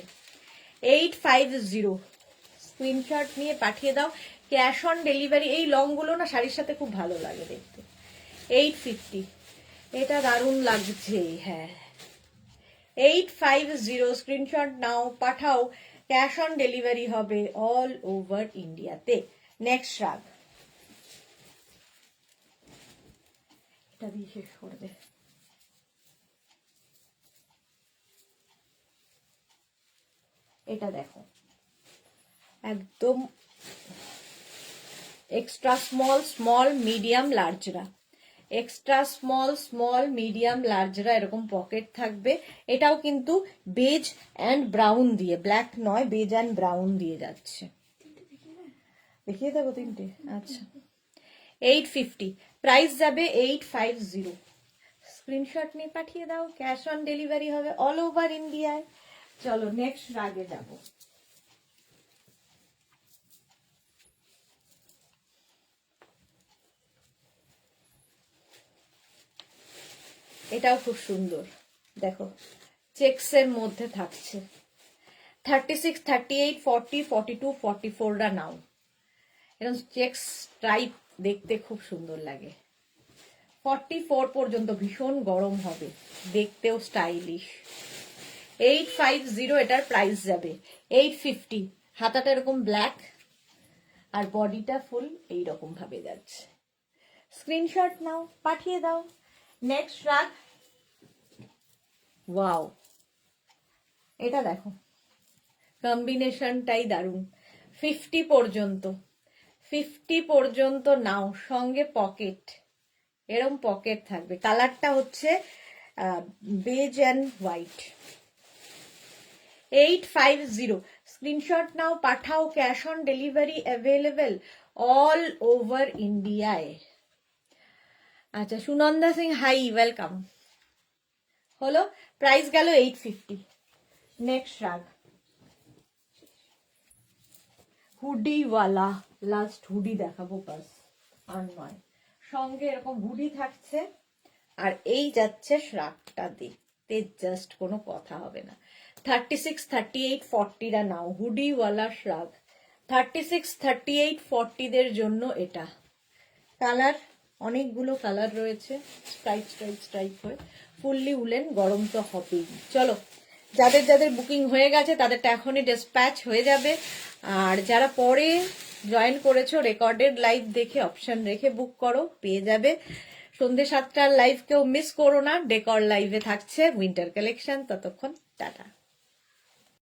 850 স্ক্রিনশট নিয়ে পাঠিয়ে দাও, ক্যাশ অন ডেলিভারি। এই লংগুলো না শাড়ির সাথে খুব ভালো লাগে দেখতে। 850 এটা দারুণ লাগছে। হ্যাঁ, 850 স্ক্রিনশট নাও, পাঠাও, ক্যাশ অন ডেলিভারি হবে অল ওভার ইন্ডিয়াতে। নেক্সট রাগ, এটা দিয়ে শেষ করবে। এটা দেখো, একদম এক্সট্রা স্মল, স্মল, মিডিয়াম, লার্জরা। এক্সট্রা স্মল, স্মল, মিডিয়াম, লার্জরা এরকম পকেট থাকবে। এটাও কিন্তু বেজ অ্যান্ড ব্রাউন দিয়ে, ব্ল্যাক নয়, বেজ অ্যান্ড ব্রাউন দিয়ে যাচ্ছে। দেখিয়ে দেবো তিনটে? আচ্ছা। 850 প্রাইস যাবে। 850 স্ক্রিনশট নিয়ে পাঠিয়ে দাও, ক্যাশ অন ডেলিভারি হবে অল ওভার ইন্ডিয়ায়। চলো নেক্সট রাগে যাব। এটাও খুব সুন্দর, দেখো চেক্সের মধ্যে থাকছে। 36, 38, 40, 42, 44টা নাও। এরকম চেক্স টাইপ দেখতে খুব সুন্দর লাগে। 44 পর্যন্ত ভীষণ গরম হবে, দেখতেও স্টাইলিশ। 850 এটার প্রাইস যাবে। 850। হাতাটা এরকম ব্ল্যাক আর বডিটা ফুল এইরকম ভাবে যাচ্ছে। স্ক্রিনশট নাও, পাঠিয়ে দাও। নেক্সট শ্রাগ। ওয়াও, এটা দেখো কম্বিনেশনটাই দারুণ। 50 পর্যন্ত, 50 পর্যন্ত নাও, সঙ্গে পকেট, এরম পকেট থাকবে। কালারটা হচ্ছে বেজ অ্যান্ড হোয়াইট। 850। স্ক্রিনশট নাও, পাঠাও। Cash on delivery available all over ইন্ডিয়ায়। আচ্ছা, সুনন্দা সিং হাই, ওয়েলকাম। হলো, প্রাইস গেল 850। নেক্সট রাগ, হুডিওয়ালা। লাস্ট হুডি দেখাবো বাস, আর নয়। সঙ্গে এরকম হুডি থাকছে, আর এই যাচ্ছে শ্রাগটা, দেখতে জাস্ট কোনো কথা হবে না। 36, 38, 40টা নাও, হুডিওয়ালা শ্রাগ। 36, 38, 40দের জন্য এটা। কালার অনেকগুলো কালার রয়েছে, স্ট্রাইপ স্ট্রাইপ স্ট্রাইপ হয়ে, ফুললি উলেন, গরম তো হবেই। চলো, যাদের যাদের বুকিং হয়ে গেছে তাদেরটা এখনই ডিসপ্যাচ হয়ে যাবে। আর যারা পরে জয়েন করেছো, রেকর্ডেড লাইভ দেখে অপশন রেখে বুক করো, পেয়ে যাবে। সন্ধ্যে 7টার লাইভ কেউ মিস করো না, ডেকর লাইভে থাকছে উইন্টার কালেকশন। ততক্ষণ টাটা।